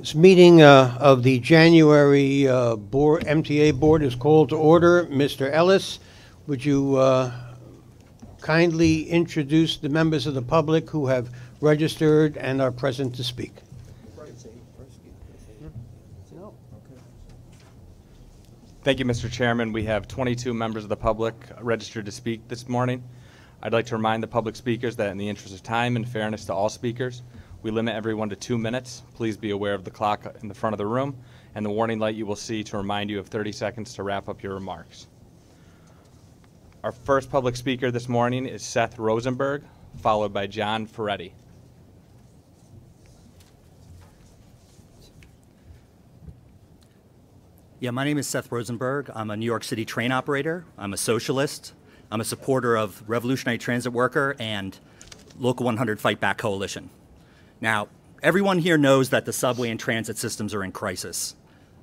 This meeting of the January MTA Board is called to order. Mr. Ellis, would you kindly introduce the members of the public who have registered and are present to speak? Thank you, Mr. Chairman. We have 22 members of the public registered to speak this morning. I'd like to remind the public speakers that in the interest of time and fairness to all speakers, we limit everyone to 2 minutes. Please be aware of the clock in the front of the room and the warning light you will see to remind you of 30 seconds to wrap up your remarks. Our first public speaker this morning is Seth Rosenberg, followed by John Ferretti. Yeah, my name is Seth Rosenberg. I'm a New York City train operator. I'm a socialist. I'm a supporter of Revolutionary Transit Worker and Local 100 Fight Back Coalition. Now, everyone here knows that the subway and transit systems are in crisis.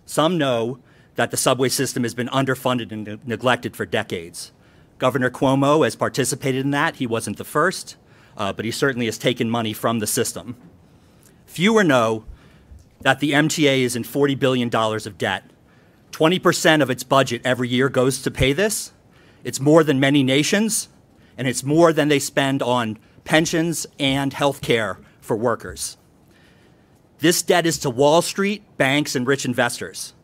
Some know that the subway system has been underfunded and neglected for decades. Governor Cuomo has participated in that. He wasn't the first, but he certainly has taken money from the system. Fewer know that the MTA is in $40 billion of debt. 20% of its budget every year goes to pay this. It's more than many nations, and it's more than they spend on pensions and health care for workers. This debt is to Wall Street, banks, and rich investors.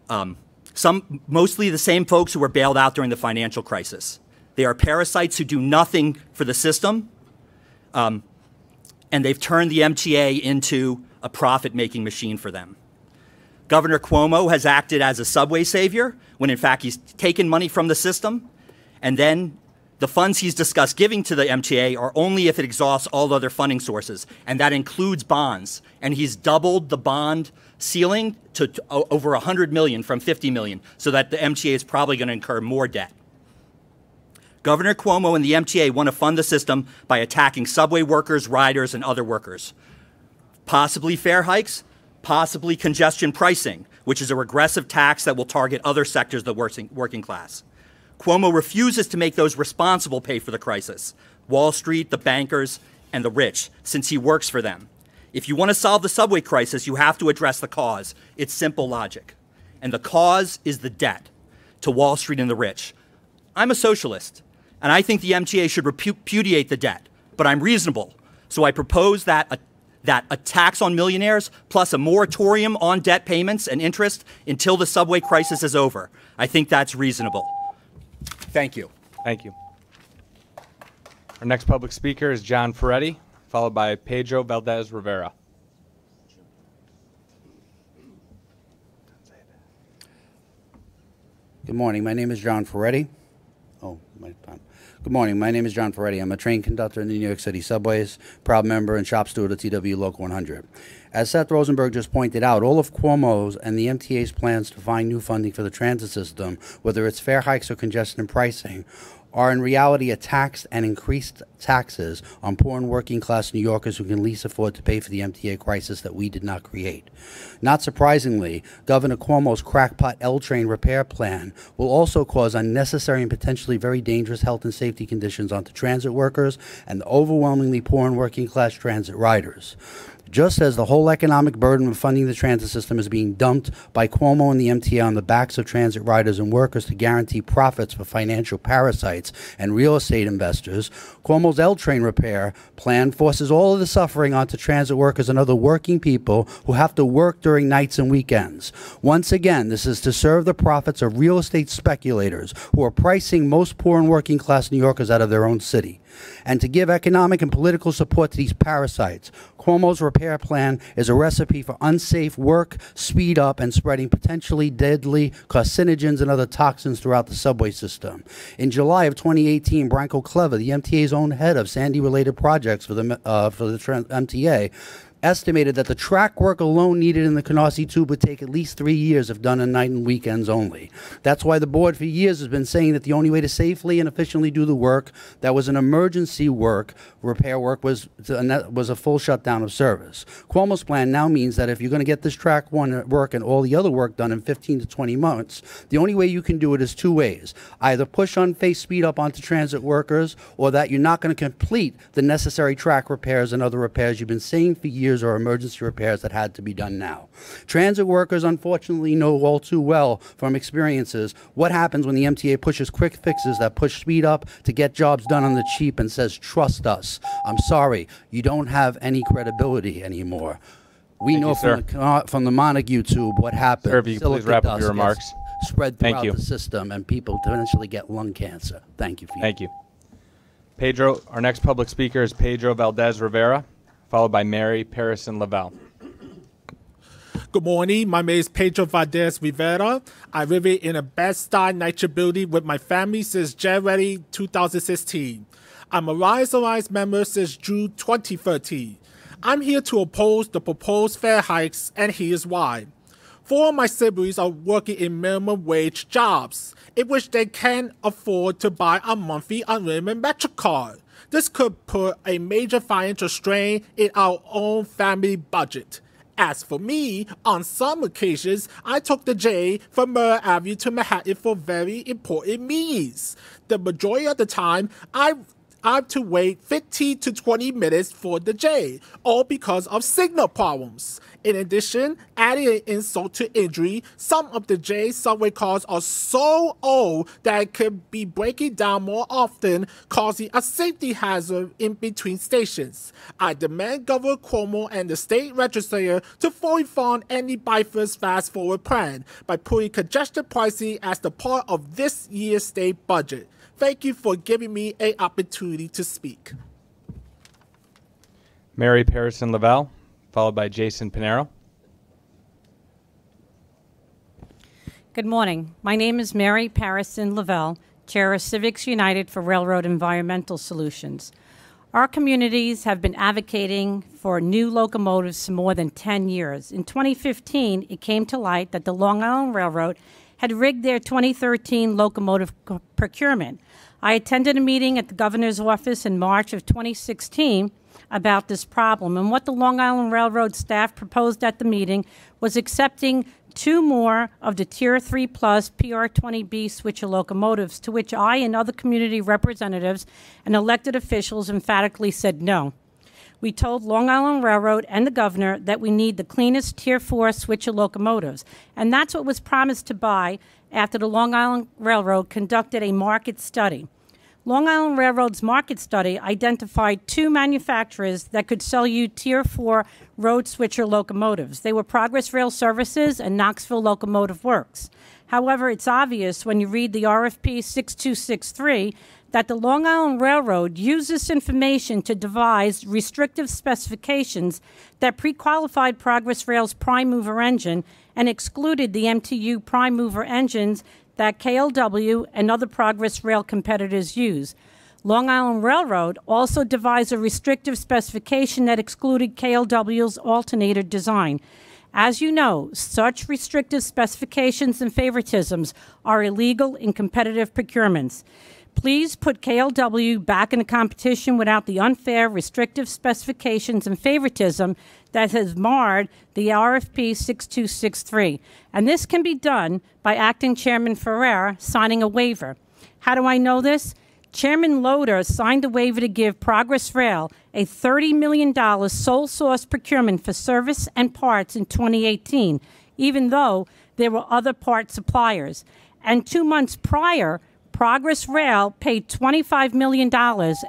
Mostly the same folks who were bailed out during the financial crisis. They are parasites who do nothing for the system, and they've turned the MTA into a profit-making machine for them. Governor Cuomo has acted as a subway savior when in fact he's taken money from the system, and then the funds he's discussed giving to the MTA are only if it exhausts all other funding sources, and that includes bonds. And he's doubled the bond ceiling to over $100 million from $50 million, so that the MTA is probably going to incur more debt. Governor Cuomo and the MTA want to fund the system by attacking subway workers, riders, and other workers. Possibly fare hikes, possibly congestion pricing, which is a regressive tax that will target other sectors of the working class. Cuomo refuses to make those responsible pay for the crisis, Wall Street, the bankers, and the rich, since he works for them. If you want to solve the subway crisis, you have to address the cause. It's simple logic. And the cause is the debt to Wall Street and the rich. I'm a socialist, and I think the MTA should repudiate the debt, but I'm reasonable. So I propose that a tax on millionaires plus a moratorium on debt payments and interest until the subway crisis is over. I think that's reasonable. Thank you. Thank you. Our next public speaker is John Ferretti, followed by Pedro Valdez Rivera. Good morning. My name is John Ferretti. Good morning. My name is John Ferretti. I'm a train conductor in the New York City subways, proud member and shop steward of TW Local 100. As Seth Rosenberg just pointed out, all of Cuomo's and the MTA's plans to find new funding for the transit system, whether it's fare hikes or congestion and pricing, are in reality a tax and increased taxes on poor and working class New Yorkers who can least afford to pay for the MTA crisis that we did not create. Not surprisingly, Governor Cuomo's crackpot L train repair plan will also cause unnecessary and potentially very dangerous health and safety conditions onto transit workers and the overwhelmingly poor and working class transit riders. Just as the whole economic burden of funding the transit system is being dumped by Cuomo and the MTA on the backs of transit riders and workers to guarantee profits for financial parasites and real estate investors, Cuomo's L train repair plan forces all of the suffering onto transit workers and other working people who have to work during nights and weekends. Once again, this is to serve the profits of real estate speculators who are pricing most poor and working class New Yorkers out of their own city. And to give economic and political support to these parasites, Cuomo's repair plan is a recipe for unsafe work, speed up, and spreading potentially deadly carcinogens and other toxins throughout the subway system. In July of 2018, Branko Clever, the MTA's own head of Sandy-related projects for the MTA, estimated that the track work alone needed in the Canarsie Tube would take at least 3 years if done on night and weekends only. That's why the board for years has been saying that the only way to safely and efficiently do the work that was an emergency repair work, was a full shutdown of service. Cuomo's plan now means that if you're going to get this track one work and all the other work done in 15 to 20 months, the only way you can do it is two ways. Either push unsafe speed up onto transit workers, or that you're not going to complete the necessary track repairs and other repairs you've been saying for years procedures or emergency repairs that had to be done now. Transit workers unfortunately know all too well from experiences what happens when the MTA pushes quick fixes that push speed up to get jobs done on the cheap and says, trust us. I'm sorry, you don't have any credibility anymore. We know from the Montague tube what happened. Sir, if you could please wrap up your remarks. Spread throughout the system, and people eventually get lung cancer. Thank you. Thank you. Pedro, our next public speaker is Pedro Valdez Rivera, followed by Mary Parison Lavelle. Good morning. My name is Pedro Valdez Rivera. I live in a Bed-Stuy Nature building with my family since January 2016. I'm a Rise member since June 2013. I'm here to oppose the proposed fare hikes, and here's why. 4 of my siblings are working in minimum wage jobs, in which they can't afford to buy a monthly unlimited MetroCard. This could put a major financial strain in our own family budget. As for me, on some occasions, I took the J from Murray Avenue to Manhattan for very important meetings. The majority of the time, I have to wait 15 to 20 minutes for the J, all because of signal problems. In addition, adding an insult to injury, some of the J subway cars are so old that it could be breaking down more often, causing a safety hazard in between stations. I demand Governor Cuomo and the state legislature to fully fund any Bifur's Fast Forward plan by putting congestion pricing as the part of this year's state budget. Thank you for giving me an opportunity to speak. Mary Parison Lavelle, followed by Jason Pinero. Good morning. My name is Mary Parison Lavelle, Chair of Civics United for Railroad Environmental Solutions. Our communities have been advocating for new locomotives for more than 10 years. In 2015, it came to light that the Long Island Railroad had rigged their 2013 locomotive procurement. I attended a meeting at the governor's office in March of 2016 about this problem, and what the Long Island Railroad staff proposed at the meeting was accepting 2 more of the Tier 3 Plus PR20B switcher locomotives, to which I and other community representatives and elected officials emphatically said no. We told Long Island Railroad and the governor that we need the cleanest Tier 4 switcher locomotives, and that's what was promised to buy after the Long Island Railroad conducted a market study. Long Island Railroad's market study identified 2 manufacturers that could sell you Tier 4 road switcher locomotives. They were Progress Rail Services and Knoxville Locomotive Works. However, it's obvious when you read the RFP 6263 that the Long Island Railroad used this information to devise restrictive specifications that pre-qualified Progress Rail's prime mover engine and excluded the MTU prime mover engines that KLW and other Progress Rail competitors use. Long Island Railroad also devised a restrictive specification that excluded KLW's alternator design. As you know, such restrictive specifications and favoritisms are illegal in competitive procurements. Please put KLW back in the competition without the unfair, restrictive specifications and favoritism that has marred the RFP 6263. And this can be done by Acting Chairman Ferrer signing a waiver. How do I know this? Chairman Loader signed a waiver to give Progress Rail a $30 million sole source procurement for service and parts in 2018, even though there were other part suppliers. And 2 months prior, Progress Rail paid $25 million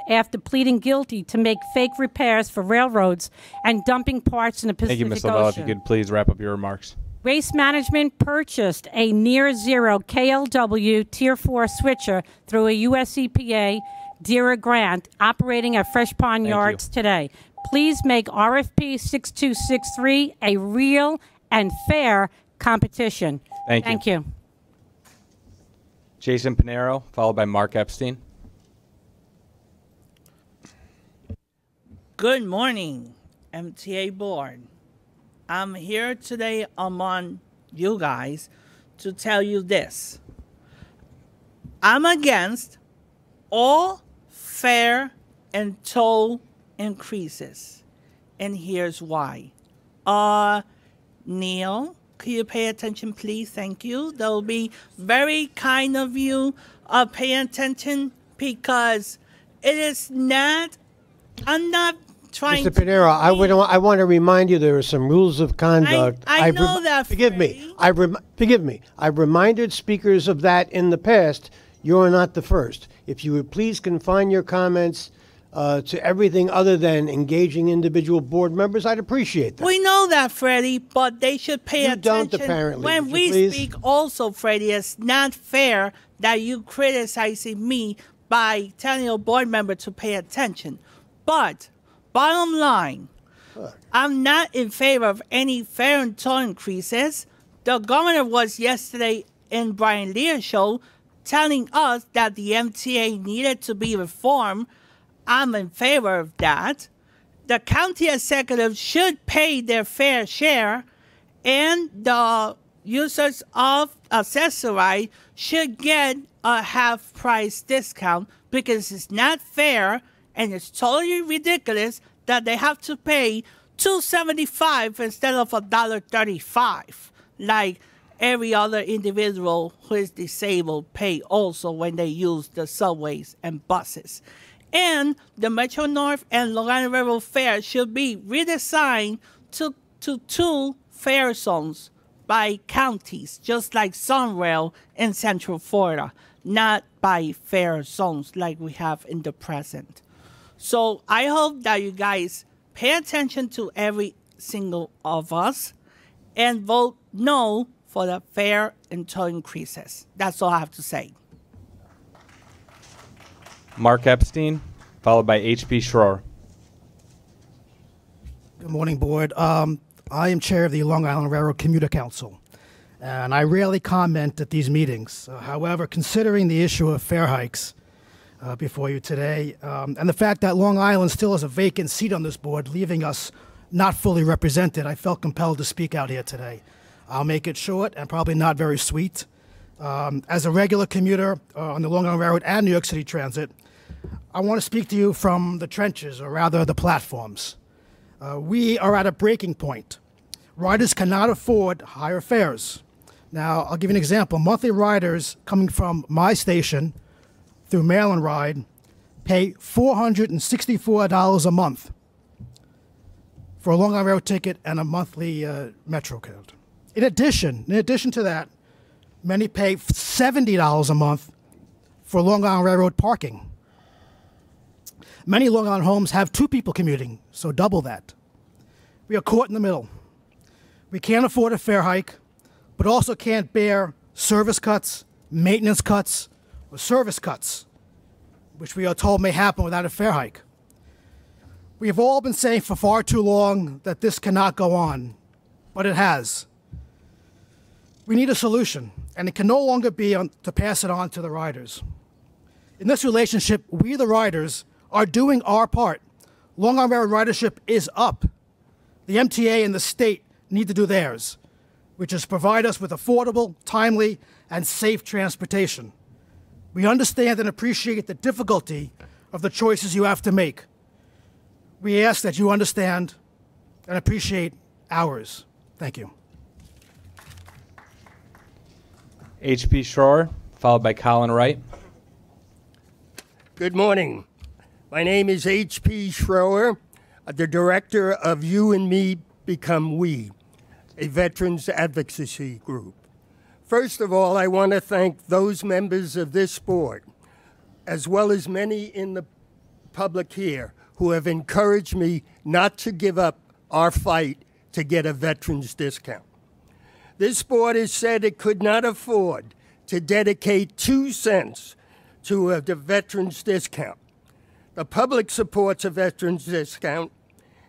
after pleading guilty to make fake repairs for railroads and dumping parts in the Pacific Ocean. Thank you, Ms. Lavelle. If you could please wrap up your remarks. Waste Management purchased a near-zero KLW Tier 4 switcher through a U.S. EPA DERA grant operating at Fresh Pond Yards today. Please make RFP 6263 a real and fair competition. Thank you. Jason Pinero, followed by Mark Epstein. Good morning, MTA Board. I'm here today among you guys to tell you this. I'm against all fare and toll increases, and here's why. Neil, could you pay attention, please? Thank you. That will be very kind of you. Pay attention, because it is not, I'm not trying Mr. Pinero, I want to remind you there are some rules of conduct. I know that, Forgive me. Forgive me. I've reminded speakers of that in the past. You're not the first. If you would please confine your comments to everything other than engaging individual board members, I'd appreciate that. We know that, Freddie, but they should pay You attention. don't, apparently. When Would you we please? speak also, Freddie, it's not fair that you criticizing me by telling your board member to pay attention. But bottom line, I'm not in favor of any fare and toll increases. The governor was yesterday in Brian Lear's show telling us that the MTA needed to be reformed. I'm in favor of that. The county executives should pay their fair share, and the users of Accessoride should get a half-price discount, because it's not fair and it's totally ridiculous that they have to pay $2.75 instead of $1.35, like every other individual who is disabled pay also when they use the subways and buses. And the Metro North and Long Island Railroad fare should be redesigned to two fare zones by counties, just like Sunrail in Central Florida, not by fare zones like we have in the present. So I hope that you guys pay attention to every single of us and vote no for the fare and toll increases. That's all I have to say. Mark Epstein, followed by H.P. Schroer. Good morning, Board. I am chair of the Long Island Railroad Commuter Council, and I rarely comment at these meetings. However, considering the issue of fare hikes before you today, and the fact that Long Island still has a vacant seat on this board, leaving us not fully represented, I felt compelled to speak out here today. I'll make it short and probably not very sweet. As a regular commuter on the Long Island Railroad and New York City Transit, I want to speak to you from the trenches, or rather the platforms. We are at a breaking point. Riders cannot afford higher fares. Now, I'll give you an example. Monthly riders coming from my station through Mail and Ride pay $464 a month for a Long Island Railroad ticket and a monthly Metro card. In addition to that, many pay $70 a month for Long Island Railroad parking. Many Long Island homes have two people commuting, so double that. We are caught in the middle. We can't afford a fare hike, but also can't bear service cuts, maintenance cuts, or service cuts, which we are told may happen without a fare hike. We have all been saying for far too long that this cannot go on, but it has. We need a solution, and it can no longer be to pass it on to the riders. In this relationship, we, the riders, are doing our part. Long Island Railroad ridership is up. The MTA and the state need to do theirs, which is provide us with affordable, timely, and safe transportation. We understand and appreciate the difficulty of the choices you have to make. We ask that you understand and appreciate ours. Thank you. H.P. Schroer, followed by Colin Wright. Good morning. My name is H.P. Schroer, the director of You and Me Become We, a veterans advocacy group. First of all, I want to thank those members of this board, as well as many in the public here, who have encouraged me not to give up our fight to get a veterans discount. This board has said it could not afford to dedicate 2 cents to the veterans discount. The public supports a veterans discount,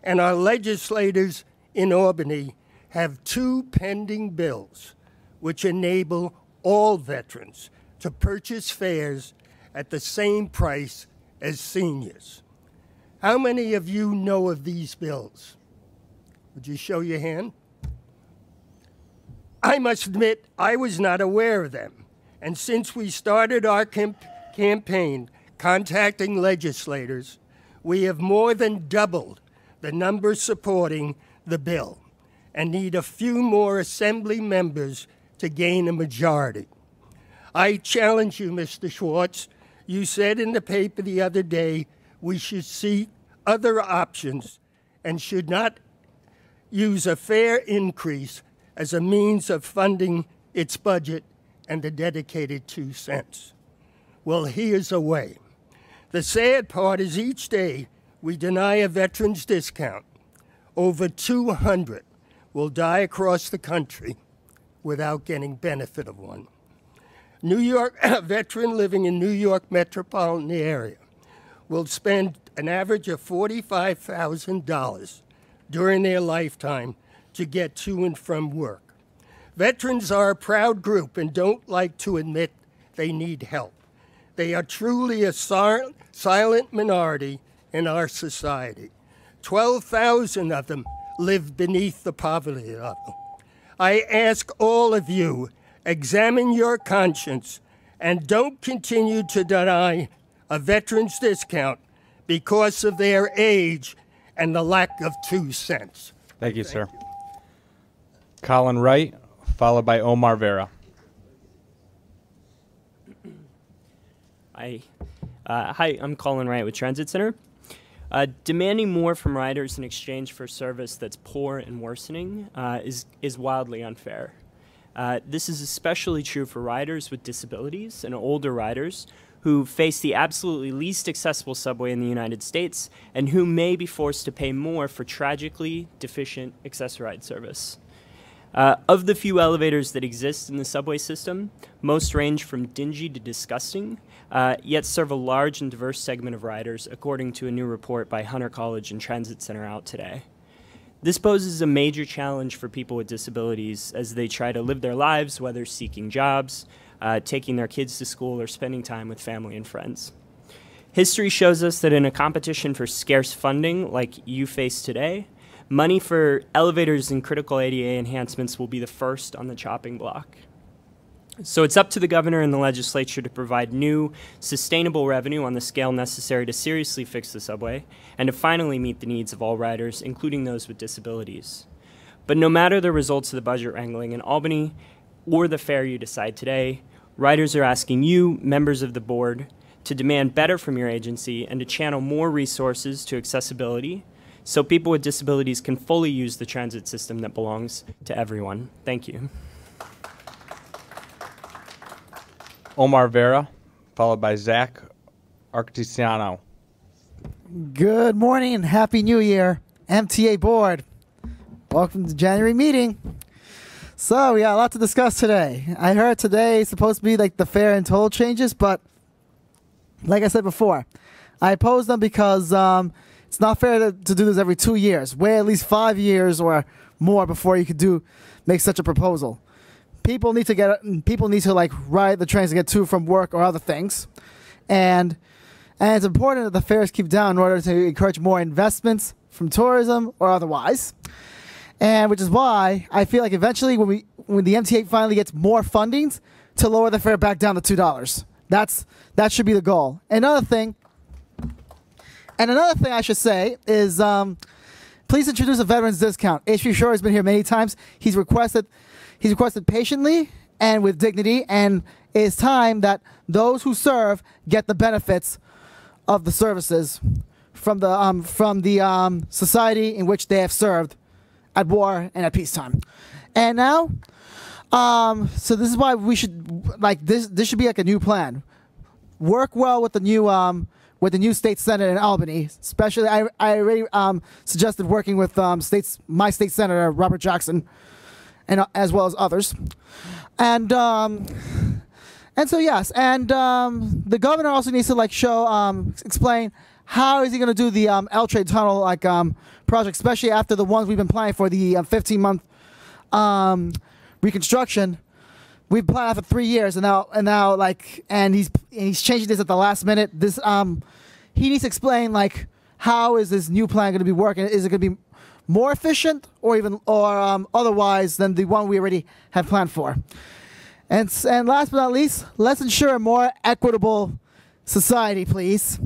and our legislators in Albany have 2 pending bills which enable all veterans to purchase fares at the same price as seniors. How many of you know of these bills? Would you show your hand? I must admit, I was not aware of them. And since we started our campaign contacting legislators, we have more than doubled the number supporting the bill and need a few more assembly members to gain a majority. I challenge you, Mr. Schwartz. You said in the paper the other day we should seek other options and should not use a fare increase as a means of funding its budget and the dedicated 2 cents. Well, here's a way. The sad part is each day we deny a veteran's discount, over 200 will die across the country without getting benefit of one. New York, a veteran living in New York metropolitan area will spend an average of $45,000 during their lifetime to get to and from work. Veterans are a proud group and don't like to admit they need help. They are truly a silent minority in our society. 12,000 of them live beneath the poverty level. I ask all of you, examine your conscience and don't continue to deny a veteran's discount because of their age and the lack of 2 cents. Thank you, sir. Colin Wright, followed by Omar Vera. Hi, I'm Colin Wright with Transit Center. Demanding more from riders in exchange for service that's poor and worsening is wildly unfair. This is especially true for riders with disabilities and older riders who face the absolutely least accessible subway in the United States and who may be forced to pay more for tragically deficient access-ride service. Of the few elevators that exist in the subway system, most range from dingy to disgusting, yet serve a large and diverse segment of riders, according to a new report by Hunter College and Transit Center out today. This poses a major challenge for people with disabilities as they try to live their lives, whether seeking jobs, taking their kids to school, or spending time with family and friends. History shows us that in a competition for scarce funding like you face today, money for elevators and critical ADA enhancements will be the first on the chopping block. So it's up to the governor and the legislature to provide new, sustainable revenue on the scale necessary to seriously fix the subway and to finally meet the needs of all riders, including those with disabilities. But no matter the results of the budget wrangling in Albany or the fare you decide today, riders are asking you, members of the board, to demand better from your agency and to channel more resources to accessibility so people with disabilities can fully use the transit system that belongs to everyone. Thank you. Omar Vera, followed by Zach Arctisiano. Good morning and Happy New Year, MTA Board. Welcome to the January meeting. So we got a lot to discuss today. I heard today is supposed to be like the fare and toll changes, but like I said before, I oppose them because it's not fair to do this every 2 years. Wait at least 5 years or more before you could make such a proposal. People need to like ride the trains to get to from work or other things, and it's important that the fares keep down in order to encourage more investments from tourism or otherwise. And which is why I feel like eventually when the MTA finally gets more fundings to lower the fare back down to $2. That should be the goal. Another thing I should say is please introduce a veterans discount. H.P. Shore has been here many times. He's requested patiently and with dignity, and it's time that those who serve get the benefits of the services from the society in which they have served at war and at peacetime. And now, so this is why we should like this. This should be like a new plan. Work well with the new state senate in Albany. Especially, I already suggested working with my state senator Robert Jackson, and as well as others. And so yes, and the governor also needs to like explain how is he going to do the L-Trade tunnel project, especially after the ones we've been planning for the 15-month reconstruction. We've planned for 3 years, and now he's changing this at the last minute. This he needs to explain like how is this new plan going to be working? Is it going to be more efficient or otherwise than the one we already had planned for? And last but not least, let's ensure a more equitable society, please.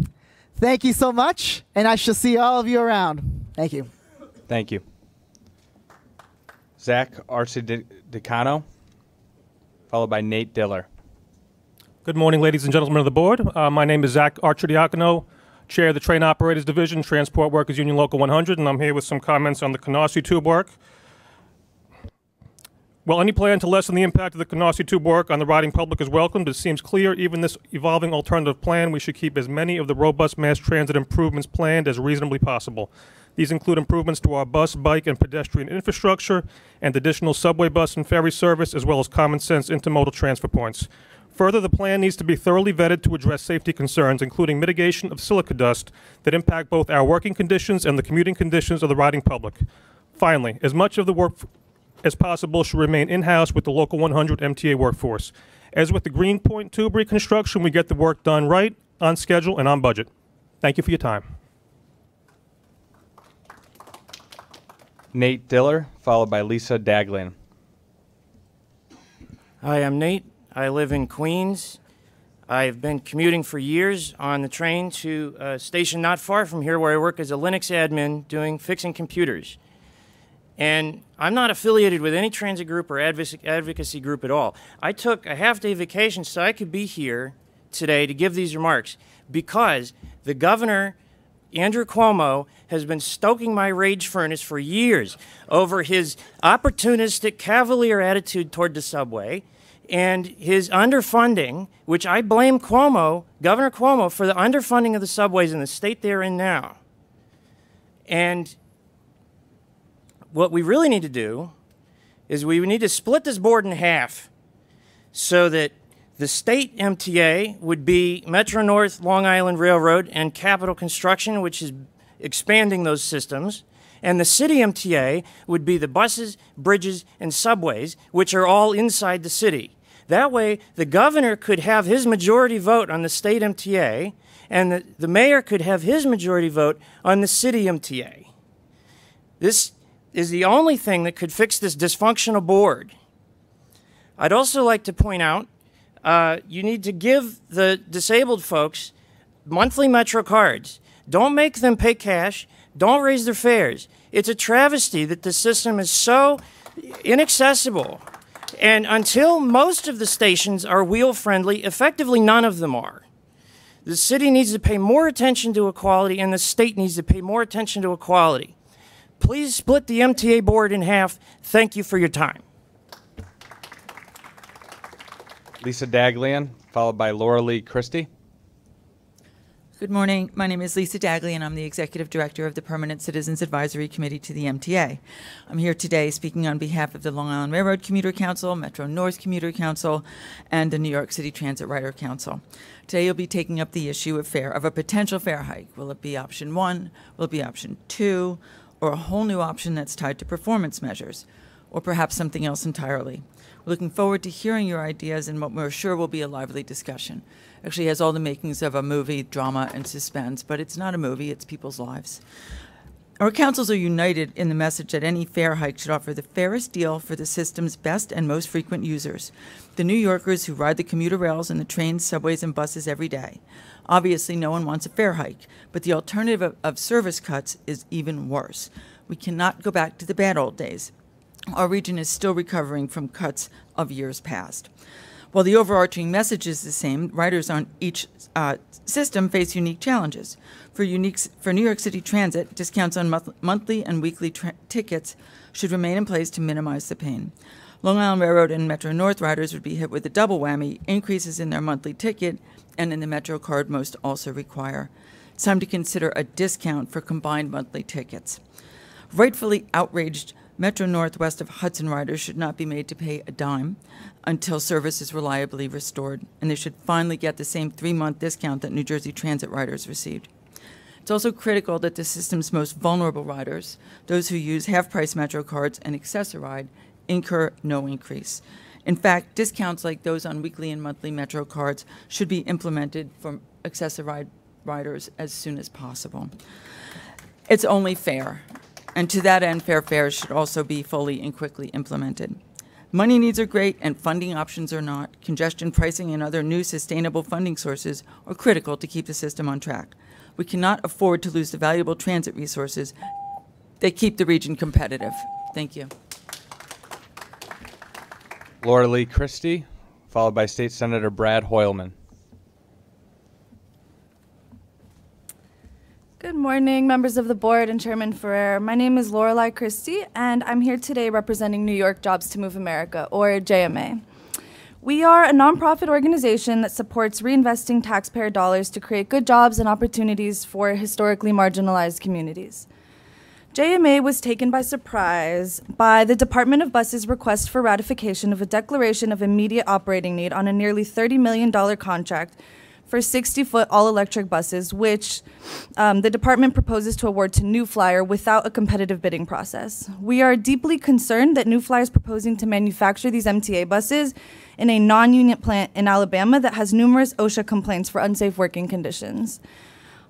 Thank you so much, and I shall see all of you around. Thank you. Thank you. Zach Arcidicano, followed by Nate Diller. Good morning, ladies and gentlemen of the board. My name is Zach Arcidiacono, Chair of the Train Operators Division, Transport Workers Union Local 100, and I'm here with some comments on the Canarsie Tube work. While any plan to lessen the impact of the Canarsie Tube work on the riding public is welcomed, it seems clear even this evolving alternative plan, we should keep as many of the robust mass transit improvements planned as reasonably possible. These include improvements to our bus, bike, and pedestrian infrastructure, and additional subway bus and ferry service, as well as common sense intermodal transfer points. Further, the plan needs to be thoroughly vetted to address safety concerns, including mitigation of silica dust that impact both our working conditions and the commuting conditions of the riding public. Finally, as much of the work as possible should remain in-house with the Local 100 MTA workforce. As with the Greenpoint Tube reconstruction, we get the work done right, on schedule, and on budget. Thank you for your time. Nate Diller, followed by Lisa Daglian. Hi, I'm Nate. I live in Queens. I've been commuting for years on the train to a station not far from here where I work as a Linux admin fixing computers. And I'm not affiliated with any transit group or advocacy group at all. I took a half-day vacation so I could be here today to give these remarks because the governor, Andrew Cuomo, has been stoking my rage furnace for years over his opportunistic, cavalier attitude toward the subway and his underfunding, which I blame Cuomo, Governor Cuomo, for the underfunding of the subways in the state they're in now. And what we really need to do is we need to split this board in half so that the state MTA would be Metro North, Long Island Railroad, and Capital Construction, which is expanding those systems, and the city MTA would be the buses, bridges, and subways, which are all inside the city. That way, the governor could have his majority vote on the state MTA, and the mayor could have his majority vote on the city MTA. This is the only thing that could fix this dysfunctional board. I'd also like to point out, you need to give the disabled folks monthly Metro cards. Don't make them pay cash. Don't raise their fares. It's a travesty that the system is so inaccessible. And until most of the stations are wheel-friendly, effectively none of them are. The city needs to pay more attention to equality, and the state needs to pay more attention to equality. Please split the MTA board in half. Thank you for your time. Lisa Daglian, followed by Laura Lee Christie. Good morning. My name is Lisa Dagley, and I'm the Executive Director of the Permanent Citizens Advisory Committee to the MTA. I'm here today speaking on behalf of the Long Island Railroad Commuter Council, Metro North Commuter Council, and the New York City Transit Rider Council. Today you'll be taking up the issue of a potential fare hike. Will it be option 1? Will it be option 2? Or a whole new option that's tied to performance measures? Or perhaps something else entirely? We're looking forward to hearing your ideas and what we're sure will be a lively discussion. Actually has all the makings of a movie, drama, and suspense, but it's not a movie, it's people's lives. Our councils are united in the message that any fare hike should offer the fairest deal for the system's best and most frequent users, the New Yorkers who ride the commuter rails and the trains, subways, and buses every day. Obviously, no one wants a fare hike, but the alternative of service cuts is even worse. We cannot go back to the bad old days. Our region is still recovering from cuts of years past. While the overarching message is the same, riders on each system face unique challenges. For New York City Transit, discounts on monthly and weekly tickets should remain in place to minimize the pain. Long Island Railroad and Metro North riders would be hit with a double whammy, increases in their monthly ticket, and in the Metro card most also require. It's time to consider a discount for combined monthly tickets. Rightfully outraged Metro North west of Hudson riders should not be made to pay a dime until service is reliably restored, and they should finally get the same 3-month discount that New Jersey Transit riders received. It's also critical that the system's most vulnerable riders, those who use half-price Metro cards and Access-a-Ride, incur no increase. In fact, discounts like those on weekly and monthly Metro cards should be implemented for Access-a-Ride riders as soon as possible. It's only fair. And to that end, fair fares should also be fully and quickly implemented. Money needs are great and funding options are not. Congestion pricing and other new sustainable funding sources are critical to keep the system on track. We cannot afford to lose the valuable transit resources that keep the region competitive. Thank you. Laura Lee Christie, followed by State Senator Brad Hoylman. morning, members of the board and Chairman Ferrer. My name is Lorelei Christie, and I'm here today representing New York Jobs to Move America, or JMA. We are a nonprofit organization that supports reinvesting taxpayer dollars to create good jobs and opportunities for historically marginalized communities. JMA was taken by surprise by the Department of Bus's request for ratification of a declaration of immediate operating need on a nearly $30 million contract for 60-foot all-electric buses, which the department proposes to award to New Flyer without a competitive bidding process. We are deeply concerned that New Flyer is proposing to manufacture these MTA buses in a non-union plant in Alabama that has numerous OSHA complaints for unsafe working conditions.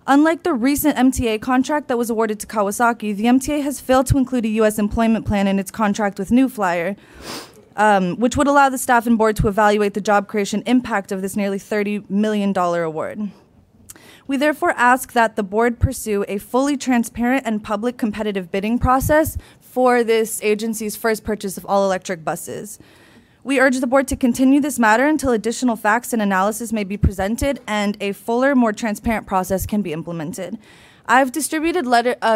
Unlike the recent MTA contract that was awarded to Kawasaki, the MTA has failed to include a U.S. employment plan in its contract with New Flyer, which would allow the staff and board to evaluate the job creation impact of this nearly $30 million award. We therefore ask that the board pursue a fully transparent and public competitive bidding process for this agency's first purchase of all-electric buses. We urge the board to continue this matter until additional facts and analysis may be presented and a fuller, more transparent process can be implemented. I've distributed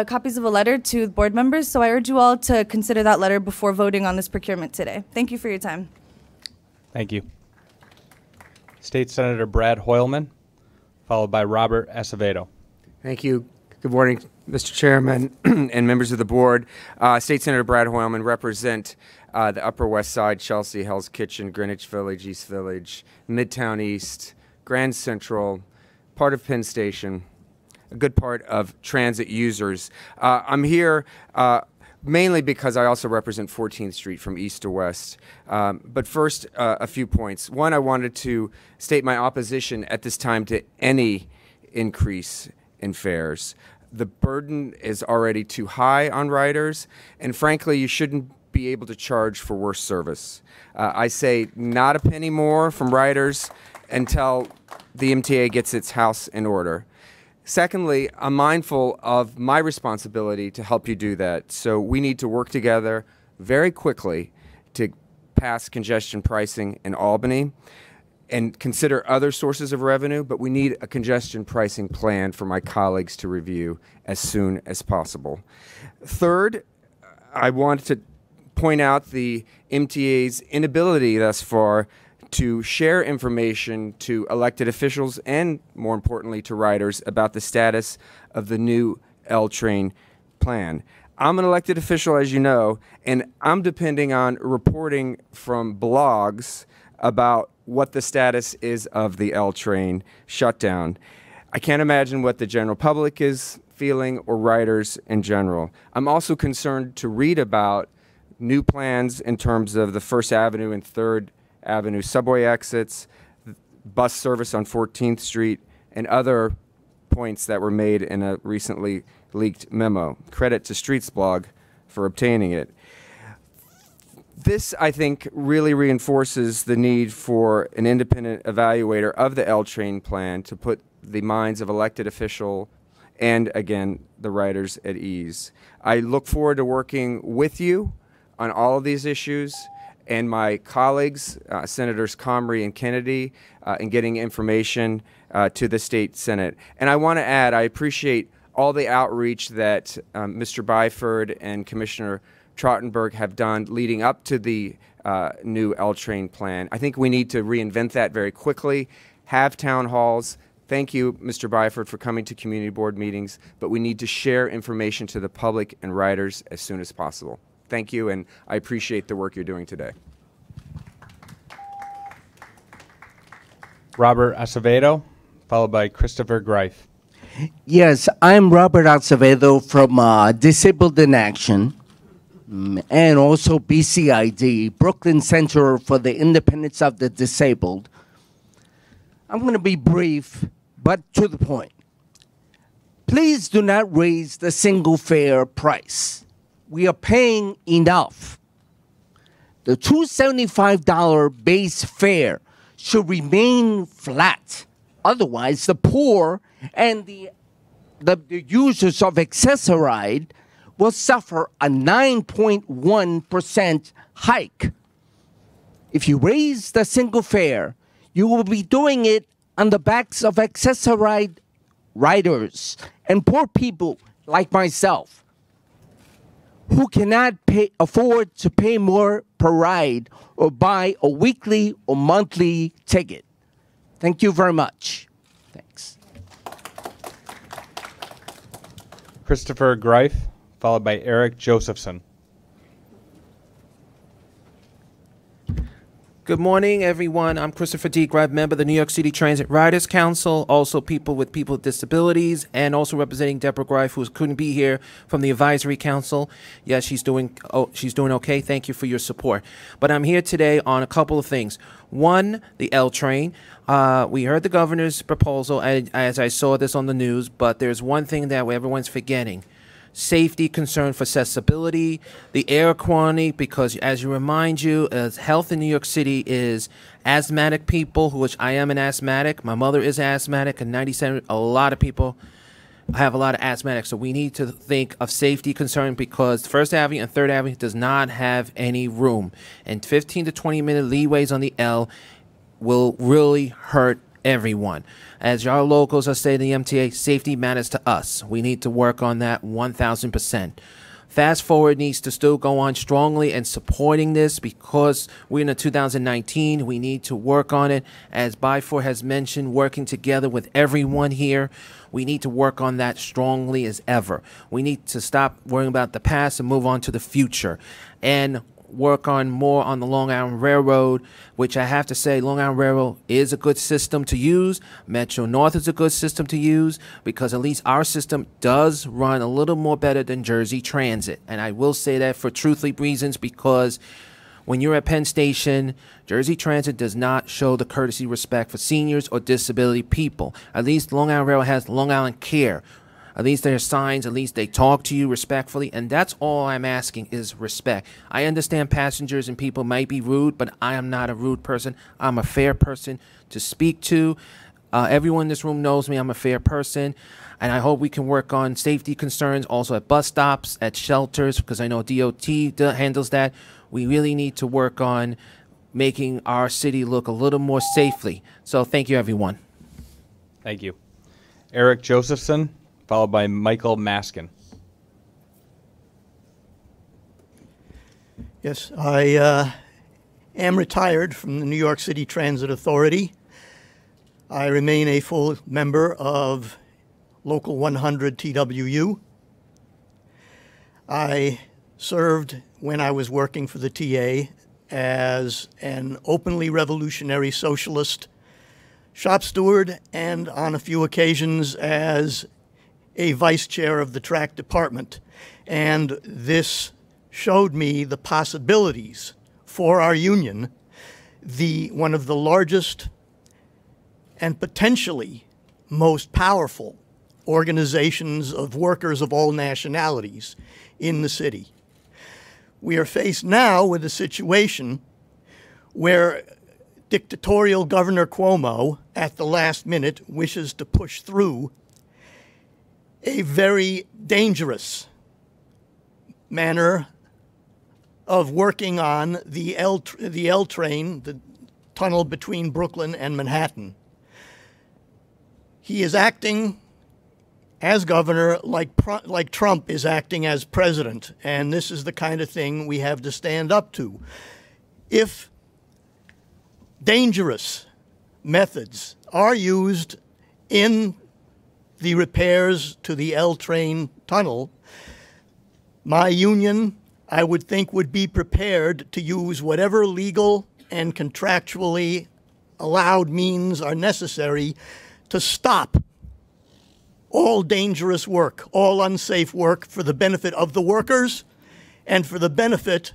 copies of a letter to board members, so I urge you all to consider that letter before voting on this procurement today. Thank you for your time. Thank you. State Senator Brad Hoylman, followed by Robert Acevedo. Thank you. Good morning, Mr. Chairman and members of the board. State Senator Brad Hoylman represent the Upper West Side, Chelsea, Hell's Kitchen, Greenwich Village, East Village, Midtown East, Grand Central, part of Penn Station, a good part of transit users. I'm here mainly because I also represent 14th Street from east to west. But first, a few points. One, I wanted to state my opposition at this time to any increase in fares. The burden is already too high on riders, and frankly, you shouldn't be able to charge for worse service. I say not a penny more from riders until the MTA gets its house in order. Secondly, I'm mindful of my responsibility to help you do that. So we need to work together very quickly to pass congestion pricing in Albany and consider other sources of revenue, but we need a congestion pricing plan for my colleagues to review as soon as possible. Third, I want to point out the MTA's inability thus far to share information to elected officials and, more importantly, to riders about the status of the new L-Train plan. I'm an elected official, as you know, and I'm depending on reporting from blogs about what the status is of the L-Train shutdown. I can't imagine what the general public is feeling or riders in general. I'm also concerned to read about new plans in terms of the First Avenue and Third Avenue subway exits, bus service on 14th Street, and other points that were made in a recently leaked memo. Credit to Streets blog for obtaining it. This, I think, really reinforces the need for an independent evaluator of the L-Train plan to put the minds of elected officials and, again, the riders at ease. I look forward to working with you on all of these issues and my colleagues, Senators Comrie and Kennedy, in getting information to the state Senate. And I want to add, I appreciate all the outreach that Mr. Byford and Commissioner Trottenberg have done leading up to the new L-Train plan. I think we need to reinvent that very quickly, have town halls. Thank you, Mr. Byford, for coming to community board meetings, but we need to share information to the public and riders as soon as possible. Thank you, and I appreciate the work you're doing today. Robert Acevedo, followed by Christopher Greif. Yes, I'm Robert Acevedo from Disabled in Action and also BCID, Brooklyn Center for the Independence of the Disabled. I'm going to be brief, but to the point. Please do not raise the single fare price. We are paying enough. The $275 base fare should remain flat. Otherwise, the poor and the users of Access-a-Ride will suffer a 9.1% hike. If you raise the single fare, you will be doing it on the backs of Access-a-Ride riders, and poor people like myself who cannot afford to pay more per ride or buy a weekly or monthly ticket. Thank you very much. Thanks. Christopher Greif, followed by Eric Josephson. Good morning, everyone. I'm Christopher D. Greif, member of the New York City Transit Riders Council, also people with disabilities, and also representing Deborah Greif, who couldn't be here from the Advisory Council. Yes, she's doing okay. Thank you for your support. But I'm here today on a couple of things. One, the L train. We heard the governor's proposal, as I saw this on the news, but there's one thing that everyone's forgetting. Safety concern for accessibility, the air quality, because as you remind you, health in New York City is asthmatic people, which I am an asthmatic. My mother is asthmatic, and 97, a lot of people have a lot of asthmatics. So we need to think of safety concern because First Avenue and Third Avenue does not have any room. And 15 to 20 minute leeways on the L will really hurt everyone. As y'all locals are saying, the MTA, safety matters to us. We need to work on that 1,000%. Fast Forward needs to still go on strongly and supporting this because we're in 2019. We need to work on it. As Byford has mentioned, working together with everyone here. We need to work on that strongly as ever. We need to stop worrying about the past and move on to the future. And work on more on the Long Island Railroad, which I have to say Long Island Railroad is a good system to use. Metro North is a good system to use because at least our system does run a little more better than Jersey Transit. And I will say that for truthfully reasons because when you're at Penn Station, Jersey Transit does not show the courtesy respect for seniors or disability people. At least Long Island Railroad has Long Island Care. At least there's signs, at least they talk to you respectfully, and that's all I'm asking is respect. I understand passengers and people might be rude, but I am not a rude person. I'm a fair person to speak to. Everyone in this room knows me. I'm a fair person, and I hope we can work on safety concerns also at bus stops, at shelters, because I know DOT handles that. We really need to work on making our city look a little more safely. So thank you, everyone. Thank you. Eric Josephson, followed by Michael Maskin. Yes, I am retired from the New York City Transit Authority. I remain a full member of Local 100 TWU. I served when I was working for the TA as an openly revolutionary socialist shop steward and on a few occasions as a vice chair of the track department. And this showed me the possibilities for our union, one of the largest and potentially most powerful organizations of workers of all nationalities in the city. We are faced now with a situation where dictatorial Governor Cuomo, at the last minute, wishes to push through a very dangerous manner of working on the L train, the tunnel between Brooklyn and Manhattan. He is acting as governor like Trump is acting as president, and this is the kind of thing we have to stand up to. If dangerous methods are used in the repairs to the L train tunnel, my union, I would think, would be prepared to use whatever legal and contractually allowed means are necessary to stop all dangerous work, all unsafe work for the benefit of the workers and for the benefit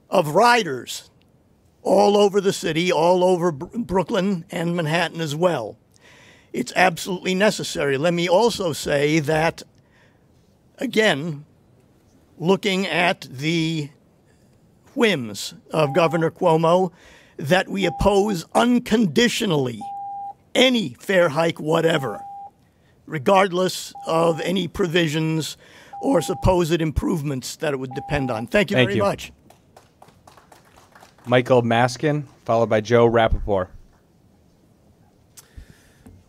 of riders all over the city, all over Brooklyn and Manhattan as well. It's absolutely necessary. Let me also say that, again, looking at the whims of Governor Cuomo, that we oppose unconditionally any fare hike whatever, regardless of any provisions or supposed improvements that it would depend on. Thank you very much. Michael Maskin, followed by Joe Rappaport.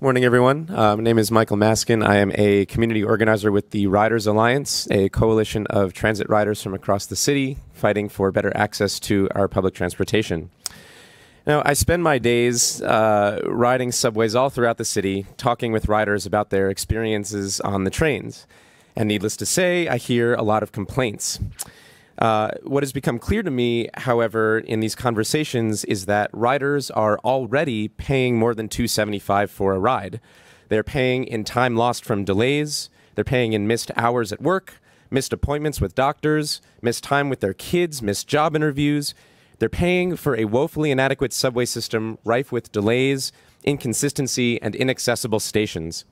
Morning, everyone. My name is Michael Maskin. I am a community organizer with the Riders Alliance, a coalition of transit riders from across the city fighting for better access to our public transportation. Now, I spend my days riding subways all throughout the city, talking with riders about their experiences on the trains. And needless to say, I hear a lot of complaints. What has become clear to me, however, in these conversations is that riders are already paying more than $2.75 for a ride. They're paying in time lost from delays, they're paying in missed hours at work, missed appointments with doctors, missed time with their kids, missed job interviews. They're paying for a woefully inadequate subway system rife with delays, inconsistency, and inaccessible stations.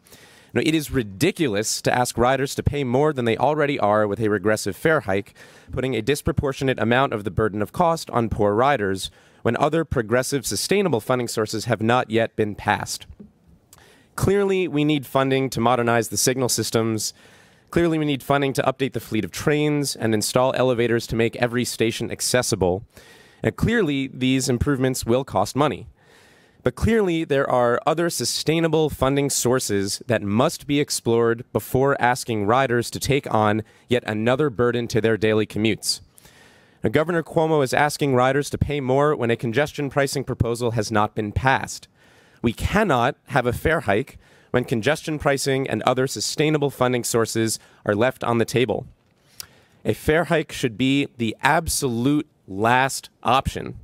Now, it is ridiculous to ask riders to pay more than they already are with a regressive fare hike, putting a disproportionate amount of the burden of cost on poor riders when other progressive, sustainable funding sources have not yet been passed. Clearly, we need funding to modernize the signal systems. Clearly, we need funding to update the fleet of trains and install elevators to make every station accessible. And clearly, these improvements will cost money. But clearly, there are other sustainable funding sources that must be explored before asking riders to take on yet another burden to their daily commutes. Now, Governor Cuomo is asking riders to pay more when a congestion pricing proposal has not been passed. We cannot have a fare hike when congestion pricing and other sustainable funding sources are left on the table. A fare hike should be the absolute last option,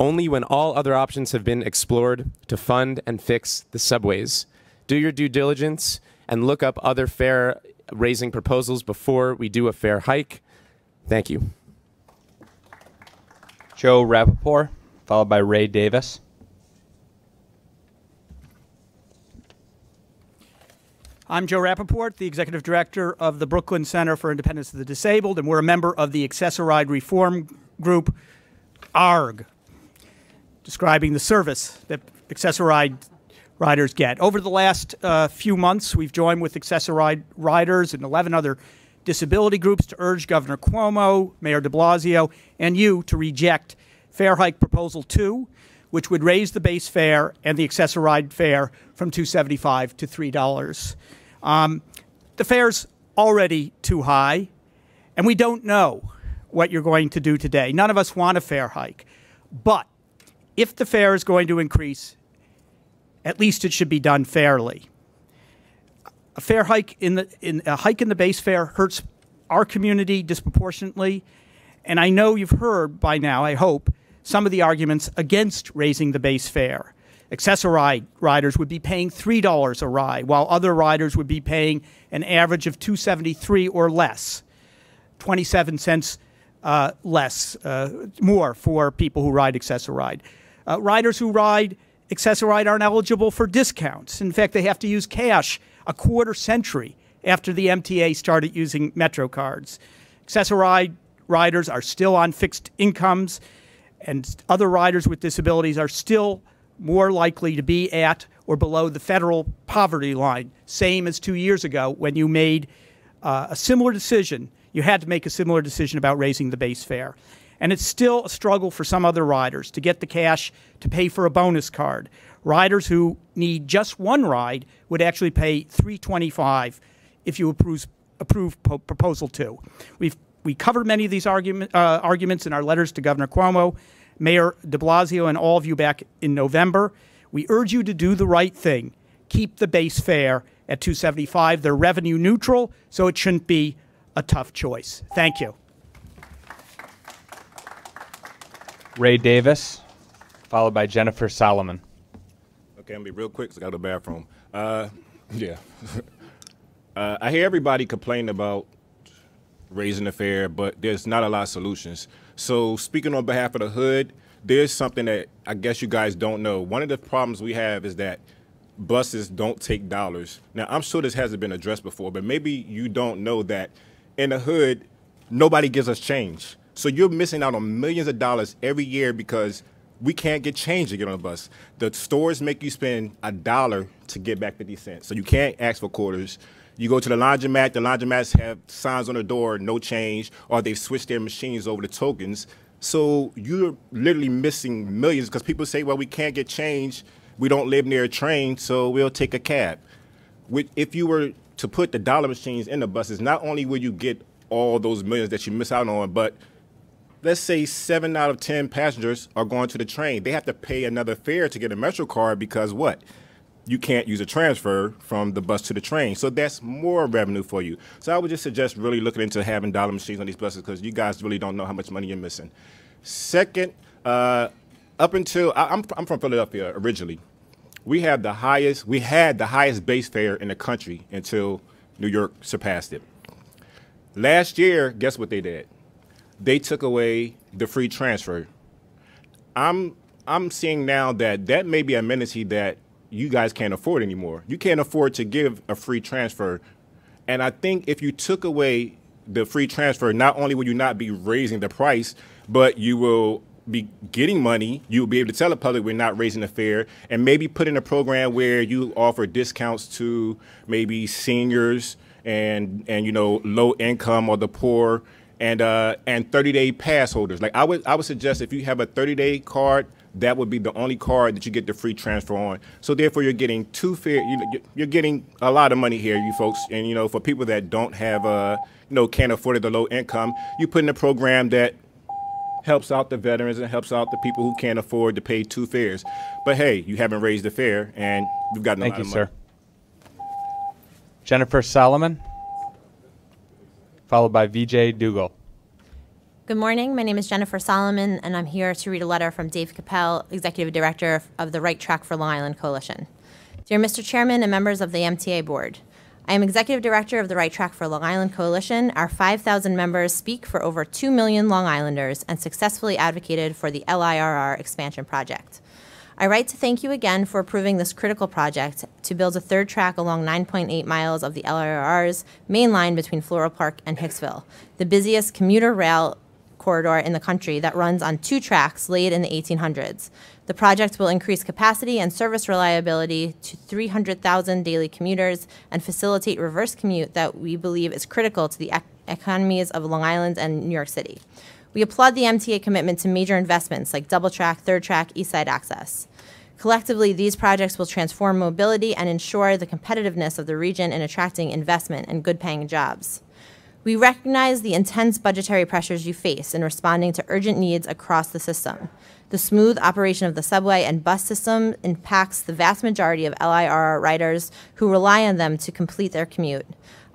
only when all other options have been explored to fund and fix the subways. Do your due diligence and look up other fare-raising proposals before we do a fare hike. Thank you. Joe Rappaport, followed by Ray Davis. I'm Joe Rappaport, the Executive Director of the Brooklyn Center for Independence of the Disabled, and we're a member of the Accessoride Reform Group, ARG, describing the service that Accessoride riders get. Over the last few months, we've joined with Accessoride riders and 11 other disability groups to urge Governor Cuomo, Mayor de Blasio, and you to reject Fare Hike Proposal 2, which would raise the base fare and the Accessoride fare from $2.75 to $3. The fare's already too high, and we don't know what you're going to do today. None of us want a fare hike, but if the fare is going to increase, at least it should be done fairly. A fare hike in the base fare hurts our community disproportionately, and I know you've heard by now, I hope, some of the arguments against raising the base fare. Accessoride riders would be paying $3 a ride, while other riders would be paying an average of $2.73 or less, 27 cents less, more for people who ride Accessoride. Riders who ride Accessoride aren't eligible for discounts. In fact, they have to use cash a quarter century after the MTA started using Metro cards. Accessoride riders are still on fixed incomes, and other riders with disabilities are still more likely to be at or below the federal poverty line, same as 2 years ago when you made a similar decision. You had to make a similar decision about raising the base fare. And it's still a struggle for some other riders to get the cash to pay for a bonus card. Riders who need just one ride would actually pay $3.25 if you approve Proposal 2. We covered many of these arguments in our letters to Governor Cuomo, Mayor de Blasio, and all of you back in November. We urge you to do the right thing. Keep the base fare at $2.75. They're revenue neutral, so it shouldn't be a tough choice. Thank you. Ray Davis, followed by Jennifer Solomon. Okay, I'm going to be real quick because I got to the bathroom. Yeah. I hear everybody complain about raising the fare, but there's not a lot of solutions. So speaking on behalf of the hood, there's something that I guess you guys don't know. One of the problems we have is that buses don't take dollars. Now, I'm sure this hasn't been addressed before, but maybe you don't know that in the hood, nobody gives us change. So you're missing out on millions of dollars every year because we can't get change to get on a bus. The stores make you spend $1 to get back 50 cents. So you can't ask for quarters. You go to the laundromats have signs on the door, no change, or they've switched their machines over to tokens. So you're literally missing millions because people say, well, we can't get change we don't live near a train, so we'll take a cab. If you were to put the dollar machines in the buses, not only will you get all those millions that you miss out on, but let's say 7 out of 10 passengers are going to the train. They have to pay another fare to get a Metro card because what? You can't use a transfer from the bus to the train. So that's more revenue for you. So I would just suggest really looking into having dollar machines on these buses because you guys really don't know how much money you're missing. Second, up until, I'm from Philadelphia originally. We had the highest base fare in the country until New York surpassed it. Last year, guess what they did? They took away the free transfer. I'm seeing now that may be a amenity that you guys can't afford anymore. You can't afford to give a free transfer. And I think if you took away the free transfer, not only will you not be raising the price, but you will be getting money. You'll be able to tell the public we're not raising the fare, and maybe put in a program where you offer discounts to maybe seniors and you know, low income or the poor, and 30-day pass holders. Like I would suggest if you have a 30-day card, that would be the only card that you get the free transfer on. So therefore, you're getting two fare. You're getting a lot of money here, you folks. And you know, for people that don't have can't afford it, the low income, you put in a program that helps out the veterans and helps out the people who can't afford to pay 2 fares. But hey, you haven't raised the fare, and you've gotten a lot of money. Thank you, sir. Jennifer Solomon, followed by VJ Dougal. Good morning. My name is Jennifer Solomon, and I'm here to read a letter from Dave Capel, Executive Director of the Right Track for Long Island Coalition. Dear Mr. Chairman and members of the MTA Board, I am Executive Director of the Right Track for Long Island Coalition. Our 5,000 members speak for over 2 million Long Islanders and successfully advocated for the LIRR expansion project. I write to thank you again for approving this critical project to build a third track along 9.8 miles of the LIRR's main line between Floral Park and Hicksville, the busiest commuter rail corridor in the country that runs on 2 tracks laid in the 1800s. The project will increase capacity and service reliability to 300,000 daily commuters and facilitate reverse commute that we believe is critical to the economies of Long Island and New York City. We applaud the MTA commitment to major investments like double track, third track, east side access. Collectively, these projects will transform mobility and ensure the competitiveness of the region in attracting investment and good-paying jobs. We recognize the intense budgetary pressures you face in responding to urgent needs across the system. The smooth operation of the subway and bus system impacts the vast majority of LIRR riders who rely on them to complete their commute.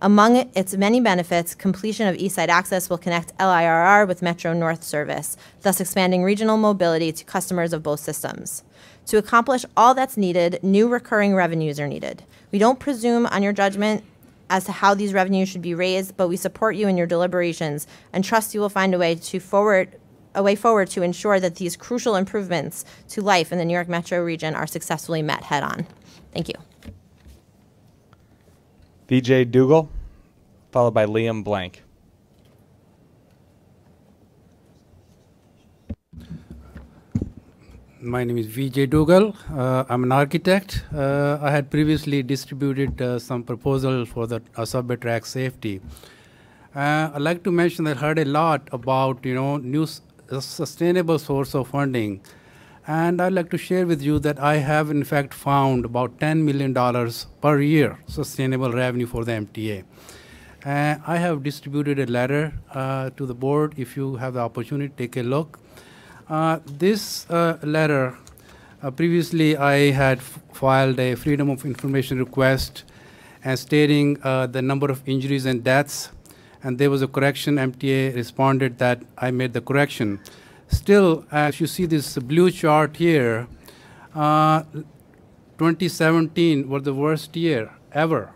Among its many benefits, completion of East Side Access will connect LIRR with Metro North service, thus expanding regional mobility to customers of both systems. To accomplish all that's needed, new recurring revenues are needed. We don't presume on your judgment as to how these revenues should be raised, but we support you in your deliberations and trust you will find a way forward to ensure that these crucial improvements to life in the New York Metro region are successfully met head-on. Thank you. VJ Dougal, followed by Liam Blank. My name is VJ Dougal. I'm an architect. I had previously distributed some proposal for the subway track safety. I'd like to mention that I heard a lot about new sustainable source of funding, and I'd like to share with you that I have in fact found about $10 million per year sustainable revenue for the MTA. I have distributed a letter to the board. If you have the opportunity, take a look. This letter, previously I had filed a Freedom of Information request stating the number of injuries and deaths, and there was a correction. MTA responded that I made the correction. Still, as you see this blue chart here, 2017 was the worst year ever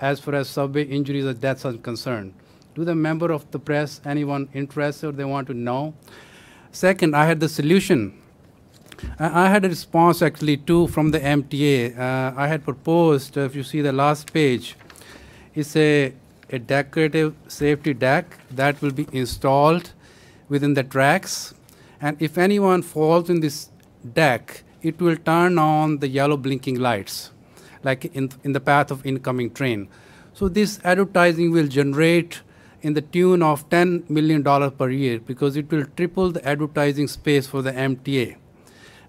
as far as subway injuries and deaths are concerned. To the member of the press, anyone interested, they want to know. Second, I had the solution. I had a response actually too from the MTA. I had proposed, if you see the last page, it's a decorative safety deck that will be installed within the tracks. And if anyone falls in this deck, it will turn on the yellow blinking lights, like in the path of incoming train. So this advertising will generate in the tune of $10 million per year because it will triple the advertising space for the MTA.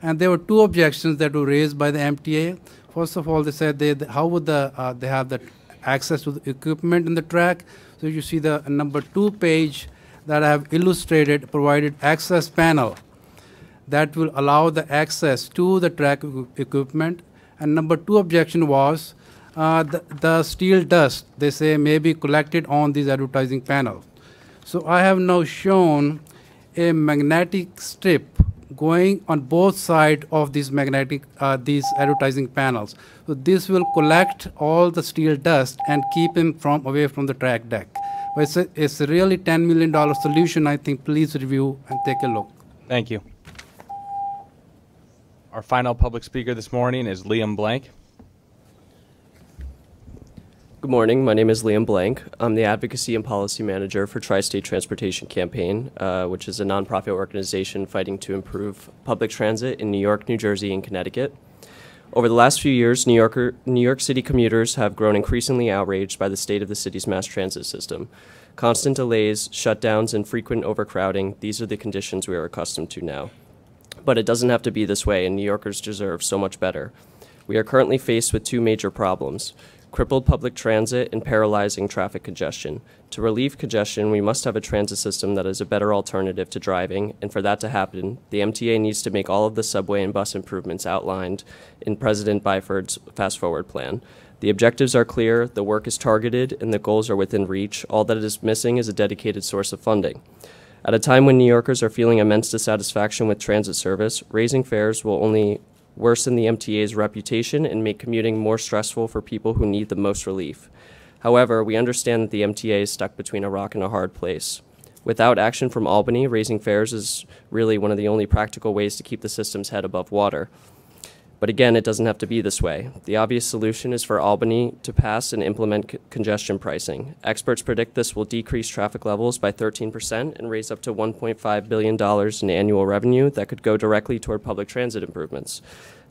And there were two objections that were raised by the MTA. First of all, they said how would they have the access to the equipment in the track? So you see the number 2 page that I have illustrated provided access panel that will allow the access to the track equipment. And number 2 objection was the steel dust, they say, may be collected on these advertising panels. So I have now shown a magnetic strip going on both sides of these these advertising panels. So this will collect all the steel dust and keep them away from the track deck. But it's a really $10 million solution. I think please review and take a look. Thank you. Our final public speaker this morning is Liam Blank. Good morning. My name is Liam Blank. I'm the Advocacy and Policy Manager for Tri-State Transportation Campaign, which is a nonprofit organization fighting to improve public transit in New York, New Jersey, and Connecticut. Over the last few years, New York City commuters have grown increasingly outraged by the state of the city's mass transit system. Constant delays, shutdowns, and frequent overcrowding, these are the conditions we are accustomed to now. But it doesn't have to be this way, and New Yorkers deserve so much better. We are currently faced with 2 major problems: crippled public transit and paralyzing traffic congestion. To relieve congestion, we must have a transit system that is a better alternative to driving, and for that to happen, the MTA needs to make all of the subway and bus improvements outlined in President Byford's Fast Forward plan. The objectives are clear, the work is targeted, and the goals are within reach. All that is missing is a dedicated source of funding. At a time when New Yorkers are feeling immense dissatisfaction with transit service, raising fares will only worsen the MTA's reputation and make commuting more stressful for people who need the most relief. However, we understand that the MTA is stuck between a rock and a hard place. Without action from Albany, raising fares is really one of the only practical ways to keep the system's head above water. But again, it doesn't have to be this way. The obvious solution is for Albany to pass and implement congestion pricing. Experts predict this will decrease traffic levels by 13% and raise up to $1.5 billion in annual revenue that could go directly toward public transit improvements.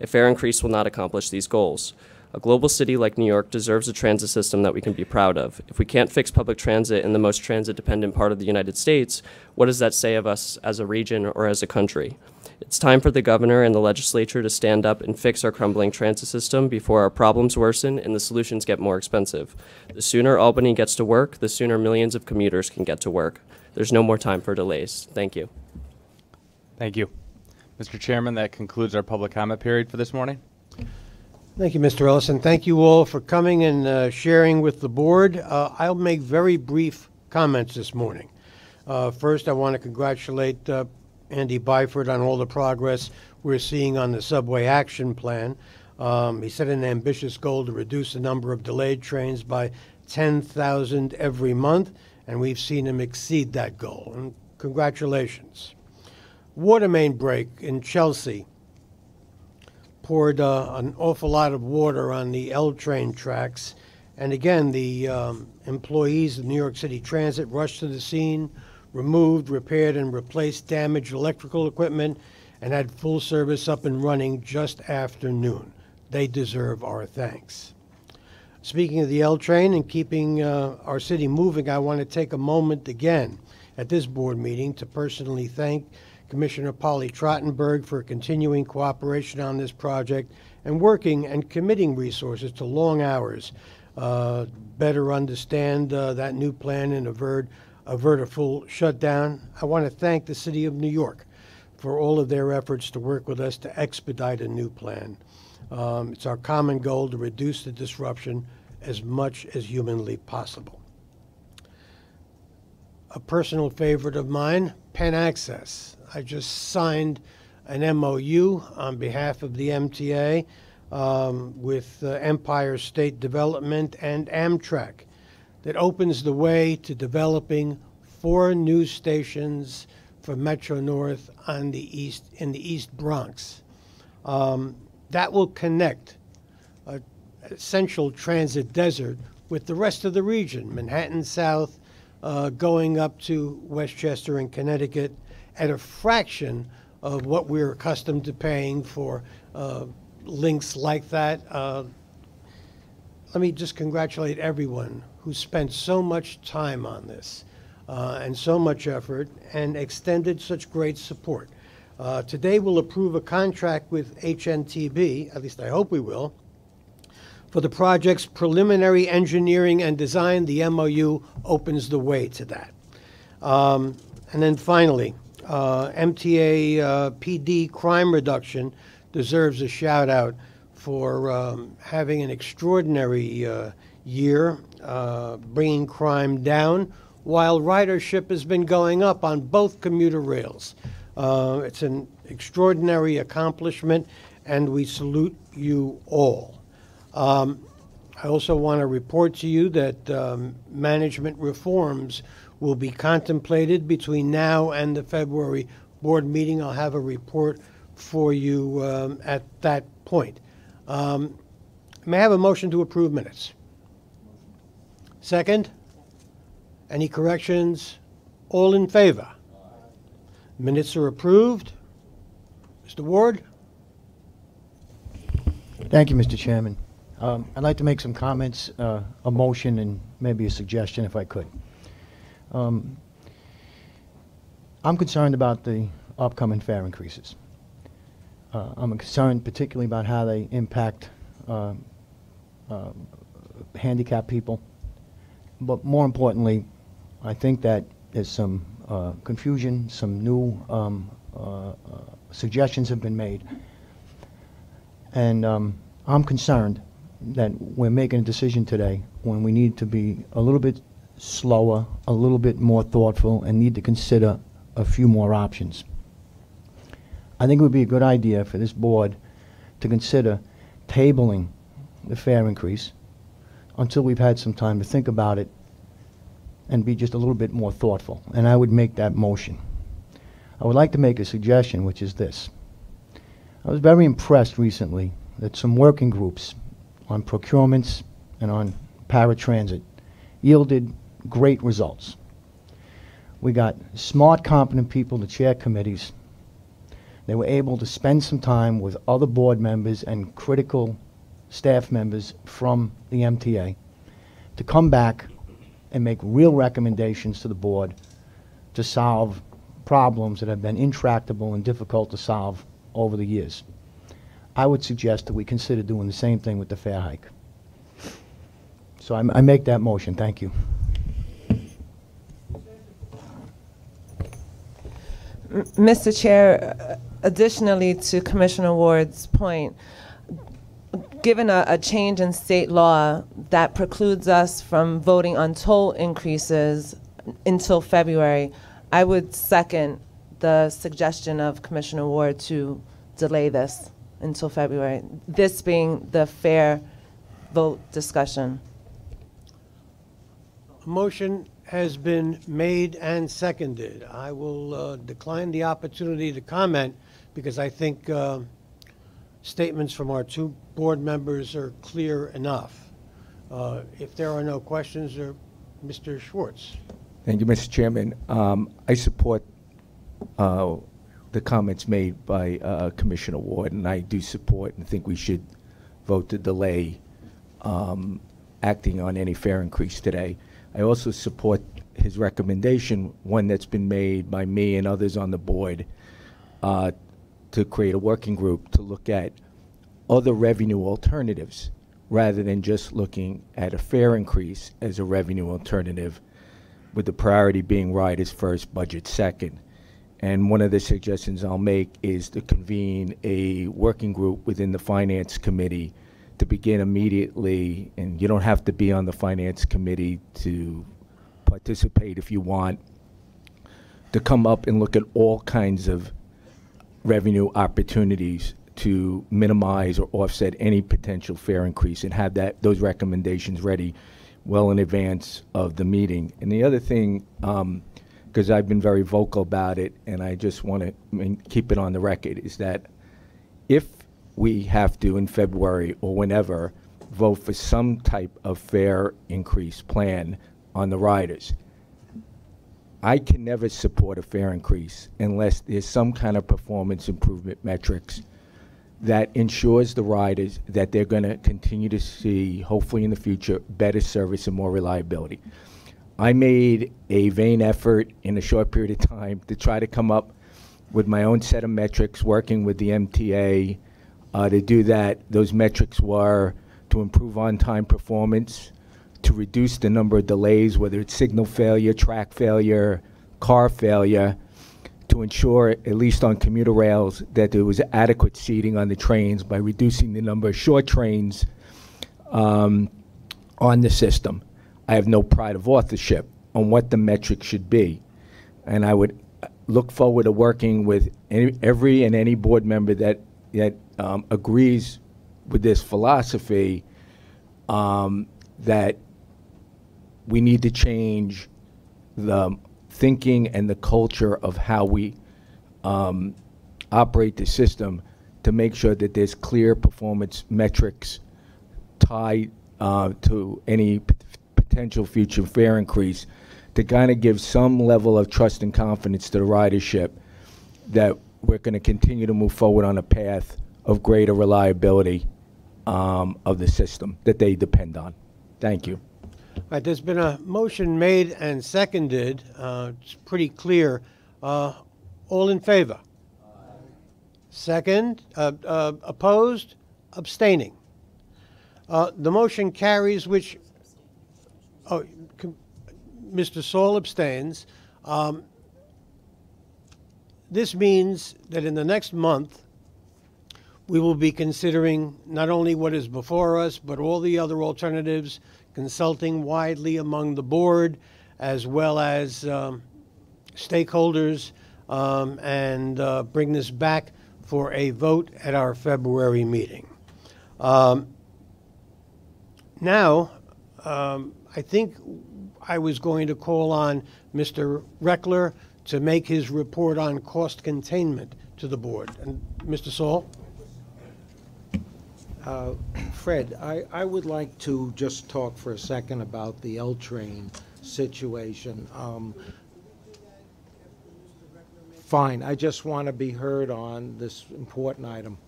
A fare increase will not accomplish these goals. A global city like New York deserves a transit system that we can be proud of. If we can't fix public transit in the most transit-dependent part of the United States, what does that say of us as a region or as a country? It's time for the governor and the legislature to stand up and fix our crumbling transit system before our problems worsen and the solutions get more expensive. The sooner Albany gets to work, the sooner millions of commuters can get to work. There's no more time for delays. Thank you. Thank you. Mr. Chairman, that concludes our public comment period for this morning. Thank you, Mr. Ellison. Thank you all for coming and sharing with the board. I'll make very brief comments this morning. First, I want to congratulate Andy Byford on all the progress we're seeing on the subway action plan. He set an ambitious goal to reduce the number of delayed trains by 10,000 every month, and we've seen him exceed that goal. And congratulations. Water main break in Chelsea poured an awful lot of water on the L train tracks. And again, the employees of New York City Transit rushed to the scene, removed, repaired, and replaced damaged electrical equipment, and had full service up and running just after noon. They deserve our thanks. Speaking of the L train and keeping our city moving, I want to take a moment again at this board meeting to personally thank Commissioner Polly Trottenberg for continuing cooperation on this project and working and committing resources to long hours, better understand that new plan and avert a full shutdown. I want to thank the City of New York for all of their efforts to work with us to expedite a new plan. It's our common goal to reduce the disruption as much as humanly possible. A personal favorite of mine, Penn Access. I just signed an MOU on behalf of the MTA with Empire State Development and Amtrak that opens the way to developing 4 new stations for Metro North on the in the East Bronx. That will connect a central transit desert with the rest of the region, Manhattan South, going up to Westchester and Connecticut at a fraction of what we're accustomed to paying for links like that. Let me just congratulate everyone who spent so much time on this and so much effort and extended such great support. Today we'll approve a contract with HNTB, at least I hope we will, for the project's preliminary engineering and design. The MOU opens the way to that. And then finally, MTA PD crime reduction deserves a shout out for having an extraordinary year, bringing crime down while ridership has been going up on both commuter rails. It's an extraordinary accomplishment, and we salute you all. I also want to report to you that management reforms will be contemplated between now and the February board meeting. I'll have a report for you at that point. May I have a motion to approve minutes? Second? Any corrections? All in favor? Minutes are approved. Mr. Ward? Thank you, Mr. Chairman. I'd like to make some comments, a motion, and maybe a suggestion if I could. I'm concerned about the upcoming fare increases. I'm concerned particularly about how they impact handicapped people. But more importantly, I think that there's some confusion, some new suggestions have been made. And I'm concerned that we're making a decision today when we need to be a little bit slower, a little bit more thoughtful, and need to consider a few more options. I think it would be a good idea for this board to consider tabling the fare increase until we've had some time to think about it and be just a little bit more thoughtful. And I would make that motion. I would like to make a suggestion, which is this. I was very impressed recently that some working groups on procurements and on paratransit yielded great results. We got smart, competent people to chair committees. They were able to spend some time with other board members and critical staff members from the MTA to come back and make real recommendations to the board to solve problems that have been intractable and difficult to solve over the years. I would suggest that we consider doing the same thing with the fare hike. So I make that motion. Thank you. Mr. Chair, additionally to Commissioner Ward's point, given a change in state law that precludes us from voting on toll increases until February, I would second the suggestion of Commissioner Ward to delay this until February, this being the fair vote discussion. A motion has been made and seconded. I will decline the opportunity to comment because I think statements from our two board members are clear enough. If there are no questions, Mr. Schwartz. Thank you, Mr. Chairman. I support the comments made by Commissioner Ward, and I do support and think we should vote to delay acting on any fare increase today. I also support his recommendation, one that's been made by me and others on the board, to create a working group to look at other revenue alternatives rather than just looking at a fare increase as a revenue alternative, with the priority being riders first, budget second. And one of the suggestions I'll make is to convene a working group within the Finance Committee to begin immediately, and you don't have to be on the Finance Committee to participate if you want, to come up and look at all kinds of revenue opportunities to minimize or offset any potential fare increase, and have those recommendations ready well in advance of the meeting. And the other thing, because I've been very vocal about it, and I just want to keep it on the record, is that if we have to, in February or whenever, vote for some type of fare increase plan on the riders, I can never support a fare increase unless there's some kind of performance improvement metrics that ensures the riders that they're going to continue to see, hopefully in the future, better service and more reliability. I made a vain effort in a short period of time to try to come up with my own set of metrics, working with the MTA to do that. Those metrics were to improve on-time performance, to reduce the number of delays, whether it's signal failure, track failure, car failure, to ensure, at least on commuter rails, that there was adequate seating on the trains by reducing the number of short trains on the system. I have no pride of authorship on what the metrics should be. And I would look forward to working with every and any board member that agrees with this philosophy, that we need to change the thinking and the culture of how we operate the system to make sure that there's clear performance metrics tied to any potential future fare increase, to kind of give some level of trust and confidence to the ridership that we're going to continue to move forward on a path of greater reliability of the system that they depend on. Thank you. All right, there's been a motion made and seconded. It's pretty clear. All in favor? Second? Opposed? Abstaining? The motion carries, which... Oh, Mr. Saul abstains. This means that in the next month, we will be considering not only what is before us, but all the other alternatives, consulting widely among the board, as well as stakeholders, and bring this back for a vote at our February meeting. Now, I think I was going to call on Mr. Reckler to make his report on cost containment to the board. And Mr. Saul? Fred, I would like to just talk for a second about the L-train situation. Fine, I just want to be heard on this important item.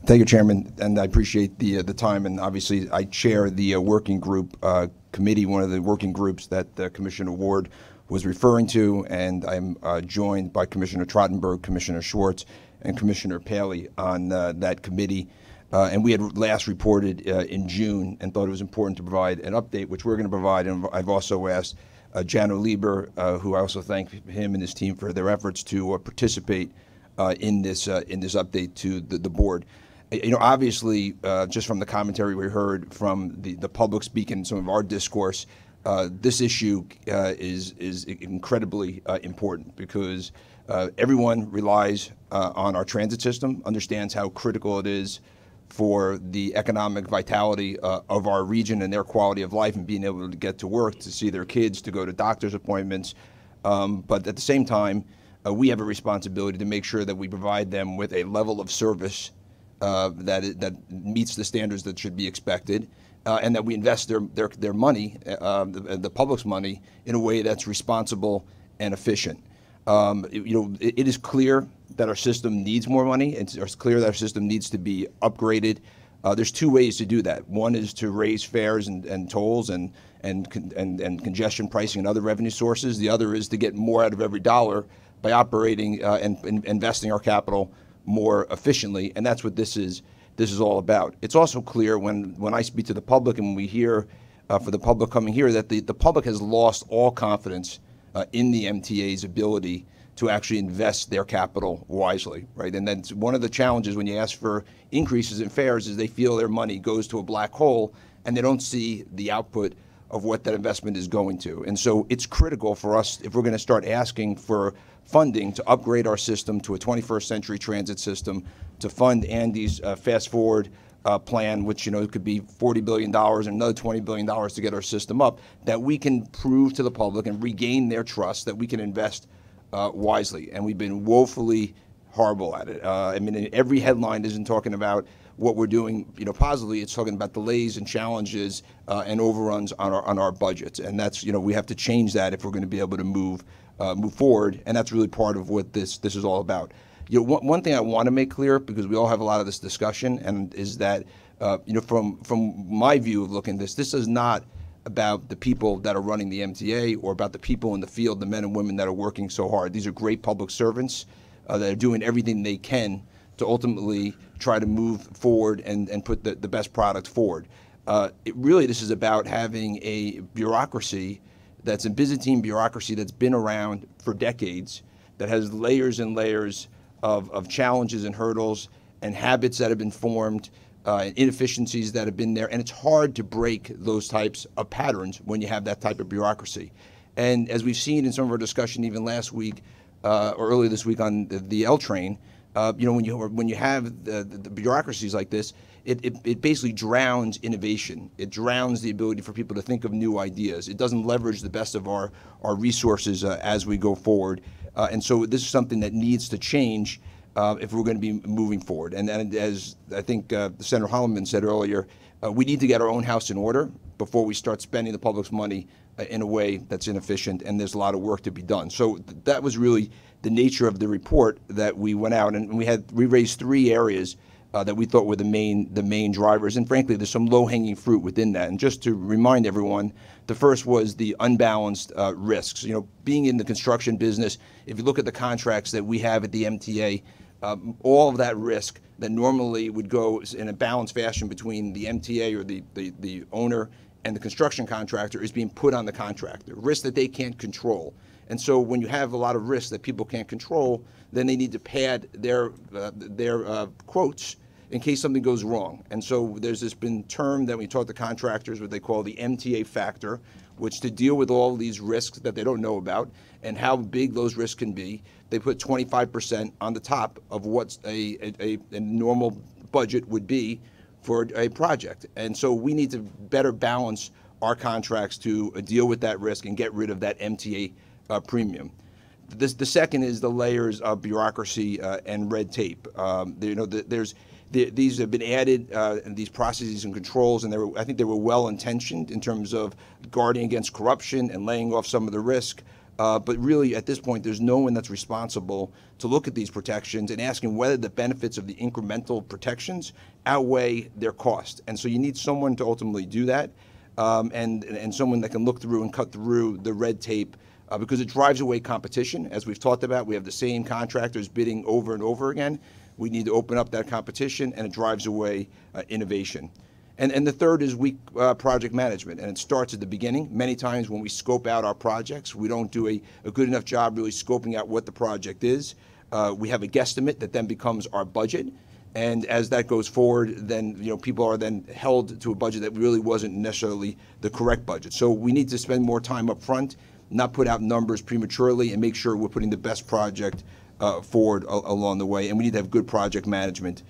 Thank you, Chairman, and I appreciate the time. And obviously, I chair the working group committee, one of the working groups that Commissioner Ward was referring to, and I'm joined by Commissioner Trottenberg, Commissioner Schwartz, and Commissioner Paley on that committee. And we had last reported in June and thought it was important to provide an update, which we're going to provide. And I've also asked Jano Lieber, who I also thank him and his team for their efforts to participate in this update to the board. You know, obviously, just from the commentary we heard from the public speaking in some of our discourse, this issue is incredibly important because everyone relies on our transit system, understands how critical it is for the economic vitality of our region and their quality of life and being able to get to work, to see their kids, to go to doctor's appointments. But at the same time, we have a responsibility to make sure that we provide them with a level of service that meets the standards that should be expected, and that we invest their money, the public's money, in a way that's responsible and efficient. It is clear that our system needs more money. It's clear that our system needs to be upgraded. There's two ways to do that. One is to raise fares and tolls and congestion pricing and other revenue sources. The other is to get more out of every dollar by operating and investing our capital more efficiently, and that's what this is all about. It's also clear when I speak to the public and when we hear for the public coming here that the public has lost all confidence in the MTA's ability to actually invest their capital wisely, right? And that's one of the challenges when you ask for increases in fares is they feel their money goes to a black hole and they don't see the output of what that investment is going to. And so it's critical for us, if we're going to start asking for funding to upgrade our system to a 21st century transit system, to fund Andy's Fast Forward plan, which could be $40 billion and another $20 billion to get our system up, that we can prove to the public and regain their trust that we can invest wisely. And we've been woefully horrible at it. I mean, every headline isn't talking about what we're doing, positively. It's talking about delays and challenges and overruns on our budgets, and that's we have to change that if we're going to be able to move forward, and that's really part of what this is all about. One thing I want to make clear, because we all have a lot of this discussion, and is that from my view of looking at this is not about the people that are running the MTA or about the people in the field, the men and women that are working so hard. These are great public servants that are doing everything they can to ultimately try to move forward and put the best product forward. This is about having a bureaucracy that's a Byzantine bureaucracy that's been around for decades, that has layers and layers of challenges and hurdles and habits that have been formed, inefficiencies that have been there, and it's hard to break those types of patterns when you have that type of bureaucracy. And as we've seen in some of our discussion even last week or earlier this week on the L train, when you have the bureaucracies like this, it basically drowns innovation. It drowns the ability for people to think of new ideas. It doesn't leverage the best of our resources as we go forward. And so this is something that needs to change if we're going to be moving forward. And as I think Senator Holloman said earlier, we need to get our own house in order before we start spending the public's money in a way that's inefficient, and there's a lot of work to be done. So that was really the nature of the report that we went out, and we raised 3 areas that we thought were the main drivers, and frankly, there's some low-hanging fruit within that. And just to remind everyone, the first was the unbalanced risks. Being in the construction business, if you look at the contracts that we have at the MTA, all of that risk that normally would go in a balanced fashion between the MTA or the owner and the construction contractor is being put on the contractor, risk that they can't control. And so when you have a lot of risks that people can't control, then they need to pad their quotes in case something goes wrong. And so there's this term that we taught the contractors, what they call the MTA factor, which to deal with all these risks that they don't know about and how big those risks can be, they put 25% on the top of what a normal budget would be for a project. And so we need to better balance our contracts to deal with that risk and get rid of that MTA premium. The second is the layers of bureaucracy and red tape. These have been added, and these processes and controls, and I think they were well-intentioned in terms of guarding against corruption and laying off some of the risk. But really, at this point, there's no one that's responsible to look at these protections and asking whether the benefits of the incremental protections outweigh their cost. And so you need someone to ultimately do that, and someone that can look through and cut through the red tape, because it drives away competition. As we've talked about, we have the same contractors bidding over and over again. We need to open up that competition, and it drives away innovation. And the third is weak project management, and it starts at the beginning. Many times when we scope out our projects, we don't do a good enough job really scoping out what the project is. We have a guesstimate that then becomes our budget, and as that goes forward, then people are then held to a budget that really wasn't necessarily the correct budget. So we need to spend more time up front, not put out numbers prematurely, and make sure we're putting the best project forward along the way, and we need to have good project management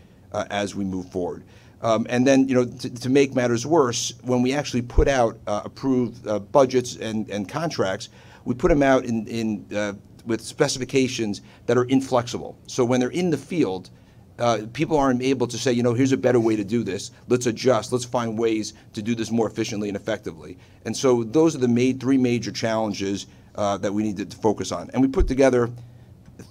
as we move forward. And then, to make matters worse, when we actually put out approved budgets and contracts, we put them out with specifications that are inflexible. So when they're in the field, people aren't able to say, here's a better way to do this. Let's adjust. Let's find ways to do this more efficiently and effectively. And so those are the 3 major challenges that we need to focus on. And we put together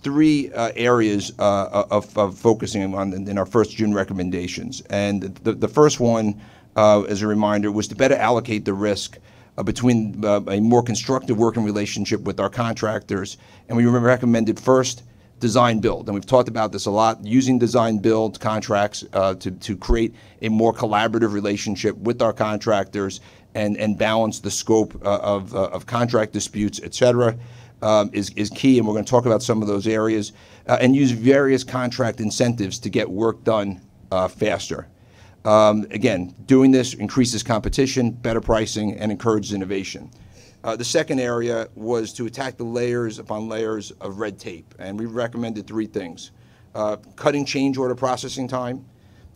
3 areas of focusing on in our first June recommendations. And the first one, as a reminder, was to better allocate the risk between a more constructive working relationship with our contractors. And we recommended first design build. And we've talked about this a lot, using design build contracts to create a more collaborative relationship with our contractors and balance the scope of contract disputes, et cetera. Is key, and we're going to talk about some of those areas, and use various contract incentives to get work done faster. Again, doing this increases competition, better pricing, and encourages innovation. The second area was to attack the layers upon layers of red tape, and we recommended 3 things. Cutting change order processing time,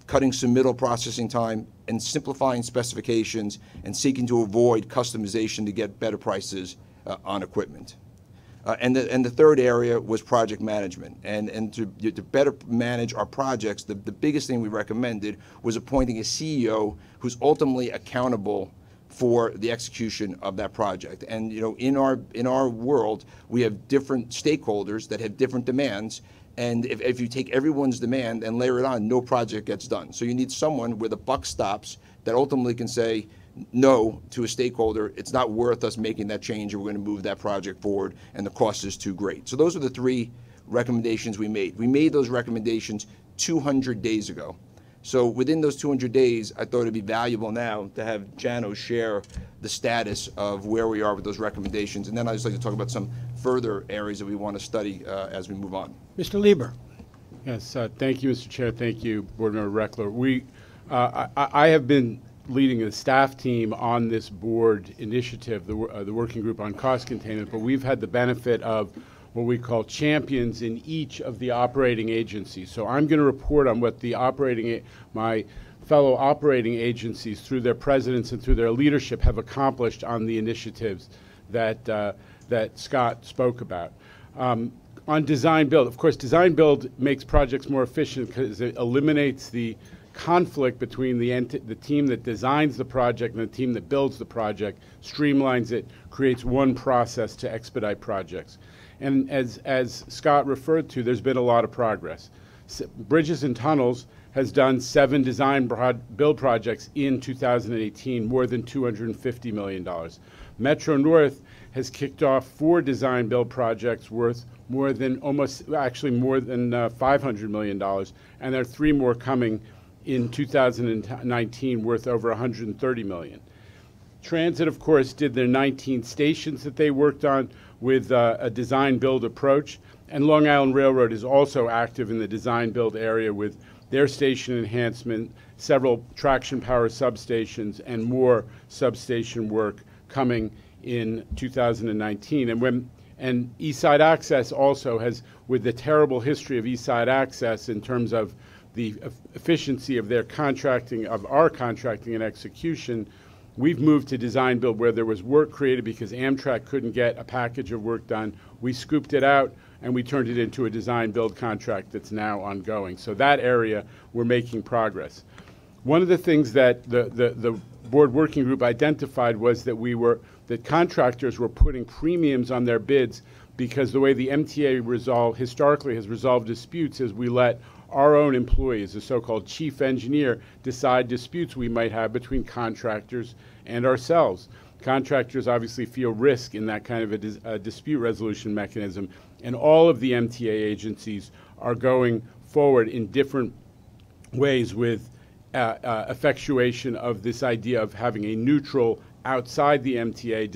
cutting submittal processing time, and simplifying specifications and seeking to avoid customization to get better prices on equipment. And the third area was project management. And to better manage our projects, the biggest thing we recommended was appointing a CEO who's ultimately accountable for the execution of that project. And in our world, we have different stakeholders that have different demands. And if you take everyone's demand and layer it on, no project gets done. So you need someone where the buck stops that ultimately can say, no to a stakeholder, it's not worth us making that change, or we're going to move that project forward, and the cost is too great. So those are the 3 recommendations we made. We made those recommendations 200 days ago. So within those 200 days, I thought it'd be valuable now to have Jano share the status of where we are with those recommendations. And then I'd just like to talk about some further areas that we want to study as we move on. Mr. Lieber. Yes, thank you, Mr. Chair. Thank you, Board Member Reckler. I have been leading a staff team on this board initiative, the working group on cost containment, but we've had the benefit of what we call champions in each of the operating agencies. So I'm going to report on what the my fellow operating agencies, through their presidents and through their leadership, have accomplished on the initiatives that that Scott spoke about. On design build, of course, design build makes projects more efficient because it eliminates the conflict between the team that designs the project and the team that builds the project, streamlines it, creates one process to expedite projects. And as Scott referred to, there's been a lot of progress. Bridges and Tunnels has done 7 design build projects in 2018, more than $250 million. Metro North has kicked off 4 design build projects worth more than $500 million, and there are 3 more coming in 2019 worth over $130 million. Transit, of course, did their 19 stations that they worked on with a design-build approach, and Long Island Railroad is also active in the design-build area with their station enhancement, several traction power substations, and more substation work coming in 2019. And East Side Access also has, with the terrible history of East Side Access in terms of the efficiency of their contracting, of our contracting and execution, we've moved to design build where there was work created because Amtrak couldn't get a package of work done. We scooped it out and we turned it into a design build contract that's now ongoing. So that area, we're making progress. One of the things that the board working group identified was that that contractors were putting premiums on their bids because the way the MTA historically has resolved disputes is we let our own employees, the so-called chief engineer, decide disputes we might have between contractors and ourselves. Contractors obviously feel risk in that kind of a dispute resolution mechanism, and all of the MTA agencies are going forward in different ways with effectuation of this idea of having a neutral outside the MTA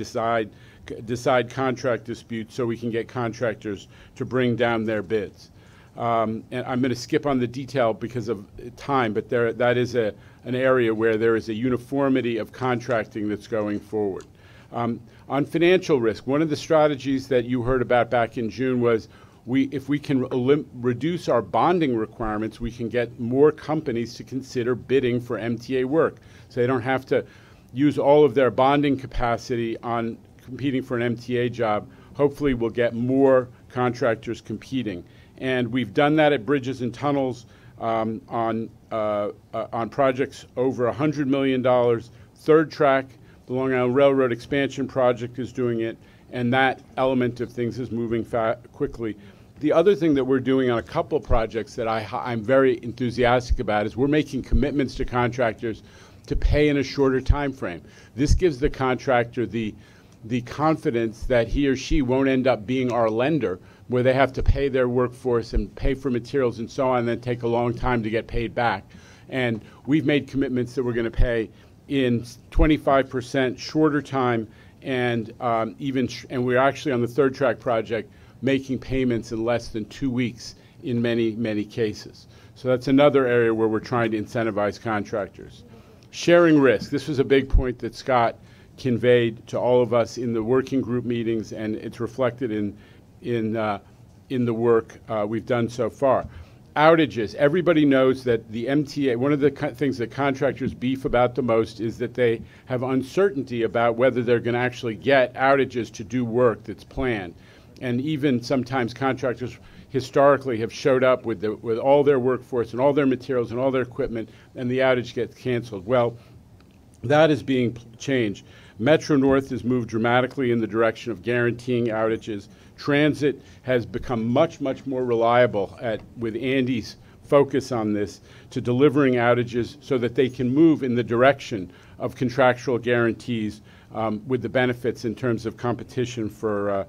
decide contract disputes so we can get contractors to bring down their bids. And I'm going to skip on the detail because of time, but that is an area where there is a uniformity of contracting that's going forward. On financial risk, one of the strategies that you heard about back in June was if we can reduce our bonding requirements, we can get more companies to consider bidding for MTA work. So they don't have to use all of their bonding capacity on competing for an MTA job. Hopefully we'll get more contractors competing. And we've done that at Bridges and Tunnels on projects over $100 million. Third Track, the Long Island Railroad expansion project, is doing it, and that element of things is moving quickly. The other thing that we're doing on a couple of projects that I'm very enthusiastic about is we're making commitments to contractors to pay in a shorter time frame. This gives the contractor the confidence that he or she won't end up being our lender, where they have to pay their workforce and pay for materials and so on, and then take a long time to get paid back. And we've made commitments that we're going to pay in 25% shorter time, and and we're actually on the Third Track project making payments in less than 2 weeks in many cases. So that's another area where we're trying to incentivize contractors. Sharing risk. This was a big point that Scott conveyed to all of us in the working group meetings, and it's reflected in the work we've done so far. Outages. Everybody knows that the MTA, one of the things that contractors beef about the most is that they have uncertainty about whether they're going to actually get outages to do work that's planned. And even sometimes contractors historically have showed up with all their workforce and all their materials and all their equipment, and the outage gets canceled. Well, that is being changed. Metro North has moved dramatically in the direction of guaranteeing outages. Transit has become much more reliable with Andy's focus on this to delivering outages so that they can move in the direction of contractual guarantees with the benefits in terms of competition for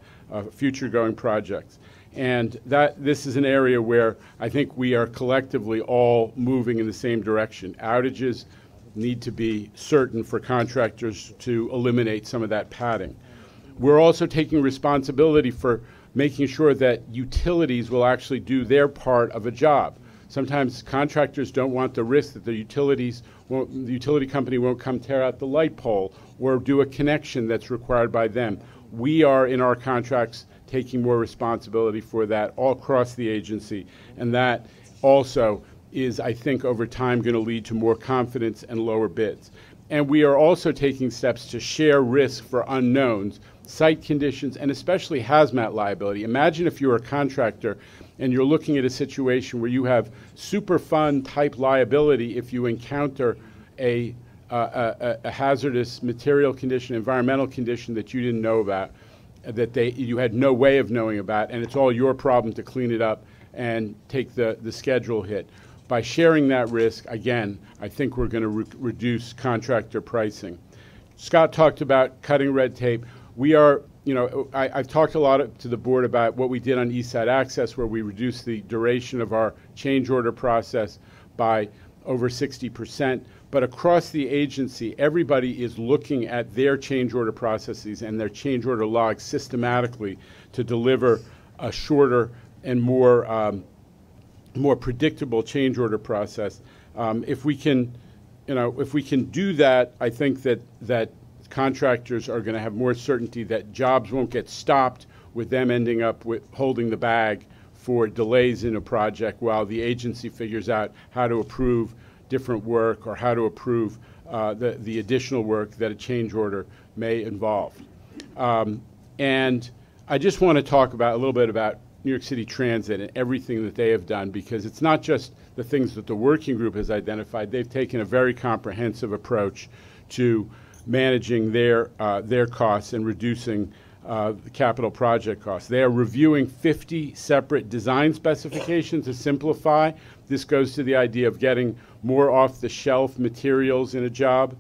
future-going projects. And this is an area where I think we are collectively all moving in the same direction. Outages need to be certain for contractors to eliminate some of that padding. We're also taking responsibility for making sure that utilities will actually do their part of a job. Sometimes contractors don't want the risk that the utility company won't come tear out the light pole or do a connection that's required by them. We are, in our contracts, taking more responsibility for that all across the agency, and that also is, I think, over time going to lead to more confidence and lower bids. And we are also taking steps to share risk for unknowns, site conditions, and especially hazmat liability. Imagine if you're a contractor and you're looking at a situation where you have Superfund type liability if you encounter a hazardous material condition, environmental condition that you didn't know about, that you had no way of knowing about, and it's all your problem to clean it up and take the schedule hit. By sharing that risk, again, I think we're going to reduce contractor pricing. Scott talked about cutting red tape. We are, I've talked a lot to the board about what we did on East Side Access, where we reduced the duration of our change order process by over 60%. But across the agency, everybody is looking at their change order processes and their change order logs systematically to deliver a shorter and more predictable change order process. If we can do that, I think that contractors are going to have more certainty that jobs won't get stopped with them ending up with holding the bag for delays in a project while the agency figures out how to approve different work or how to approve the additional work that a change order may involve. And I just want to talk a little bit about New York City Transit and everything that they have done, because it's not just the things that the working group has identified. They've taken a very comprehensive approach to managing their costs and reducing the capital project costs. They are reviewing 50 separate design specifications to simplify. This goes to the idea of getting more off-the-shelf materials in a job,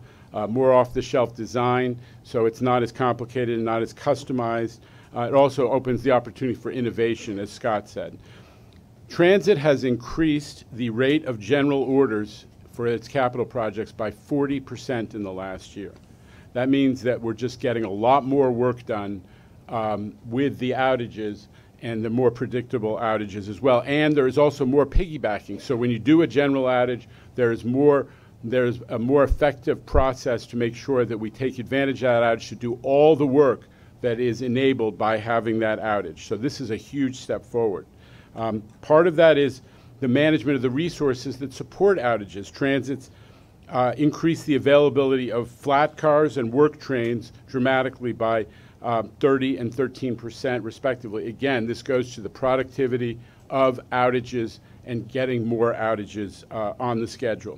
more off-the-shelf design, so it's not as complicated and not as customized. It also opens the opportunity for innovation, as Scott said. Transit has increased the rate of general orders for its capital projects by 40% in the last year. That means that we're just getting a lot more work done with the outages and the more predictable outages as well. And there is also more piggybacking. So when you do a general outage, there's a more effective process to make sure that we take advantage of that outage to do all the work that is enabled by having that outage. So this is a huge step forward. Part of that is the management of the resources that support outages. Transit's increased the availability of flat cars and work trains dramatically by 30 and 13% respectively. Again, this goes to the productivity of outages and getting more outages on the schedule.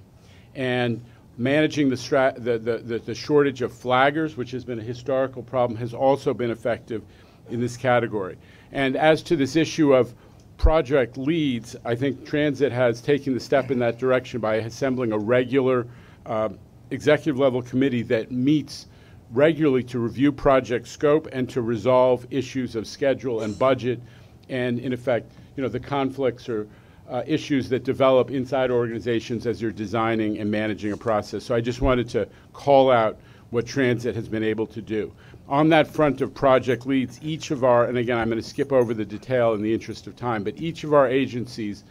And managing the shortage of flaggers, which has been a historical problem, has also been effective in this category. And as to this issue of project leads, I think Transit has taken the step in that direction by assembling a regular executive level committee that meets regularly to review project scope and to resolve issues of schedule and budget and, in effect, the conflicts or issues that develop inside organizations as you're designing and managing a process. So I just wanted to call out what Transit has been able to do. On that front of project leads, each of our, and again, I'm going to skip over the detail in the interest of time, but each of our agencies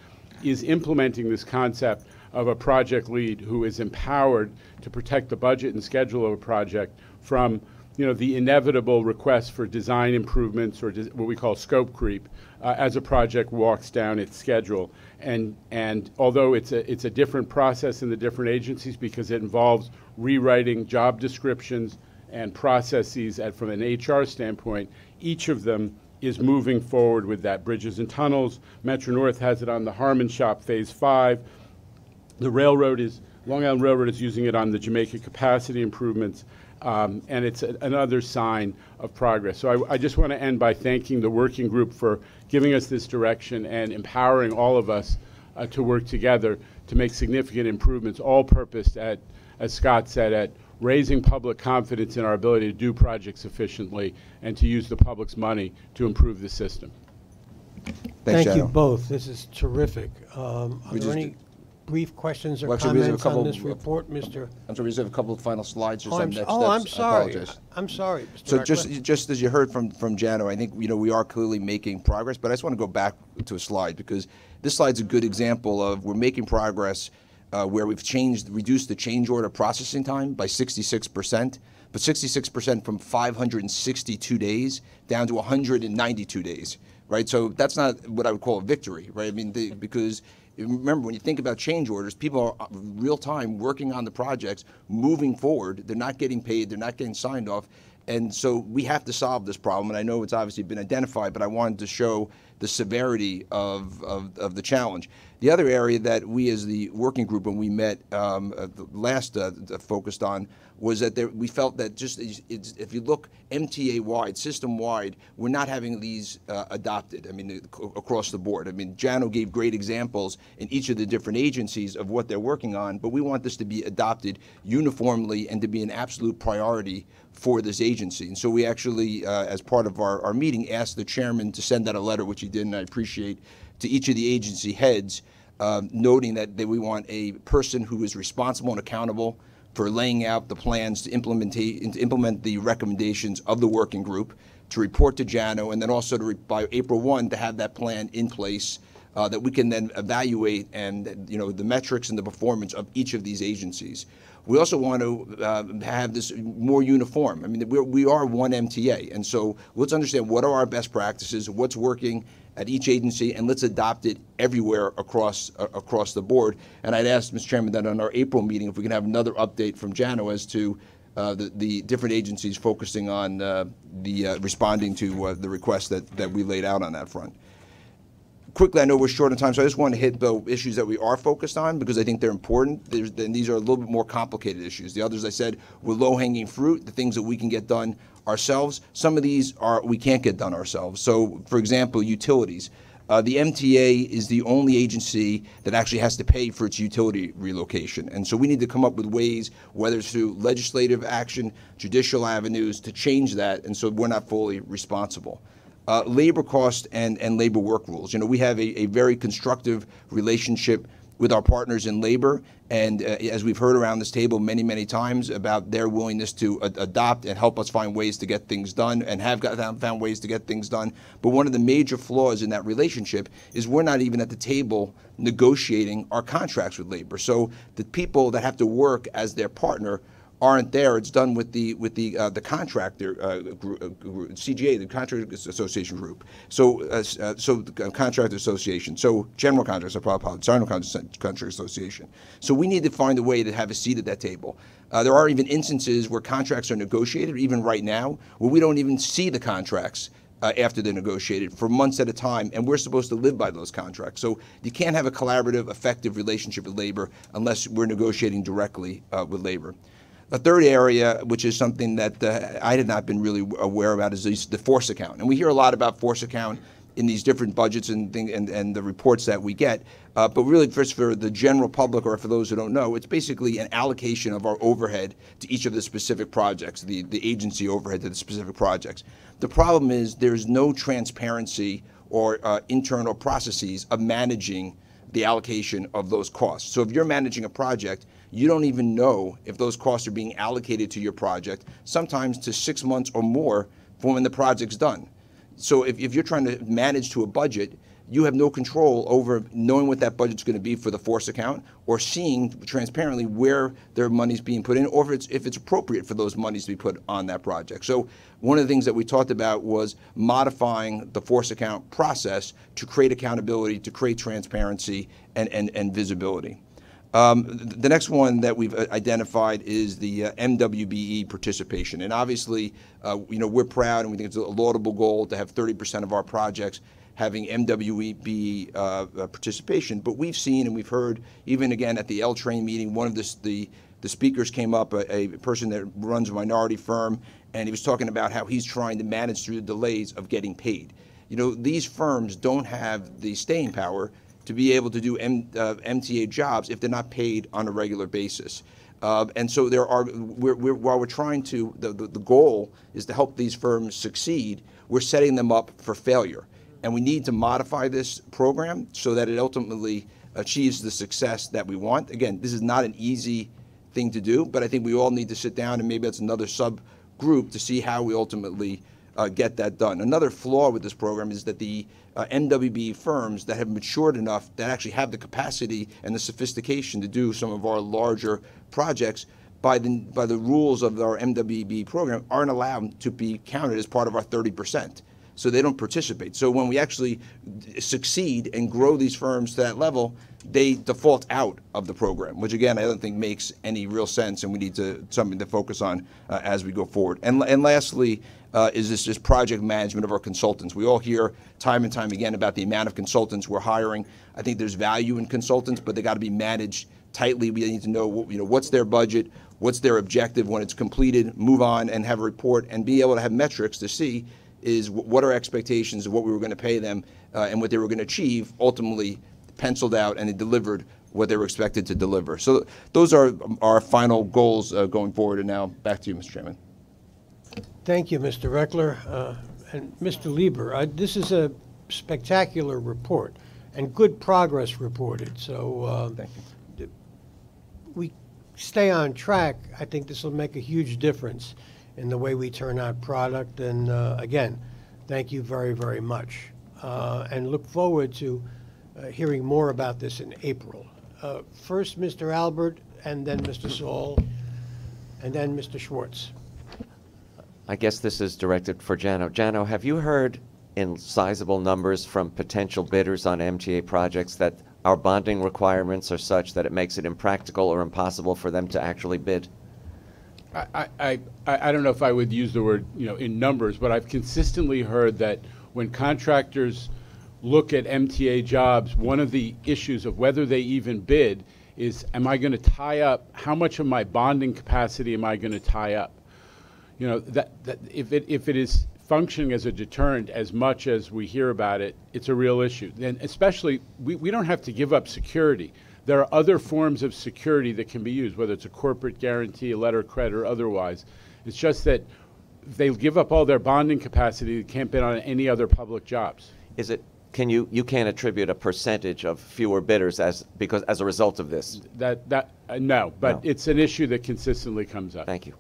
is implementing this concept of a project lead who is empowered to protect the budget and schedule of a project from the inevitable requests for design improvements or what we call scope creep as a project walks down its schedule. And although it's a different process in the different agencies because it involves rewriting job descriptions and processes from an HR standpoint, each of them is moving forward with that. Bridges and Tunnels, Metro North has it on the Harmon Shop Phase 5. The Long Island Railroad is using it on the Jamaica capacity improvements. And it's another sign of progress. So I just want to end by thanking the working group for giving us this direction and empowering all of us to work together to make significant improvements, all purposed at, as Scott said, at raising public confidence in our ability to do projects efficiently and to use the public's money to improve the system. Thank you Shadow. both. This is terrific. Are We there just- any brief questions or Well, actually, we just have a comments on couple this of- report, Mr.? I'm sorry, we just have a couple of final slides just Oh, on I'm, next oh, steps. I'm sorry. I apologize. I'm sorry, Mr. So Director. just as you heard from Jano, I think, you know, we are clearly making progress, but I just want to go back to a slide because this slide's a good example of we're making progress where we've reduced the change order processing time by 66%, but 66% from 562 days down to 192 days, right? So that's not what I would call a victory, right? I mean, because remember, when you think about change orders, people are real time working on the projects, moving forward. They're not getting paid. They're not getting signed off. And so we have to solve this problem. And I know it's obviously been identified, but I wanted to show the severity of the challenge. The other area that we as the working group, when we met last focused on, was that we felt that just if you look MTA-wide, system-wide, we're not having these adopted, I mean, across the board. I mean, Jano gave great examples in each of the different agencies of what they're working on, but we want this to be adopted uniformly and to be an absolute priority for this agency. And so we actually, as part of our meeting, asked the chairman to send out a letter, which he did, and I appreciate, to each of the agency heads, noting that we want a person who is responsible and accountable for laying out the plans to implement the recommendations of the working group, to report to Jano, and then also by April 1 to have that plan in place that we can then evaluate and, you know, the metrics and the performance of each of these agencies. We also want to have this more uniform. I mean, we are one MTA, and so let's understand what are our best practices, what's working at each agency, and let's adopt it everywhere across the board. And I'd ask, Mr. Chairman, that on our April meeting, if we can have another update from Jano as to the different agencies focusing on responding to the requests that we laid out on that front. Quickly, I know we're short on time, so I just want to hit the issues that we are focused on because I think they're important. And these are a little bit more complicated issues. The others, I said, were low-hanging fruit, the things that we can get done ourselves. Some of these we can't get done ourselves. So, for example, utilities. The MTA is the only agency that actually has to pay for its utility relocation. And so we need to come up with ways, whether it's through legislative action, judicial avenues, to change that, and so we're not fully responsible. Labor cost and labor work rules. You know, we have a very constructive relationship with our partners in labor, and as we've heard around this table many, many times about their willingness to adopt and help us find ways to get things done, and have found ways to get things done. But one of the major flaws in that relationship is we're not even at the table negotiating our contracts with labor. So the people that have to work as their partner aren't there. It's done with the contractor group, CGA, the Contractor Association group. So the Contractor Association. So General Contractors, I apologize, General Contractor Association. So we need to find a way to have a seat at that table. There are even instances where contracts are negotiated, even right now, where we don't even see the contracts after they're negotiated for months at a time, and we're supposed to live by those contracts. So you can't have a collaborative, effective relationship with labor unless we're negotiating directly with labor. A third area, which is something that I had not been really aware about, is the force account. And we hear a lot about force account in these different budgets and the reports that we get. But really, first, for the general public, or for those who don't know, it's basically an allocation of our overhead to each of the specific projects, the agency overhead to the specific projects. The problem is there's no transparency or internal processes of managing the allocation of those costs. So if you're managing a project, you don't even know if those costs are being allocated to your project, sometimes to 6 months or more from when the project's done. So if you're trying to manage to a budget, you have no control over knowing what that budget's going to be for the force account, or seeing transparently where their money's being put in, or if it's appropriate for those monies to be put on that project. So one of the things that we talked about was modifying the force account process to create accountability, to create transparency and visibility. The next one that we've identified is the MWBE participation. And obviously, you know, we're proud and we think it's a laudable goal to have 30% of our projects having MWBE participation. But we've seen and we've heard, even again at the L-Train meeting, one of the speakers came up, a person that runs a minority firm, and he was talking about how he's trying to manage through the delays of getting paid. You know, these firms don't have the staying power to be able to do MTA jobs if they're not paid on a regular basis. And so while we're trying to, the goal is to help these firms succeed, we're setting them up for failure. And we need to modify this program so that it ultimately achieves the success that we want. Again, this is not an easy thing to do, but I think we all need to sit down, and maybe that's another subgroup to see how we ultimately get that done. Another flaw with this program is that the NWB firms that have matured enough, that actually have the capacity and the sophistication to do some of our larger projects, by the rules of our MWB program, aren't allowed to be counted as part of our 30%. So they don't participate. So when we actually succeed and grow these firms to that level, they default out of the program, which again I don't think makes any real sense, and we need something to focus on as we go forward. And lastly, is this project management of our consultants. We all hear time and time again about the amount of consultants we're hiring. I think there's value in consultants, but they got to be managed tightly. We need to know what's their budget, what's their objective when it's completed, move on and have a report, and be able to have metrics to see is what our expectations of what we were going to pay them and what they were going to achieve, ultimately penciled out, and they delivered what they were expected to deliver. So those are our final goals going forward. And now back to you, Mr. Chairman. Thank you, Mr. Reckler. And Mr. Lieber, this is a spectacular report and good progress reported. So thank you. We stay on track. I think this will make a huge difference in the way we turn out product. And again, thank you very, very much. And look forward to hearing more about this in April. First, Mr. Albert, and then Mr. Saul, and then Mr. Schwartz. I guess this is directed for Jano. Jano, have you heard in sizable numbers from potential bidders on MTA projects that our bonding requirements are such that it makes it impractical or impossible for them to actually bid? I don't know if I would use the word, in numbers, but I've consistently heard that when contractors look at MTA jobs, one of the issues of whether they even bid is, am I going to tie up, how much of my bonding capacity am I going to tie up? That if it is functioning as a deterrent as much as we hear about it, it's a real issue. And especially, we don't have to give up security. There are other forms of security that can be used, whether it's a corporate guarantee, a letter of credit, or otherwise. It's just that if they give up all their bonding capacity, they can't bid on any other public jobs. Is it? You can't attribute a percentage of fewer bidders as a result of this? No, but it's an issue that consistently comes up. Thank you.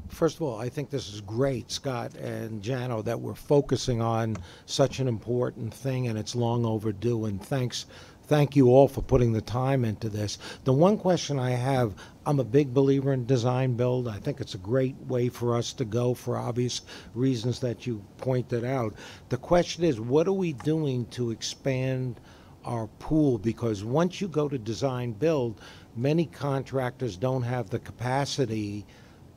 First of all, I think this is great, Scott and Jano, that we're focusing on such an important thing, and it's long overdue. And thank you all for putting the time into this. The one question I have, I'm a big believer in design build. I think it's a great way for us to go for obvious reasons that you pointed out. The question is, what are we doing to expand our pool? Because once you go to design build, many contractors don't have the capacity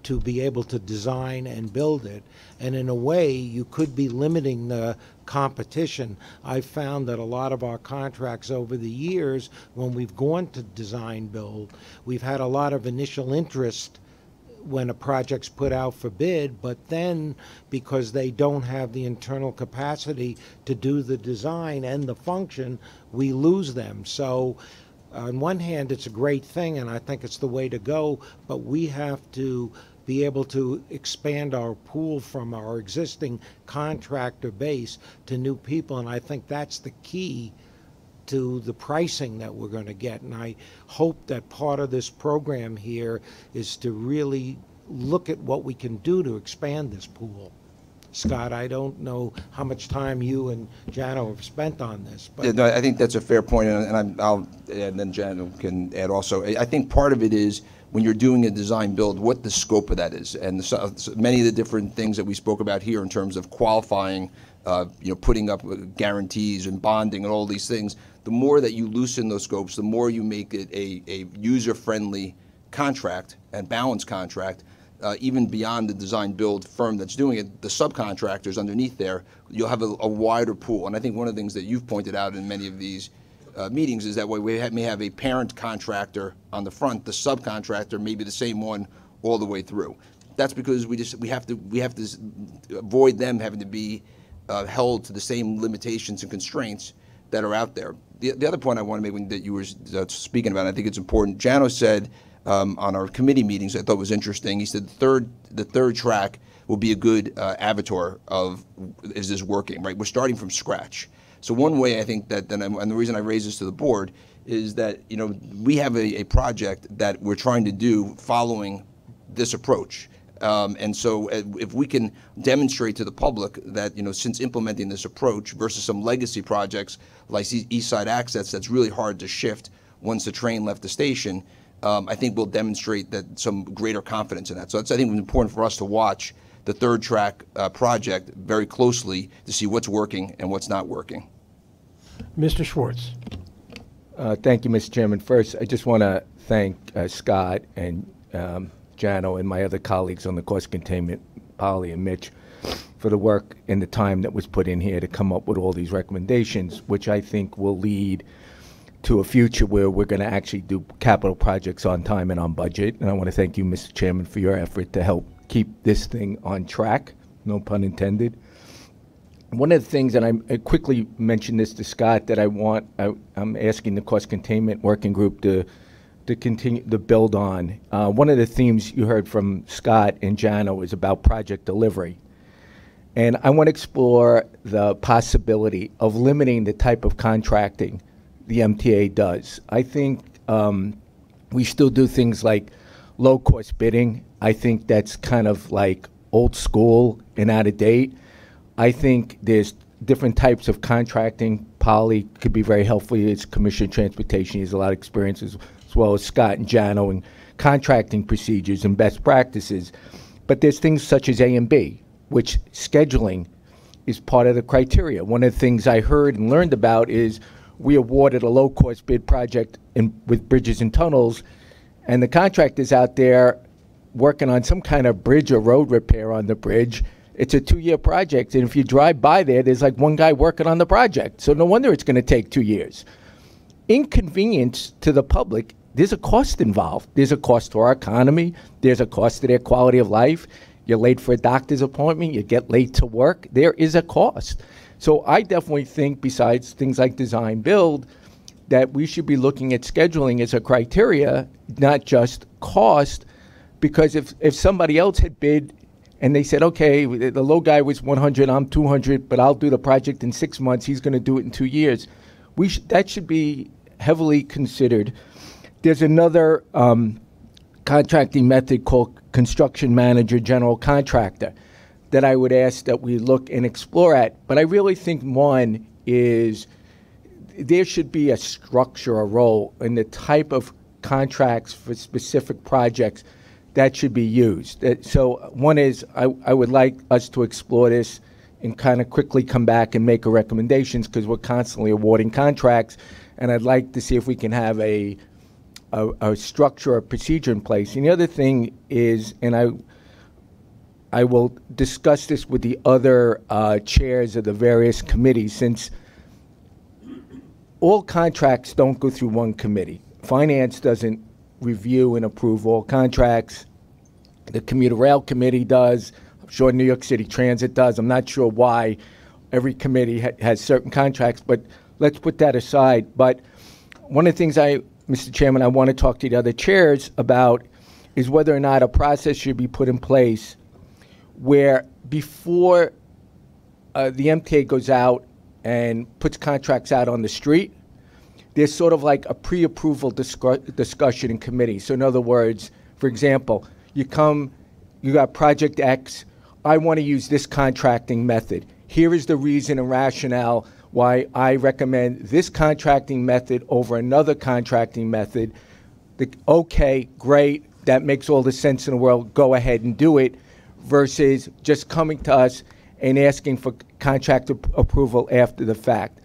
to be able to design and build it. And in a way, you could be limiting the competition. I've found that a lot of our contracts over the years, when we've gone to design build, we've had a lot of initial interest when a project's put out for bid, but then because they don't have the internal capacity to do the design and the function, we lose them. So on one hand, it's a great thing, and I think it's the way to go, but we have to be able to expand our pool from our existing contractor base to new people, and I think that's the key to the pricing that we're going to get. And I hope that part of this program here is to really look at what we can do to expand this pool. Scott, I don't know how much time you and Jano have spent on this. But yeah, no, I think that's a fair point, and then Jano can add also. I think part of it is when you're doing a design build, what the scope of that is, and many of the different things that we spoke about here in terms of qualifying, putting up guarantees and bonding and all these things. The more that you loosen those scopes, the more you make it a user-friendly contract and balanced contract. Even beyond the design build firm that's doing it, the subcontractors underneath there, you'll have a wider pool. And I think one of the things that you've pointed out in many of these meetings is that we may have a parent contractor on the front, the subcontractor may be the same one all the way through. that's because we have to avoid them having to be held to the same limitations and constraints that are out there. The other point I want to make that you were speaking about, and I think it's important, Jano said on our committee meetings, I thought was interesting, he said the third track will be a good avatar of, is this working, right? We're starting from scratch. So one way I think that, and the reason I raise this to the board, is that, you know, we have a project that we're trying to do following this approach. And so if we can demonstrate to the public that, you know, since implementing this approach versus some legacy projects like East Side Access that's really hard to shift once the train left the station, I think we'll demonstrate that some greater confidence in that. So I think it's important for us to watch the third track project very closely to see what's working and what's not working. Mr. Schwartz. Thank you, Mr. Chairman. First, I just want to thank Scott and Jano and my other colleagues on the cost containment, Polly and Mitch, for the work and the time that was put in here to come up with all these recommendations, which I think will lead to a future where we're going to actually do capital projects on time and on budget. And I want to thank you, Mr. Chairman, for your effort to help keep this thing on track, no pun intended. One of the things, and I quickly mentioned this to Scott, that I'm asking the cost containment working group to continue to build on. One of the themes you heard from Scott and Jano is about project delivery. And I want to explore the possibility of limiting the type of contracting the MTA does. I think we still do things like low-cost bidding. I think that's kind of like old school and out of date. I think there's different types of contracting. Polly could be very helpful. He's Commissioner of Transportation. He has a lot of experience, as well as Scott and Jano, and contracting procedures and best practices. But there's things such as A and B, which scheduling is part of the criteria. One of the things I heard and learned about is we awarded a low-cost bid project with bridges and tunnels, and the contractor's out there working on some kind of bridge or road repair on the bridge. It's a 2-year project, and if you drive by there's like one guy working on the project. So no wonder it's going to take 2 years. Inconvenience to the public, there's a cost involved. There's a cost to our economy. There's a cost to their quality of life. You're late for a doctor's appointment. You get late to work. There is a cost. So I definitely think, besides things like design build, that we should be looking at scheduling as a criteria, not just cost, because if somebody else had bid and they said, okay, the low guy was 100, I'm 200, but I'll do the project in 6 months, he's going to do it in 2 years, that should be heavily considered. There's another contracting method called construction manager general contractor that I would ask that we look and explore at. But I really think one is there should be a structure, a role in the type of contracts for specific projects that should be used. So one is I would like us to explore this and kind of quickly come back and make recommendations, because we're constantly awarding contracts, and I'd like to see if we can have a structure or procedure in place. And the other thing is, and I will discuss this with the other chairs of the various committees, since all contracts don't go through one committee. Finance doesn't review and approve all contracts. The Commuter Rail Committee does. I'm sure New York City Transit does. I'm not sure why every committee has certain contracts, but let's put that aside. But one of the things Mr. Chairman, I want to talk to the other chairs about is whether or not a process should be put in place where before the MTA goes out and puts contracts out on the street, there's sort of like a pre-approval discussion in committee. So in other words, for example, you got Project X, I want to use this contracting method. Here is the reason and rationale why I recommend this contracting method over another contracting method. Okay, great, that makes all the sense in the world, go ahead and do it, versus just coming to us and asking for contract approval after the fact.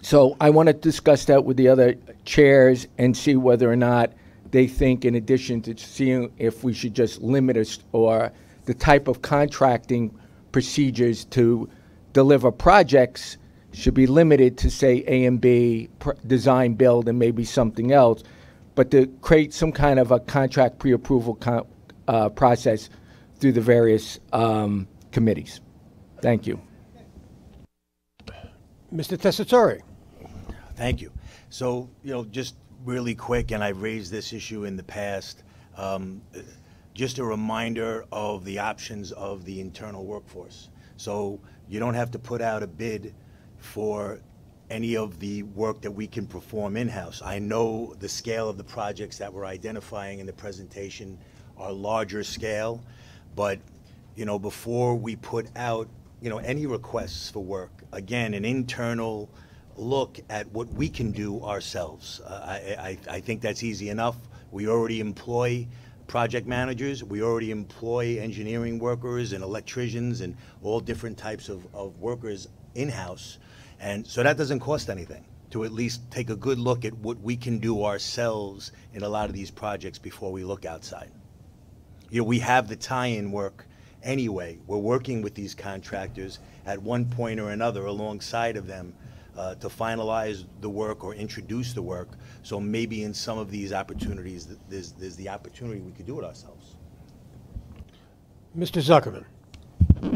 So I want to discuss that with the other chairs and see whether or not they think, in addition to seeing if we should just limit us or the type of contracting procedures to deliver projects should be limited to, say, A and B, design build, and maybe something else, but to create some kind of a contract pre-approval process through the various committees. Thank you. Mr. Tessitore. Thank you. So, just really quick, and I've raised this issue in the past, just a reminder of the options of the internal workforce. So you don't have to put out a bid for any of the work that we can perform in-house. I know the scale of the projects that we're identifying in the presentation are larger scale, but before we put out any requests for work, again, an internal look at what we can do ourselves. I think that's easy enough. We already employ project managers, we already employ engineering workers and electricians and all different types of workers in-house. And so that doesn't cost anything to at least take a good look at what we can do ourselves in a lot of these projects before we look outside. We have the tie-in work anyway. We're working with these contractors at one point or another alongside of them to finalize the work or introduce the work. So maybe in some of these opportunities, there's the opportunity we could do it ourselves. Mr. Zuckerman.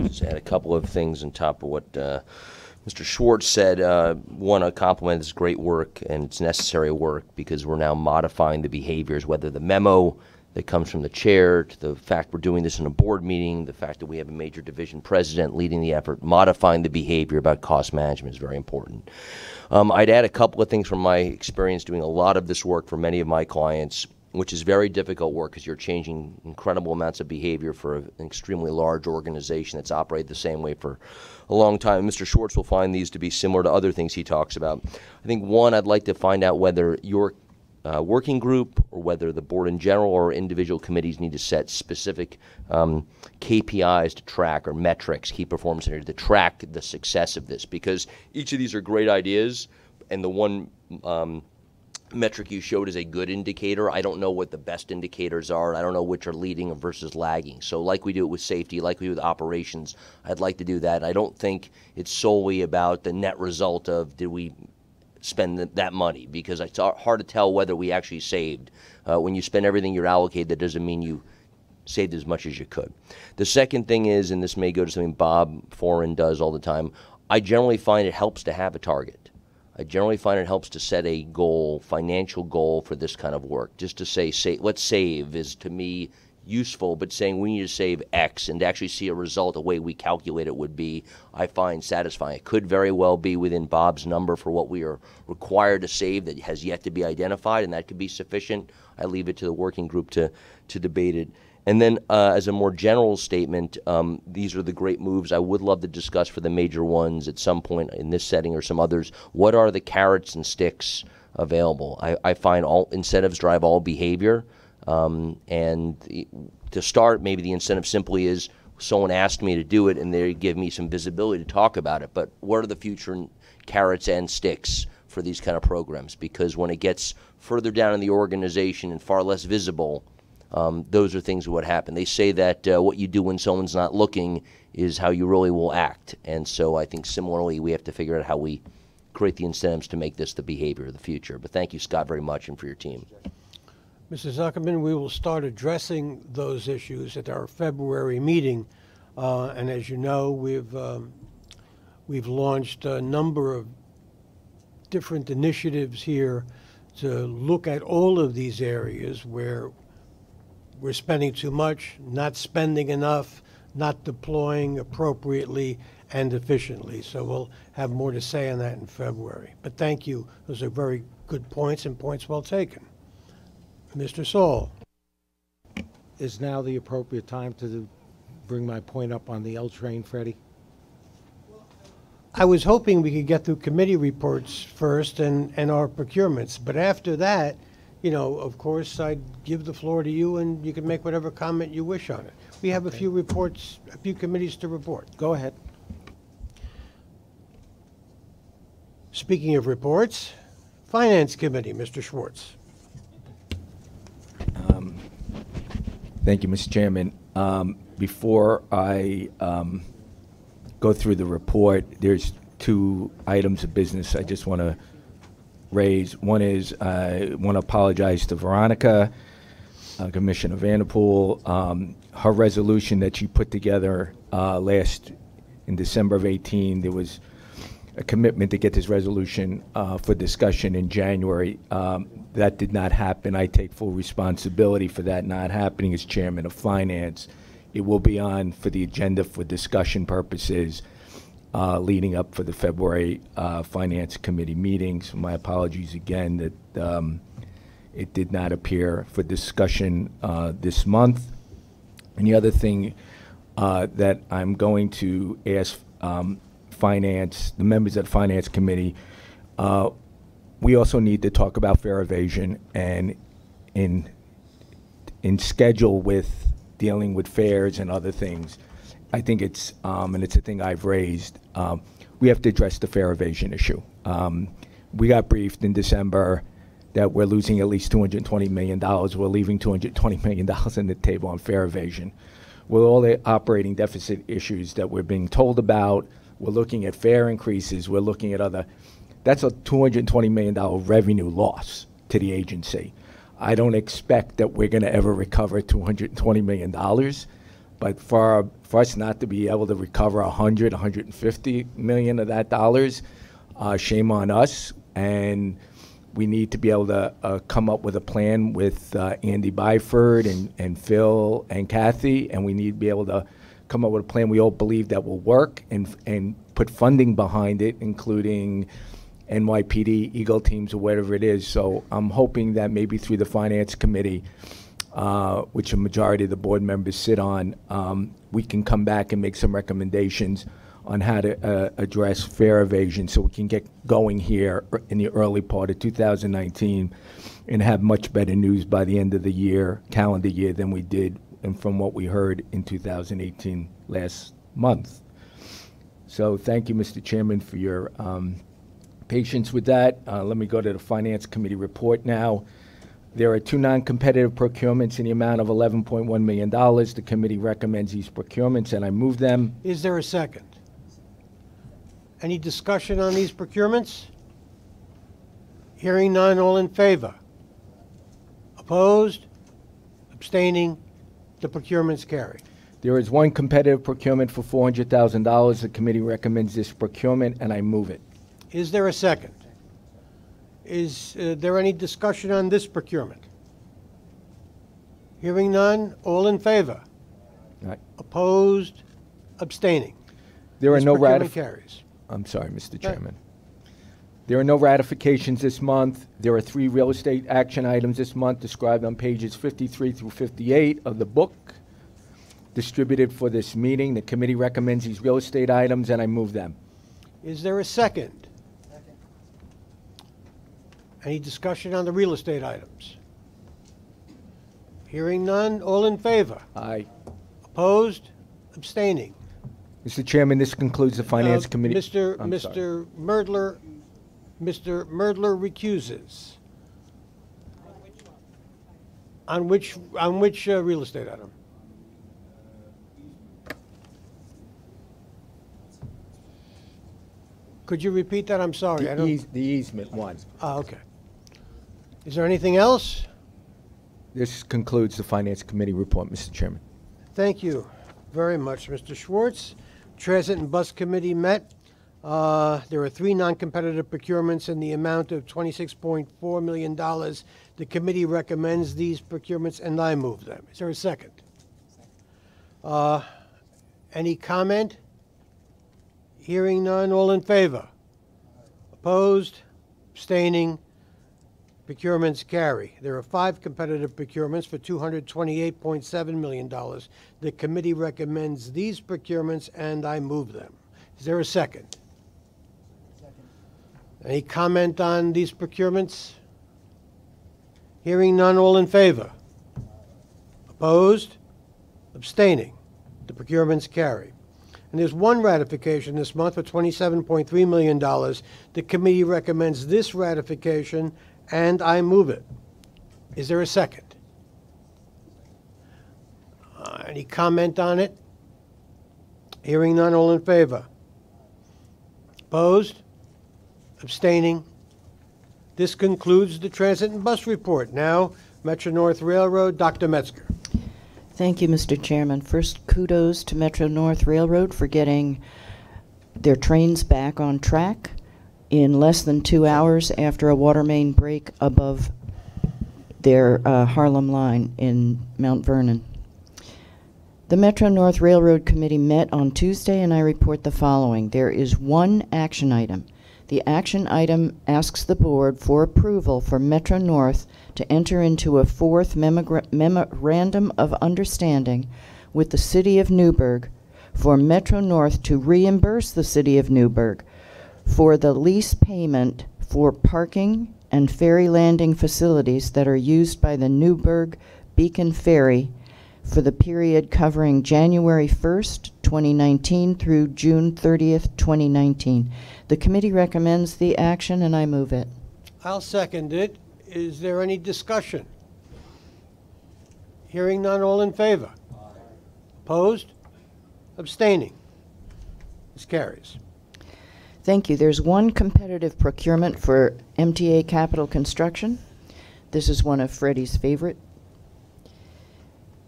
Just add a couple of things on top of what Mr. Schwartz said. One, a compliment is great work, and it's necessary work because we're now modifying the behaviors, whether the memo that comes from the chair, to the fact we're doing this in a board meeting, the fact that we have a major division president leading the effort, modifying the behavior about cost management is very important. I'd add a couple of things from my experience doing a lot of this work for many of my clients, which is very difficult work because you're changing incredible amounts of behavior for an extremely large organization that's operated the same way for a long time. Mr. Schwartz will find these to be similar to other things he talks about. I think, one, I'd like to find out whether your working group or whether the board in general or individual committees need to set specific KPIs to track or metrics, key performance indicators, to track the success of this, because each of these are great ideas, and the one metric you showed is a good indicator. I don't know what the best indicators are. I don't know which are leading versus lagging. So like we do it with safety, like we do with operations, I'd like to do that. I don't think it's solely about the net result of did we spend that money, because it's hard to tell whether we actually saved. When you spend everything you're allocated, that doesn't mean you saved as much as you could. The second thing is, and this may go to something Bob Foran does all the time, I generally find it helps to have a target. I generally find it helps to set a goal, financial goal for this kind of work. Just to say let's save is to me useful, but saying we need to save X and to actually see a result the way we calculate it would be, I find satisfying. It could very well be within Bob's number for what we are required to save that has yet to be identified, and that could be sufficient. I leave it to the working group to debate it. And then as a more general statement, these are the great moves I would love to discuss for the major ones at some point in this setting or some others. What are the carrots and sticks available? I find all incentives drive all behavior. And to start, maybe the incentive simply is someone asked me to do it and they give me some visibility to talk about it. But what are the future carrots and sticks for these kind of programs? Because when it gets further down in the organization and far less visible, those are things that would happen. They say that what you do when someone's not looking is how you really will act. And so I think similarly we have to figure out how we create the incentives to make this the behavior of the future. But thank you, Scott, very much, and for your team. Mr. Zuckerman, we will start addressing those issues at our February meeting. And as you know, we've launched a number of different initiatives here to look at all of these areas where we're spending too much, not spending enough, not deploying appropriately and efficiently. So we'll have more to say on that in February. But thank you. Those are very good points and points well taken. Mr. Saul. Is now the appropriate time to bring my point up on the L train, Freddie? I was hoping we could get through committee reports first and our procurements. But after that, of course, I'd give the floor to you and you can make whatever comment you wish on it. We have a few reports, a few committees to report. Go ahead. Speaking of reports, Finance Committee, Mr. Schwartz. Thank you, Mr. Chairman. Before I go through the report, there's two items of business I just want to raise. One is I want to apologize to Veronica. Commissioner Vanderpool. Her resolution that she put together in December of 18, there was a commitment to get this resolution for discussion in January. That did not happen. I take full responsibility for that not happening as chairman of finance. It will be on for the agenda for discussion purposes leading up for the February Finance Committee meetings. My apologies again that it did not appear for discussion this month. And the other thing that I'm going to ask the members of the Finance Committee, we also need to talk about fare evasion, and in schedule with dealing with fares and other things. I think it's, and it's a thing I've raised, we have to address the fare evasion issue. We got briefed in December that we're losing at least $220 million. We're leaving $220 million on the table on fare evasion. With all the operating deficit issues that we're being told about, we're looking at fare increases, we're looking at other, that's a $220 million revenue loss to the agency. I don't expect that we're going to ever recover $220 million, but for us not to be able to recover 150 million of that dollars, shame on us. And we need to be able to come up with a plan with Andy Byford and Phil and Kathy, and we need to be able to come up with a plan we all believe that will work and put funding behind it, including NYPD, Eagle teams, or whatever it is. So I'm hoping that maybe through the Finance Committee, which a majority of the board members sit on, we can come back and make some recommendations on how to address fare evasion so we can get going here in the early part of 2019 and have much better news by the end of the year, calendar year, than we did and from what we heard in 2018 last month. So thank you, Mr. Chairman, for your patience with that. Let me go to the Finance Committee report now. There are 2 non-competitive procurements in the amount of $11.1 million. The committee recommends these procurements, and I move them. Is there a second? Any discussion on these procurements? Hearing none, all in favor? Opposed? Abstaining? The procurements carry. There is 1 competitive procurement for $400,000. The committee recommends this procurement, and I move it. Is there a second? Is there any discussion on this procurement? Hearing none, all in favor? Aye. Opposed? Abstaining? There are This no procurement carries. I'm sorry, Mr. Chairman. There are no ratifications this month. There are 3 real estate action items this month described on pages 53 through 58 of the book distributed for this meeting. The committee recommends these real estate items, and I move them. Is there a second? Second. Any discussion on the real estate items? Hearing none, all in favor? Aye. Opposed? Abstaining? Mr. Chairman, this concludes the Finance Committee. Mr. Merdler recuses. On which real estate item? Could you repeat that? I'm sorry. The easement one. Ah, okay. Is there anything else? This concludes the Finance Committee report, Mr. Chairman. Thank you very much, Mr. Schwartz. Transit and Bus Committee met. There are 3 non-competitive procurements in the amount of $26.4 million. The committee recommends these procurements, and I move them. Is there a second? Any comment? Hearing none, all in favor? Opposed? Abstaining? Procurements carry. There are 5 competitive procurements for $228.7 million. The committee recommends these procurements, and I move them. Is there a second? Second. Any comment on these procurements? Hearing none, all in favor? Opposed? Abstaining? The procurements carry. And there's 1 ratification this month for $27.3 million. The committee recommends this ratification, and I move it. Is there a second? Any comment on it? Hearing none, all in favor? Opposed? Abstaining? This concludes the Transit and Bus report. Now Metro North Railroad, Dr. Metzger. Thank you, Mr. Chairman. First, kudos to Metro North Railroad for getting their trains back on track in less than 2 hours after a water main break above their Harlem line in Mount Vernon. The Metro North Railroad Committee met on Tuesday, and I report the following. There is one action item. The action item asks the board for approval for Metro North to enter into a fourth memorandum of understanding with the City of Newburgh for Metro North to reimburse the City of Newburgh for the lease payment for parking and ferry landing facilities that are used by the Newburgh Beacon Ferry for the period covering January 1st, 2019 through June 30th, 2019. The committee recommends the action, and I move it. I'll second it. Is there any discussion? Hearing none, all in favor? Opposed? Abstaining? This carries. Thank you. There's one competitive procurement for MTA Capital Construction. This is one of Freddie's favorite.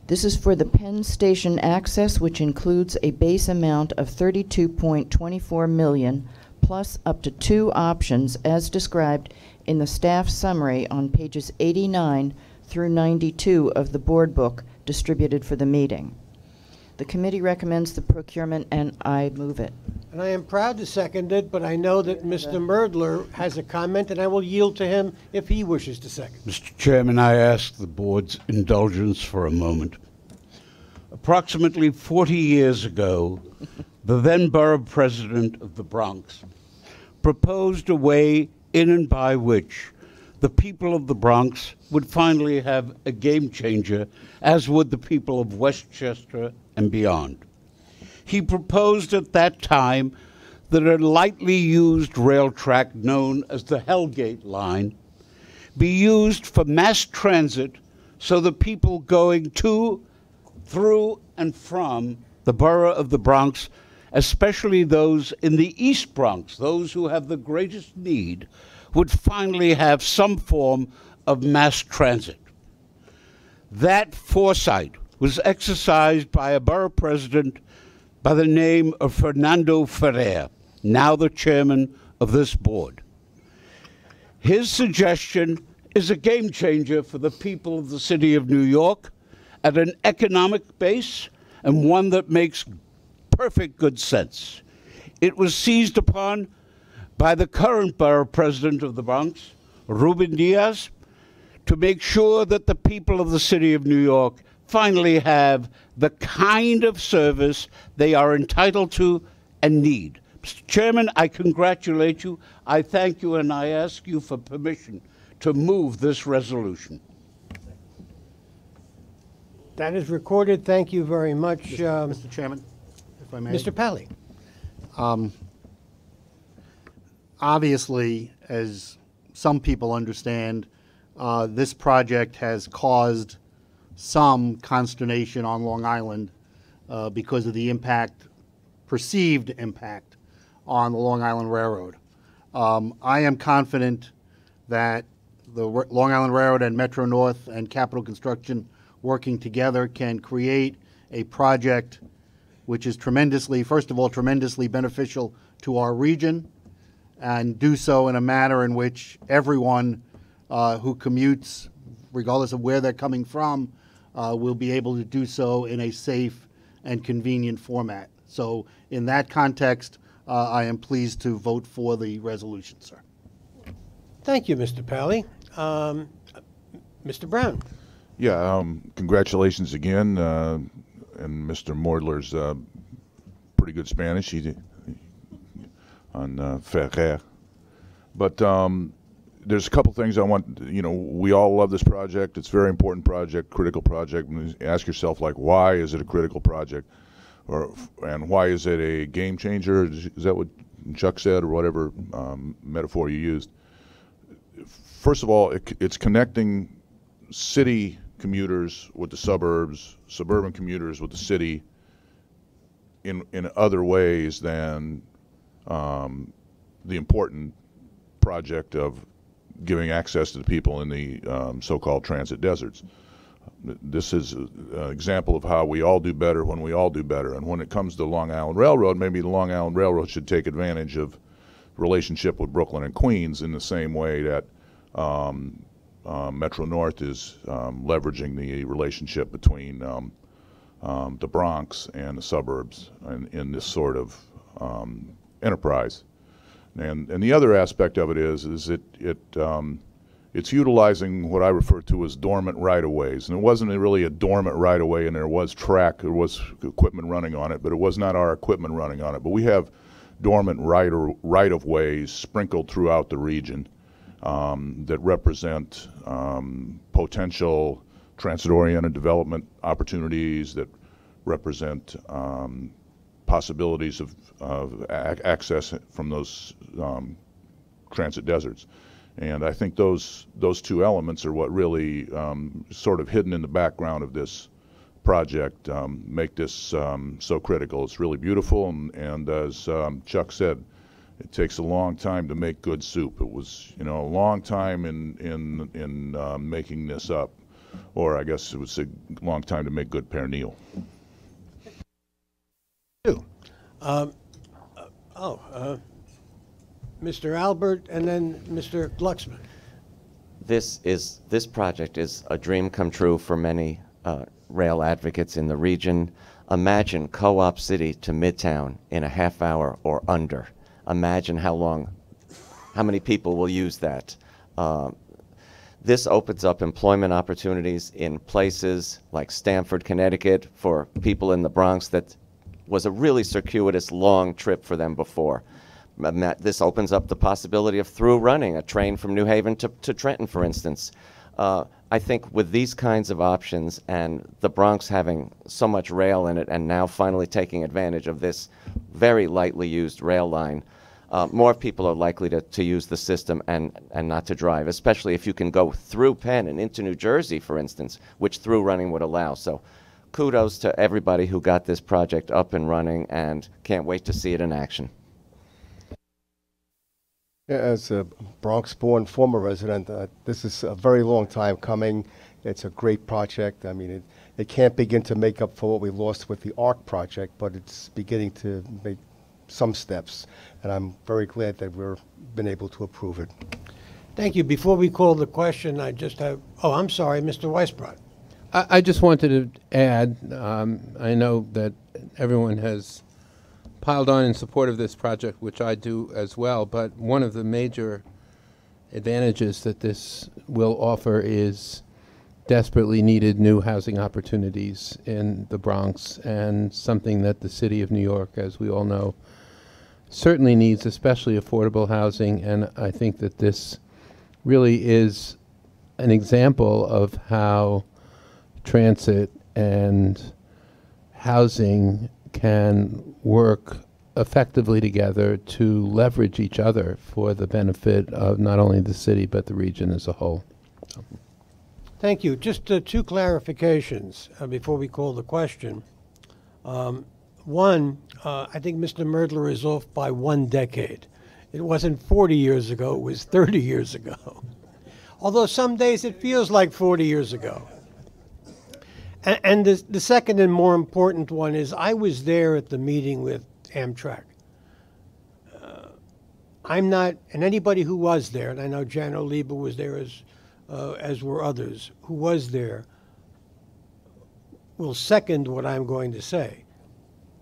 This is for the Penn Station access, which includes a base amount of $32.24 million plus up to 2 options as described in the staff summary on pages 89 through 92 of the board book distributed for the meeting. The committee recommends the procurement, and I move it. And I am proud to second it, but I know that Mr. Merdler has a comment, and I will yield to him if he wishes to second. Mr. Chairman, I ask the board's indulgence for a moment. Approximately 40 years ago, the then borough president of the Bronx proposed a way in and by which the people of the Bronx would finally have a game changer, as would the people of Westchester and beyond. He proposed at that time that a lightly used rail track known as the Hellgate Line be used for mass transit so the people going to, through, and from the borough of the Bronx, especially those in the East Bronx, those who have the greatest need, would finally have some form of mass transit. That foresight was exercised by a borough president by the name of Fernando Ferrer, now the chairman of this board. His suggestion is a game changer for the people of the city of New York at an economic base and one that makes perfect good sense. It was seized upon by the current borough president of the Bronx, Ruben Diaz, to make sure that the people of the city of New York finally have the kind of service they are entitled to and need. Mr. Chairman, I congratulate you, I thank you, and I ask you for permission to move this resolution. That is recorded. Thank you very much. Mr. Chairman, if I may. Mr. Pally. Obviously, as some people understand, this project has caused some consternation on Long Island because of the impact, perceived impact, on the Long Island Railroad. I am confident that the Long Island Railroad and Metro North and Capital Construction working together can create a project which is tremendously, first of all, tremendously beneficial to our region, and do so in a manner in which everyone who commutes, regardless of where they're coming from, will be able to do so in a safe and convenient format. So in that context, I am pleased to vote for the resolution, sir. Thank you, Mr. Pally. Mr. Brown. Yeah, congratulations again. And Mr. Mordler's pretty good Spanish on Ferrer. But there's a couple things I want, we all love this project. It's a very important project, critical project. And ask yourself, like, why is it a critical project? And why is it a game changer? Is that what Chuck said, or whatever metaphor you used? First of all, it's connecting city commuters with the suburbs, suburban commuters with the city in other ways than the important project of giving access to the people in the so-called transit deserts. This is an example of how we all do better when we all do better. And when it comes to Long Island Railroad, maybe the Long Island Railroad should take advantage of relationship with Brooklyn and Queens in the same way that Metro North is leveraging the relationship between the Bronx and the suburbs in this sort of enterprise. And the other aspect of it is it's utilizing what I refer to as dormant right-of-ways. And it wasn't really a dormant right-of-way, and there was equipment running on it, but it was not our equipment running on it. But we have dormant right-of-ways sprinkled throughout the region that represent potential transit-oriented development opportunities, that represent possibilities of access from those transit deserts. And I think those two elements are what really sort of hidden in the background of this project make this so critical. It's really beautiful, and as Chuck said, it takes a long time to make good soup. It was, a long time in making this up, or I guess it was a long time to make good pernil. Mr. Albert and then Mr. Glucksman. This project is a dream come true for many rail advocates in the region. Imagine Co-op City to Midtown in a half hour or under. Imagine how many people will use that. This opens up employment opportunities in places like Stamford, Connecticut, for people in the Bronx that was a really circuitous, long trip for them before. This opens up the possibility of through running a train from New Haven to Trenton, for instance. I think with these kinds of options and the Bronx having so much rail in it and now finally taking advantage of this very lightly used rail line, more people are likely to use the system and not to drive, especially if you can go through Penn and into New Jersey, for instance, which through running would allow. So kudos to everybody who got this project up and running, and can't wait to see it in action. Yeah, as a Bronx-born former resident, this is a very long time coming. It's a great project. I mean, it can't begin to make up for what we lost with the ARC project, but it's beginning to make some steps, and I'm very glad that we've been able to approve it. Thank you. Before we call the question, I just have, I'm sorry, Mr. Weisbrot. I just wanted to add, I know that everyone has piled on in support of this project, which I do as well, but one of the major advantages that this will offer is desperately needed new housing opportunities in the Bronx, and something that the city of New York, as we all know, certainly needs, especially affordable housing. And I think that this really is an example of how transit and housing can work effectively together to leverage each other for the benefit of not only the city but the region as a whole. Thank you. Just two clarifications before we call the question. One, I think Mr. Merdler is off by 1 decade. It wasn't 40 years ago, it was 30 years ago. Although some days it feels like 40 years ago. And the second and more important one is I was there at the meeting with Amtrak. I'm not, and anybody who was there, and I know Jan Oliva was there as were others, who was there, will second what I'm going to say.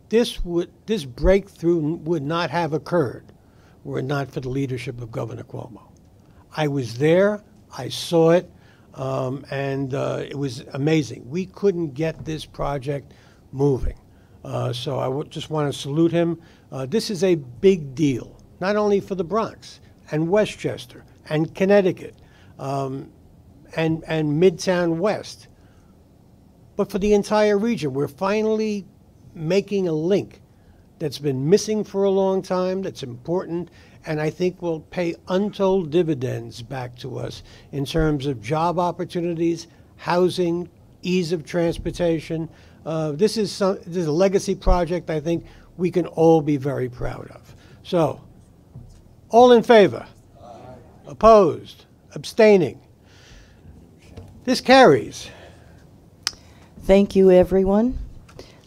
This breakthrough would not have occurred were it not for the leadership of Governor Cuomo. I was there, I saw it, and it was amazing. We couldn't get this project moving. So I just want to salute him. This is a big deal, not only for the Bronx and Westchester and Connecticut and Midtown West, but for the entire region. We're finally making a link that's been missing for a long time, that's important, and I think will pay untold dividends back to us in terms of job opportunities, housing, ease of transportation. This is a legacy project I think we can all be very proud of. So, all in favor? Aye. Opposed? Abstaining? This carries. Thank you, everyone.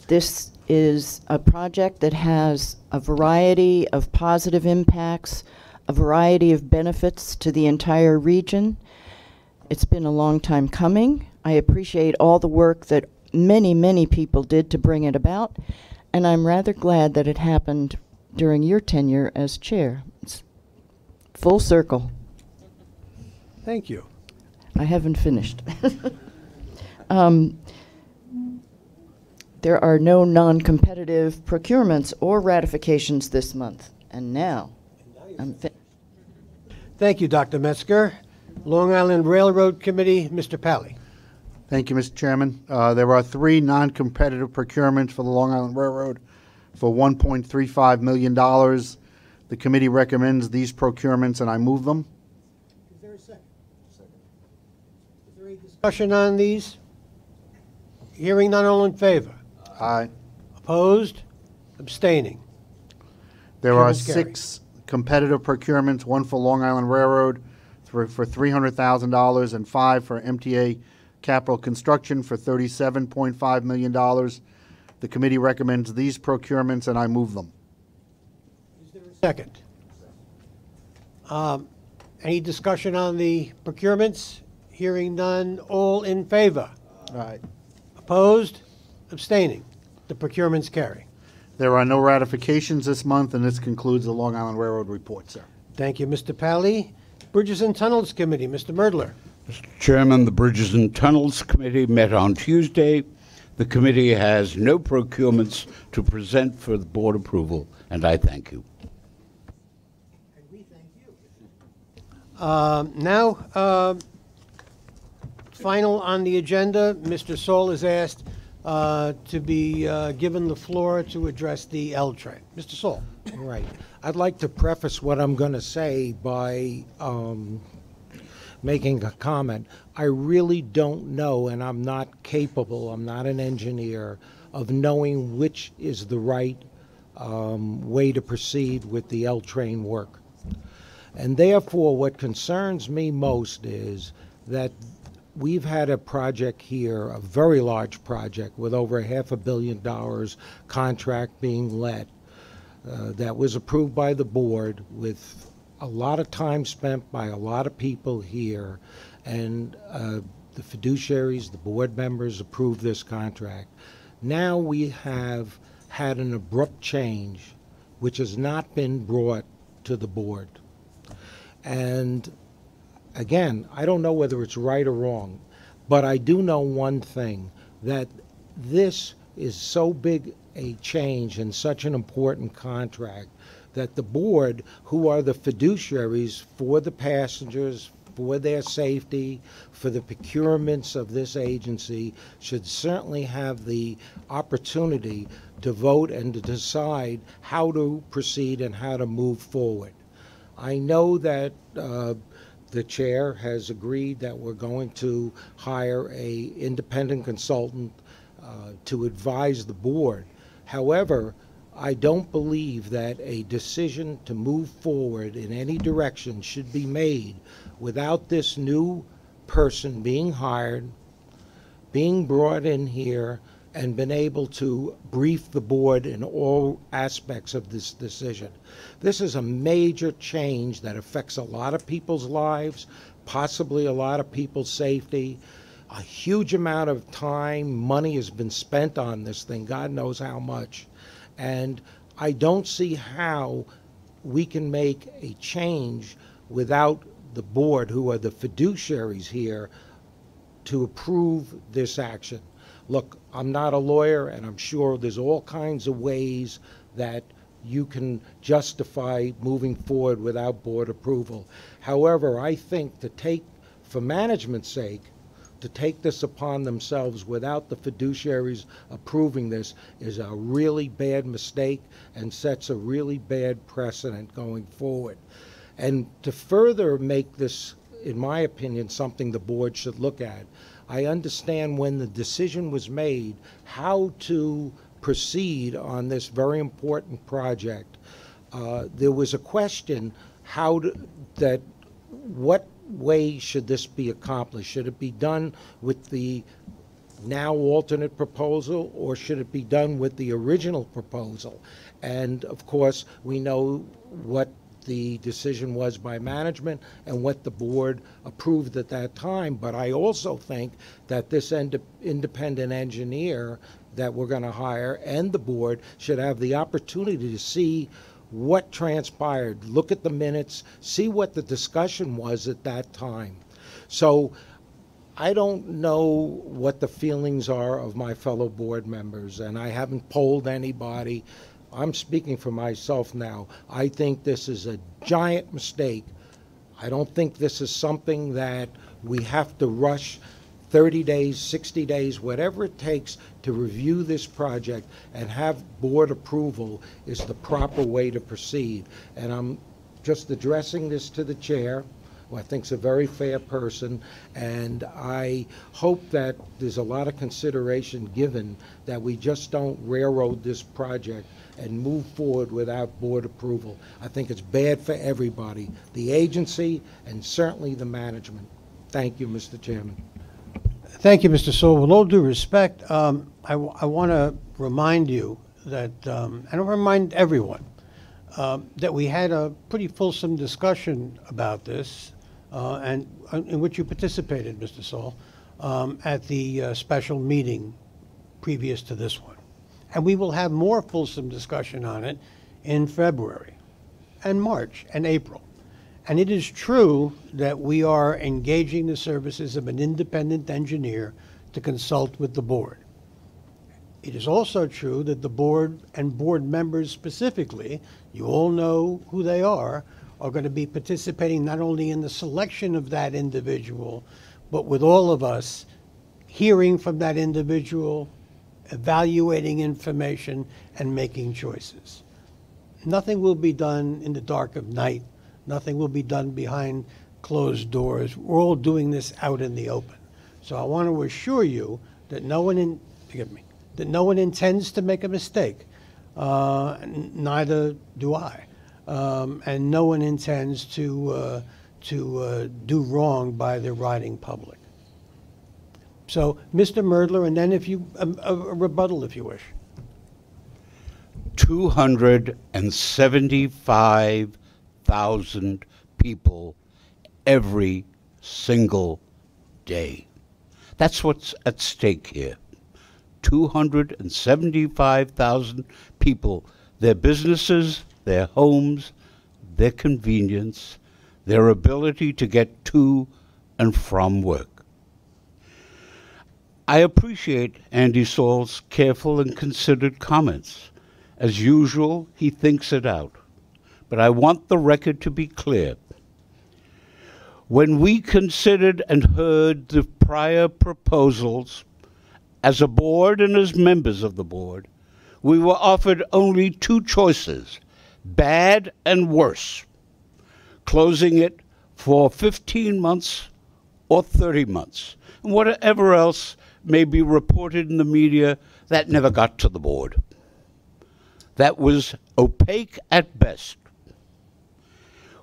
This is a project that has a variety of positive impacts, a variety of benefits to the entire region. It's been a long time coming. I appreciate all the work that many, many people did to bring it about, and I'm rather glad that it happened during your tenure as chair. It's full circle. Thank you. I haven't finished. There are no non-competitive procurements or ratifications this month. And now, I'm finished. Thank you, Dr. Metzger. Long Island Railroad Committee, Mr. Pally. Thank you, Mr. Chairman. There are 3 non-competitive procurements for the Long Island Railroad for $1.35 million. The committee recommends these procurements, and I move them. Is there a second? Second. Is there any discussion on these? Hearing none, all in favor? Aye. Opposed? Abstaining? There are Chairman's carry. 6 competitive procurements, one for Long Island Railroad for $300,000 and 5 for MTA Capital Construction for $37.5 million. The committee recommends these procurements, and I move them. Is there a second? Any discussion on the procurements? Hearing none, all in favor? Aye. Opposed? Abstaining? The procurements carry. There are no ratifications this month, and this concludes the Long Island Railroad report, sir. Thank you, Mr. Pally. Bridges and Tunnels Committee, Mr. Merdler. Mr. Chairman, the Bridges and Tunnels Committee met on Tuesday. The committee has no procurements to present for the board approval, and I thank you. Now, final on the agenda, Mr. Saul is asked to be given the floor to address the L train. Mr. Saul. All right. I'd like to preface what I'm going to say by making a comment. I really don't know, and I'm not capable, I'm not an engineer, of knowing which is the right way to proceed with the L train work. And therefore, what concerns me most is that we've had a project here, a very large project with over $500 million contract being let that was approved by the board with a lot of time spent by a lot of people here, and the fiduciaries, the board members approved this contract. Now we have had an abrupt change which has not been brought to the board. And again, I don't know whether it's right or wrong, but I do know one thing, that this is so big a change and such an important contract that the board, who are the fiduciaries for the passengers, for their safety, for the procurements of this agency, should certainly have the opportunity to vote and to decide how to proceed and how to move forward. I know that the chair has agreed that we're going to hire an independent consultant to advise the board. However, I don't believe that a decision to move forward in any direction should be made without this new person being hired, being brought in here, and been able to brief the board in all aspects of this decision. This is a major change that affects a lot of people's lives, possibly a lot of people's safety. A huge amount of time, money has been spent on this thing, God knows how much. And I don't see how we can make a change without the board, who are the fiduciaries here, to approve this action. Look, I'm not a lawyer, and I'm sure there's all kinds of ways that you can justify moving forward without board approval. However, I think to take, for management's sake, to take this upon themselves without the fiduciaries approving this is a really bad mistake and sets a really bad precedent going forward. And to further make this, in my opinion, something the board should look at, I understand when the decision was made how to proceed on this very important project. There was a question that what way should this be accomplished? Should it be done with the now alternate proposal, or should it be done with the original proposal? And of course, we know what the decision was by management and what the board approved at that time. But I also think that this independent engineer that we're going to hire and the board should have the opportunity to see what transpired, look at the minutes, see what the discussion was at that time. So I don't know what the feelings are of my fellow board members, and I haven't polled anybody. I'm speaking for myself now. I think this is a giant mistake. I don't think this is something that we have to rush 30 days, 60 days, whatever it takes to review this project and have board approval is the proper way to proceed. And I'm just addressing this to the chair, who I think is a very fair person, and I hope that there's a lot of consideration given that we just don't railroad this project and move forward without board approval. I think it's bad for everybody, the agency and certainly the management. Thank you, Mr. Chairman. Thank you, Mr. Sewell. With all due respect, I want to remind you that, and I'll remind everyone, that we had a pretty fulsome discussion about this, and in which you participated, Mr. Sewell, at the special meeting previous to this one. And we will have more fulsome discussion on it in February and March and April. And it is true that we are engaging the services of an independent engineer to consult with the board. It is also true that the board and board members specifically, you all know who they are going to be participating not only in the selection of that individual, but with all of us hearing from that individual, evaluating information, and making choices. Nothing will be done in the dark of night. Nothing will be done behind closed doors. We're all doing this out in the open. So I want to assure you that no one intends to make a mistake. Neither do I. And no one intends to do wrong by the riding public. So, Mr. Merdler, and then if you a rebuttal, if you wish. 275,000 people every single day. That's what's at stake here. 275,000 people, their businesses, their homes, their convenience, their ability to get to and from work. I appreciate Andy Saul's careful and considered comments. As usual, he thinks it out. But I want the record to be clear. When we considered and heard the prior proposals, as a board and as members of the board, we were offered only two choices, bad and worse, closing it for 15 months or 30 months, and whatever else may be reported in the media that never got to the board. That was opaque at best.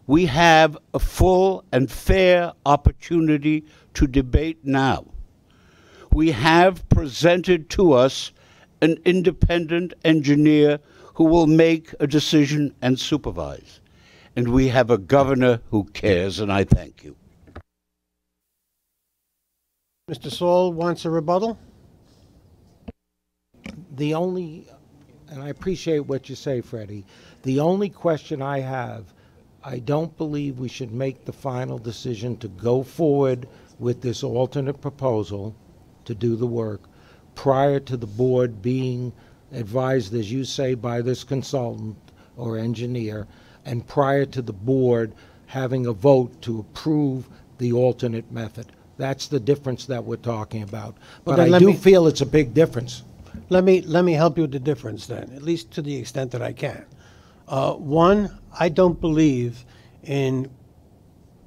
We have a full and fair opportunity to debate now. We have presented to us an independent engineer who will make a decision and supervise. And we have a governor who cares, and I thank you. Mr. Saul wants a rebuttal? And I appreciate what you say, Freddie, the only question I have, I don't believe we should make the final decision to go forward with this alternate proposal to do the work prior to the board being advised, as you say, by this consultant or engineer, and prior to the board having a vote to approve the alternate method. That's the difference that we're talking about. But I do feel it's a big difference. Let me help you with the difference then, at least to the extent that I can. One, I don't believe in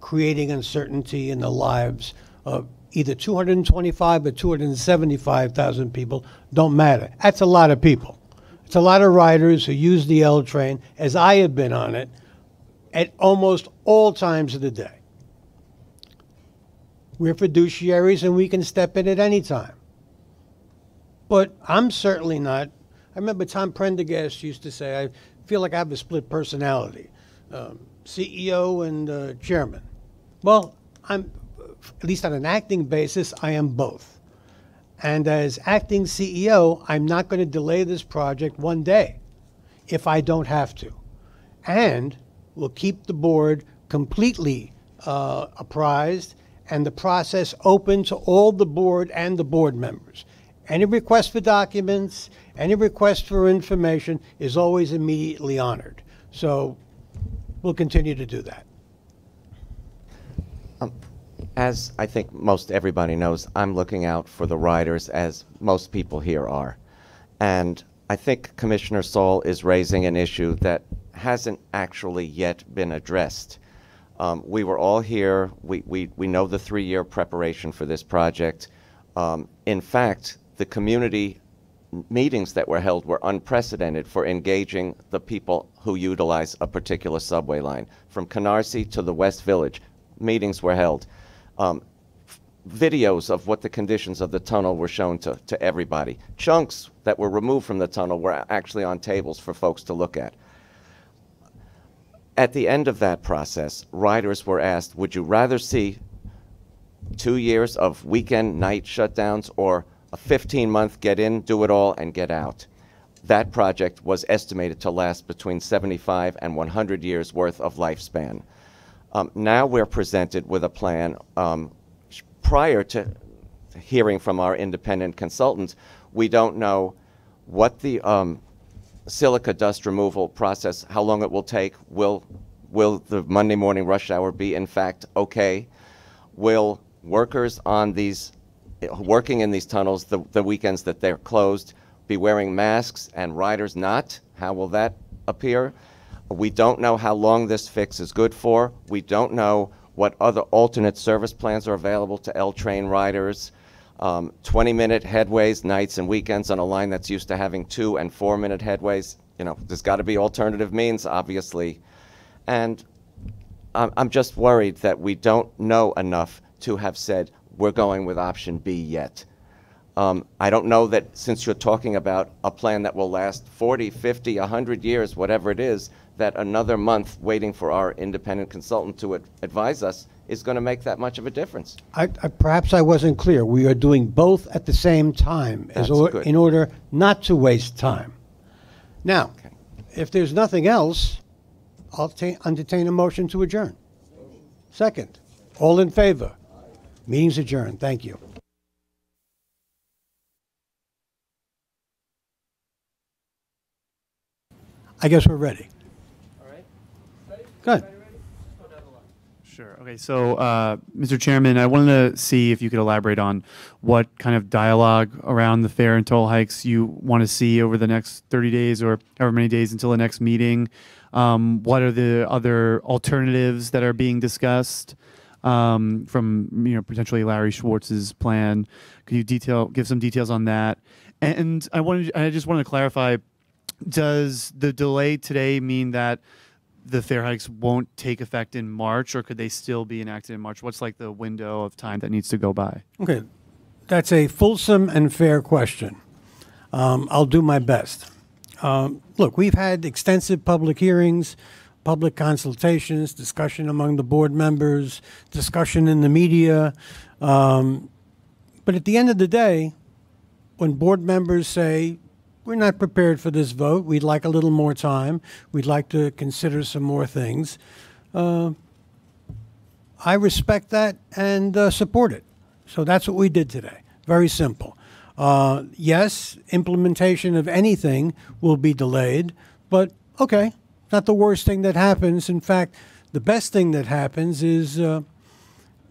creating uncertainty in the lives of either 225 or 275,000 people. Don't matter. That's a lot of people. It's a lot of riders who use the L train, as I have been on it, at almost all times of the day. We're fiduciaries and we can step in at any time. But I'm certainly not. I remember Tom Prendergast used to say, I feel like I have a split personality, CEO and chairman. Well, I'm, at least on an acting basis, I am both. And as acting CEO, I'm not going to delay this project one day if I don't have to. And we'll keep the board completely apprised and the process open to all the board and the board members. Any request for documents, any request for information is always immediately honored. So we'll continue to do that. As I think most everybody knows, I'm looking out for the riders, as most people here are. And I think Commissioner Saul is raising an issue that hasn't actually yet been addressed. We were all here. We know the 3-year preparation for this project. In fact, the community meetings that were held were unprecedented for engaging the people who utilize a particular subway line. From Canarsie to the West Village, meetings were held. Videos of what the conditions of the tunnel were shown to everybody. Chunks that were removed from the tunnel were actually on tables for folks to look at. At the end of that process, riders were asked, would you rather see 2 years of weekend night shutdowns or a 15-month get in, do it all, and get out? That project was estimated to last between 75 and 100 years worth of lifespan. Now we're presented with a plan prior to hearing from our independent consultants. We don't know what the silica dust removal process, how long it will take. Will the Monday morning rush hour be in fact okay? Will workers on these, working in these tunnels the weekends that they're closed, be wearing masks and riders not? How will that appear? We don't know how long this fix is good for. We don't know what other alternate service plans are available to L-train riders. 20-minute headways, nights and weekends on a line that's used to having 2- and 4-minute headways. You know, there's got to be alternative means, obviously. And I'm just worried that we don't know enough to have said we're going with option B yet. I don't know that since you're talking about a plan that will last 40, 50, 100 years, whatever it is, that another month waiting for our independent consultant to advise us is going to make that much of a difference. Perhaps I wasn't clear. We are doing both at the same time in order not to waste time. Now, if there's nothing else, I'll entertain a motion to adjourn. Second. All in favor? Meeting's adjourned. Thank you. I guess we're ready. All right. Good. Sure. Okay. So, Mr. Chairman, I wanted to see if you could elaborate on what kind of dialogue around the fare and toll hikes you want to see over the next 30 days or however many days until the next meeting. What are the other alternatives that are being discussed from potentially Larry Schwartz's plan? Could you give some details on that? And I just wanted to clarify. Does the delay today mean that the fare hikes won't take effect in March, or could they still be enacted in March? What's like the window of time that needs to go by? Okay, that's a fulsome and fair question. I'll do my best. Look, we've had extensive public hearings, public consultations, discussion among the board members, discussion in the media. But at the end of the day, when board members say, we're not prepared for this vote, we'd like a little more time, we'd like to consider some more things, I respect that and support it. So that's what we did today. Very simple. Yes, implementation of anything will be delayed, but okay, not the worst thing that happens. In fact, the best thing that happens is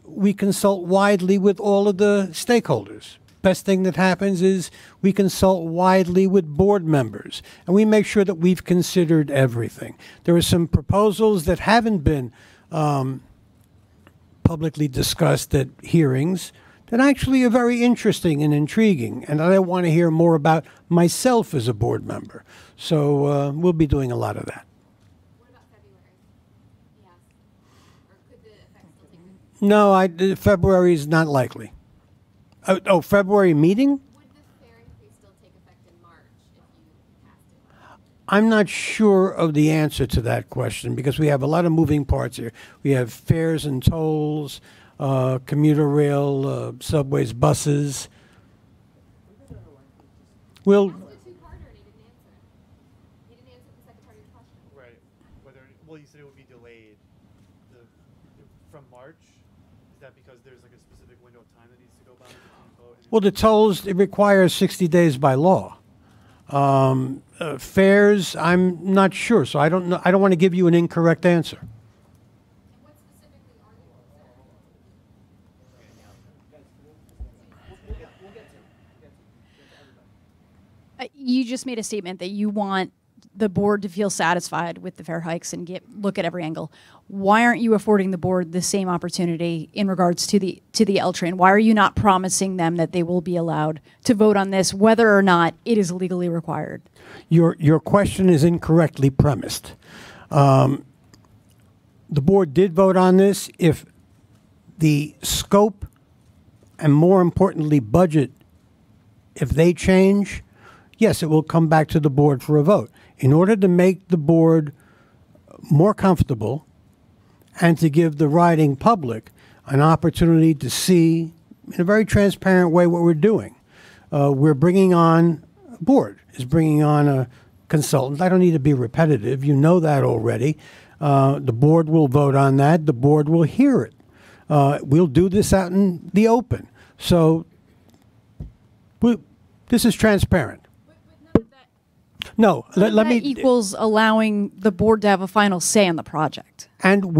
we consult widely with all of the stakeholders. Best thing that happens is we consult widely with board members, and we make sure that we've considered everything. There are some proposals that haven't been publicly discussed at hearings that actually are very interesting and intriguing, and I want to hear more about myself as a board member. So we'll be doing a lot of that. No, February is not likely. Oh, February meeting? I'm not sure of the answer to that question because we have a lot of moving parts here. We have fares and tolls, commuter rail, subways, buses. Well, Right. Well, you said it would be delayed from March. Is that because there's like a specific window of time that needs to go by? Well, the tolls, it requires 60 days by law. Fares, I'm not sure, so I don't know. I don't want to give you an incorrect answer. You just made a statement that you want the board to feel satisfied with the fare hikes and look at every angle. Why aren't you affording the board the same opportunity in regards to the L train? Why are you not promising them that they will be allowed to vote on this, whether or not it is legally required? Your question is incorrectly premised. The board did vote on this. If the scope and, more importantly, budget, if they change, yes, it will come back to the board for a vote. In order to make the board more comfortable and to give the riding public an opportunity to see in a very transparent way what we're doing, we're bringing on, a board is bringing on a consultant. I don't need to be repetitive. You know that already. The board will vote on that. The board will hear it. We'll do this out in the open. So this is transparent. No, let me. Equals allowing the board to have a final say on the project. And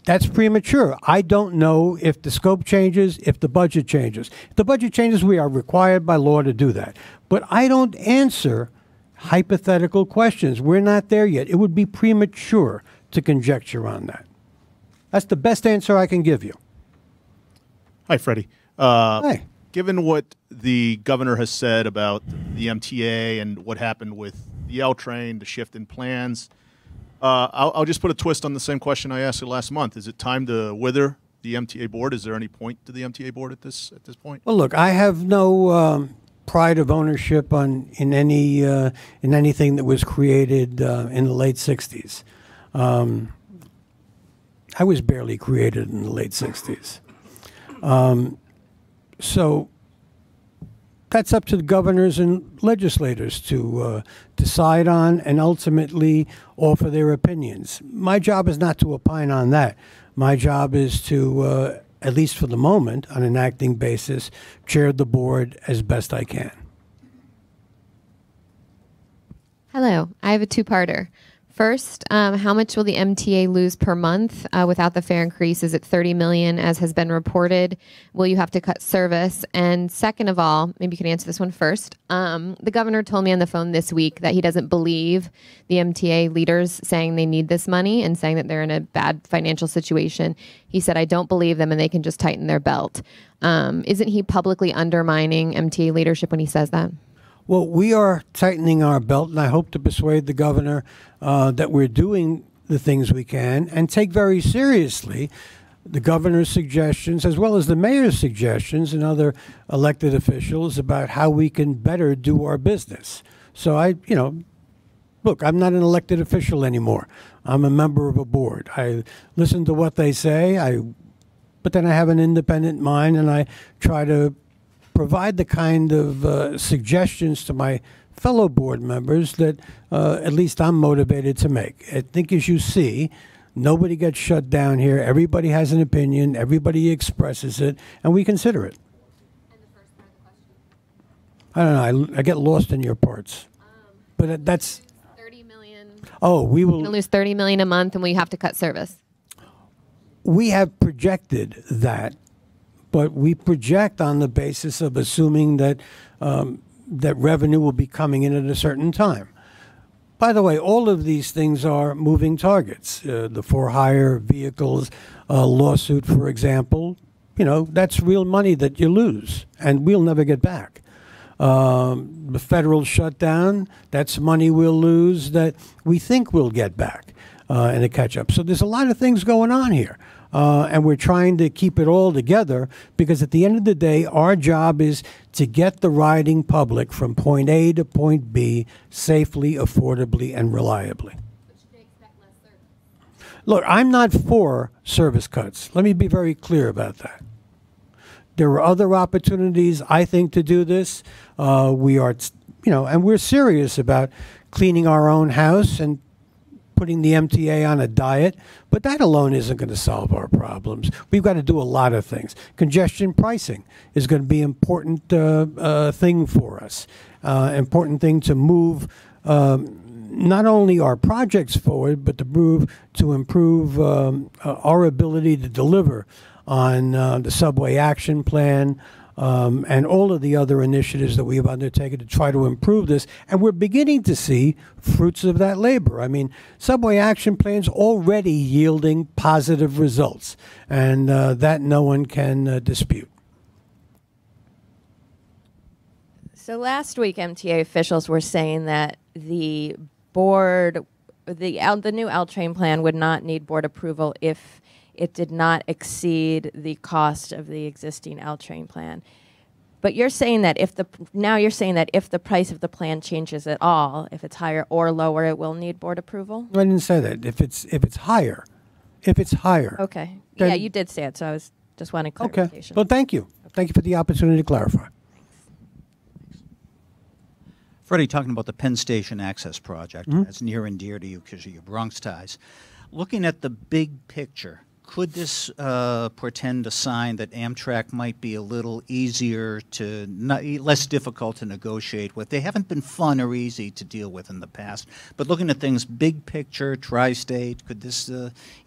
that's premature. I don't know if the scope changes, if the budget changes. If the budget changes, we are required by law to do that. But I don't answer hypothetical questions. We're not there yet. It would be premature to conjecture on that. That's the best answer I can give you. Hi, Freddie. Hi. Given what the governor has said about the MTA and what happened with the L train, the shift in plans, I'll just put a twist on the same question I asked you last month. Is it time to wither the MTA board? Is there any point to the MTA board at this point? Well, look, I have no pride of ownership in anything that was created in the late '60s. I was barely created in the late '60s. So that's up to the governors and legislators to decide on and ultimately offer their opinions. My job is not to opine on that. My job is to, at least for the moment, on an acting basis, chair the board as best I can. Hello, I have a two-parter. First, how much will the MTA lose per month without the fare increase? Is it $30 million, as has been reported? Will you have to cut service? And second of all, maybe you can answer this one first. The governor told me on the phone this week that he doesn't believe the MTA leaders saying they need this money and saying that they're in a bad financial situation. He said, I don't believe them and they can just tighten their belt. Isn't he publicly undermining MTA leadership when he says that? Well, we are tightening our belt, and I hope to persuade the governor that we're doing the things we can and take very seriously the governor's suggestions as well as the mayor's suggestions and other elected officials about how we can better do our business. So look, I'm not an elected official anymore. I'm a member of a board. I listen to what they say, but then I have an independent mind and I try to provide the kind of suggestions to my fellow board members that at least I'm motivated to make. I think, as you see, nobody gets shut down here. Everybody has an opinion. Everybody expresses it, and we consider it. And the first part of the question? I don't know. I get lost in your parts. But that's... $30 million. Oh, we will... You're going to lose $30 million a month, and will you have to cut service? We have projected that. But we project on the basis of assuming that that revenue will be coming in at a certain time. By the way, all of these things are moving targets. The for-hire vehicles lawsuit, for example, that's real money that you lose, and we'll never get back. The federal shutdown, that's money we'll lose that we think we'll get back in a catch-up. So there's a lot of things going on here. and we're trying to keep it all together, because at the end of the day, our job is to get the riding public from point A to point B safely, affordably, and reliably. Look, I'm not for service cuts. Let me be very clear about that. There are other opportunities, I think, to do this. We are, and we're serious about cleaning our own house and putting the MTA on a diet, but that alone isn't going to solve our problems. We've got to do a lot of things. Congestion pricing is going to be an important thing for us, important thing to move not only our projects forward, but to improve our ability to deliver on the subway action plan, and all of the other initiatives that we have undertaken to try to improve this. And we're beginning to see fruits of that labor. I mean, subway action plans already yielding positive results, and that no one can dispute. So last week, MTA officials were saying that the board, the new L train plan would not need board approval if it did not exceed the cost of the existing L train plan. But you're saying that if the price of the plan changes at all, if it's higher or lower, it will need board approval? I didn't say that. If it's higher. Okay. Yeah, you did say it, so I was just wanting clarification. Okay. Well, thank you. Thank you for the opportunity to clarify. Freddie, talking about the Penn Station Access Project, that's near and dear to you because of your Bronx ties. Looking at the big picture, could this portend a sign that Amtrak might be a little easier to, less difficult to negotiate with? They haven't been fun or easy to deal with in the past. But looking at things big picture, tri-state, could this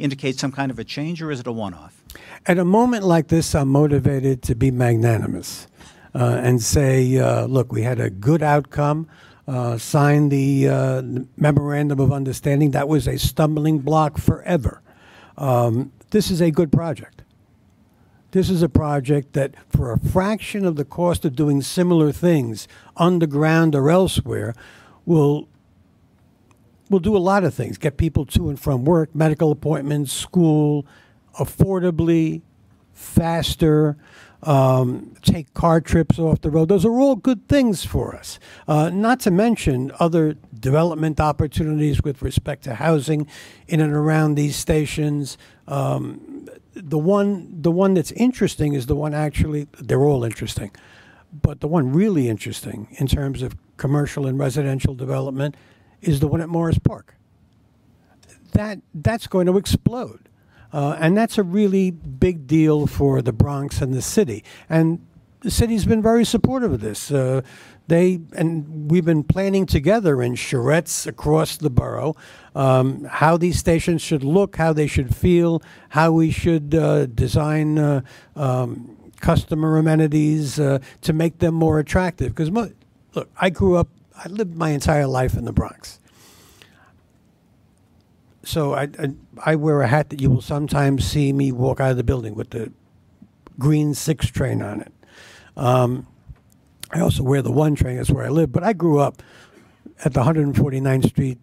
indicate some kind of a change, or is it a one-off? At a moment like this, I'm motivated to be magnanimous and say, look, we had a good outcome. Signed the memorandum of understanding. That was a stumbling block forever. This is a good project. This is a project that, for a fraction of the cost of doing similar things underground or elsewhere, will do a lot of things. Get people to and from work, medical appointments, school, affordably, faster, take car trips off the road. Those are all good things for us. Not to mention other development opportunities with respect to housing in and around these stations. The one that's interesting is the one actually, they're all interesting, but the one really interesting in terms of commercial and residential development is the one at Morris Park. That's going to explode. And that's a really big deal for the Bronx and the city. And the city's been very supportive of this. And we've been planning together in charrettes across the borough how these stations should look, how they should feel, how we should design customer amenities to make them more attractive. Because, look, I lived my entire life in the Bronx. So I wear a hat that you will sometimes see me walk out of the building with the green 6 train on it. I also wear the 1 train, that's where I live. But I grew up at the 149th Street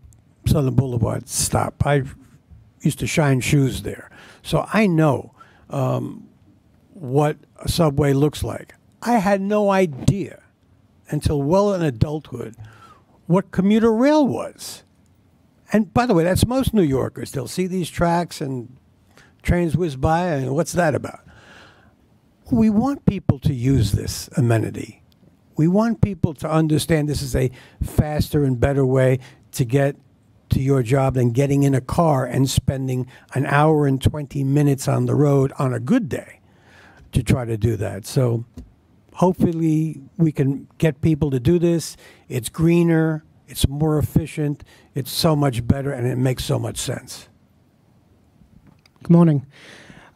Southern Boulevard stop. I used to shine shoes there. So I know what a subway looks like. I had no idea until well in adulthood what commuter rail was. And by the way, that's most New Yorkers. They'll see these tracks and trains whiz by, and what's that about? We want people to use this amenity. We want people to understand this is a faster and better way to get to your job than getting in a car and spending an hour and 20 minutes on the road on a good day to try to do that. So hopefully we can get people to do this. It's greener. It's more efficient, it's so much better, and it makes so much sense. Good morning.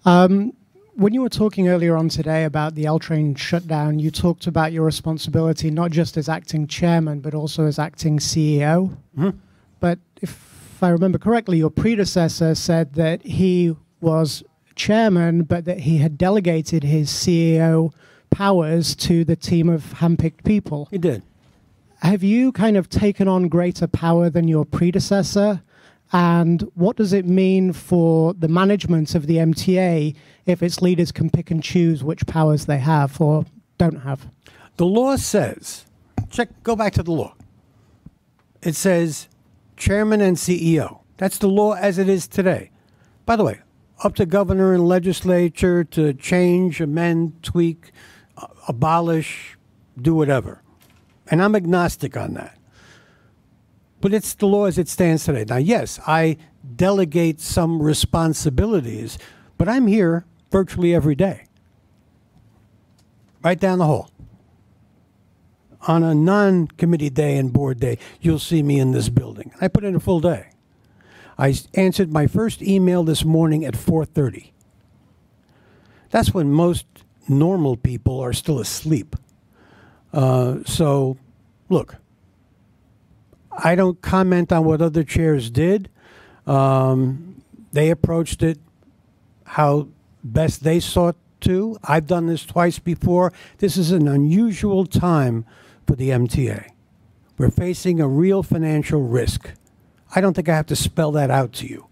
When you were talking earlier on today about the L train shutdown, you talked about your responsibility not just as acting chairman, but also as acting CEO. Mm-hmm. But if I remember correctly, your predecessor said that he was chairman, but that he had delegated his CEO powers to the team of handpicked people. He did. Have you kind of taken on greater power than your predecessor? And what does it mean for the management of the MTA if its leaders can pick and choose which powers they have or don't have? The law says, go back to the law. It says chairman and CEO. That's the law as it is today. By the way, up to governor and legislature to change, amend, tweak, abolish, do whatever. And I'm agnostic on that. But it's the law as it stands today. Now, yes, I delegate some responsibilities, but I'm here virtually every day. Right down the hall. On a non-committee day and board day, you'll see me in this building. I put in a full day. I answered my first email this morning at 4:30. That's when most normal people are still asleep. So, look, I don't comment on what other chairs did. They approached it how best they sought to. I've done this twice before. This is an unusual time for the MTA. We're facing a real financial risk. I don't think I have to spell that out to you.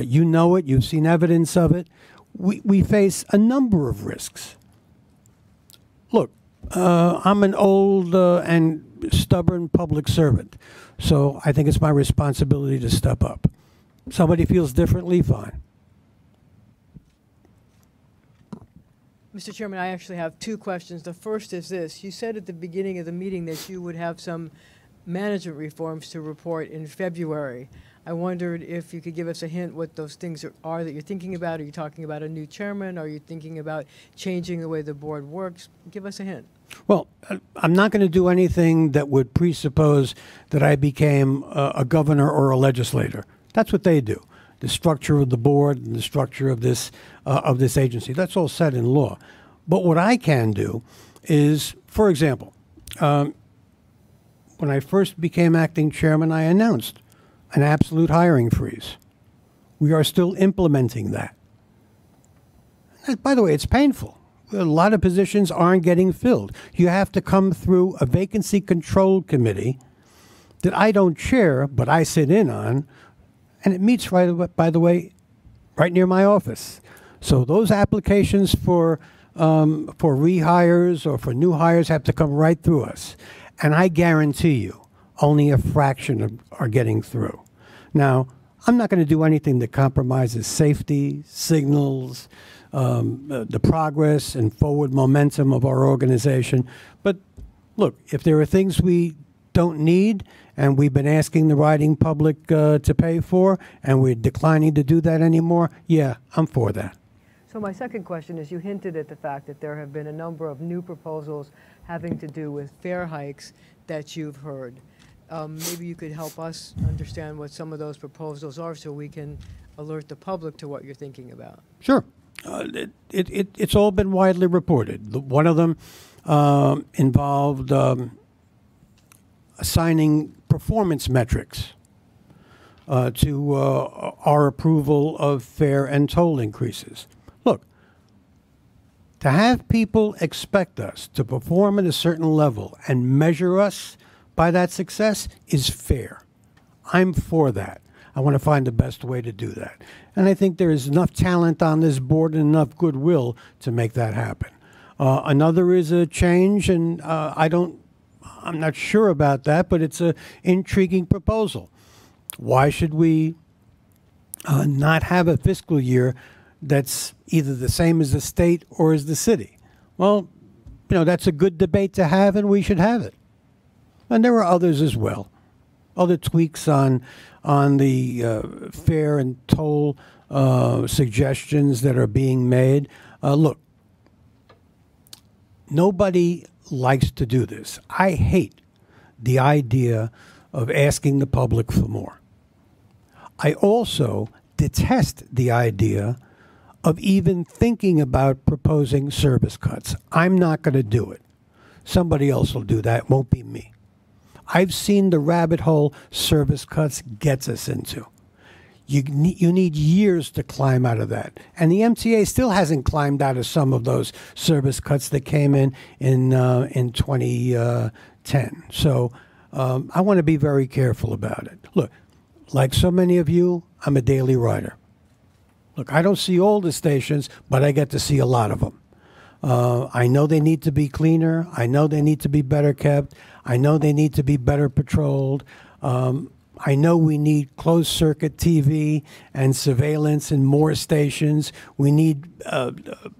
You know it. You've seen evidence of it. We face a number of risks. Look, I'm an old and stubborn public servant, so I think it's my responsibility to step up. Somebody feels differently, fine. Mr. Chairman, I actually have two questions. The first is this. You said at the beginning of the meeting that you would have some management reforms to report in February. I wondered if you could give us a hint what those things are that you're thinking about. Are you talking about a new chairman? Are you thinking about changing the way the board works? Give us a hint. Well, I'm not going to do anything that would presuppose that I became a governor or a legislator. That's what they do. The structure of the board and the structure of this agency. That's all set in law. But what I can do is, for example, when I first became acting chairman, I announced an absolute hiring freeze. We are still implementing that. And by the way, it's painful. A lot of positions aren't getting filled. You have to come through a vacancy control committee that I don't chair, but I sit in on, and it meets, by the way, right near my office. So those applications for rehires or for new hires have to come right through us. And I guarantee you, only a fraction are getting through. Now, I'm not going to do anything that compromises safety, signals, the progress and forward momentum of our organization. But look, if there are things we don't need and we've been asking the riding public to pay for and we're declining to do that anymore, yeah, I'm for that. So my second question is, you hinted at the fact that there have been a number of new proposals having to do with fare hikes that you've heard. Maybe you could help us understand what some of those proposals are so we can alert the public to what you're thinking about. Sure. It's all been widely reported. One of them involved assigning performance metrics to our approval of fare and toll increases. Look, to have people expect us to perform at a certain level and measure us by that success is fair. I'm for that. I want to find the best way to do that. And I think there is enough talent on this board and enough goodwill to make that happen. Another is a change, and I'm not sure about that, but it's an intriguing proposal. Why should we not have a fiscal year that's either the same as the state or as the city? Well, that's a good debate to have, and we should have it. And there are others as well, other tweaks on the fare and toll suggestions that are being made. Look, nobody likes to do this. I hate the idea of asking the public for more. I also detest the idea of even thinking about proposing service cuts. I'm not going to do it. Somebody else will do that. It won't be me. I've seen the rabbit hole service cuts gets us into. You need years to climb out of that. And the MTA still hasn't climbed out of some of those service cuts that came in 2010. So I want to be very careful about it. Look, like so many of you, I'm a daily rider. Look, I don't see all the stations, but I get to see a lot of them. I know they need to be cleaner. I know they need to be better kept. I know they need to be better patrolled. I know we need closed circuit TV and surveillance in more stations. We need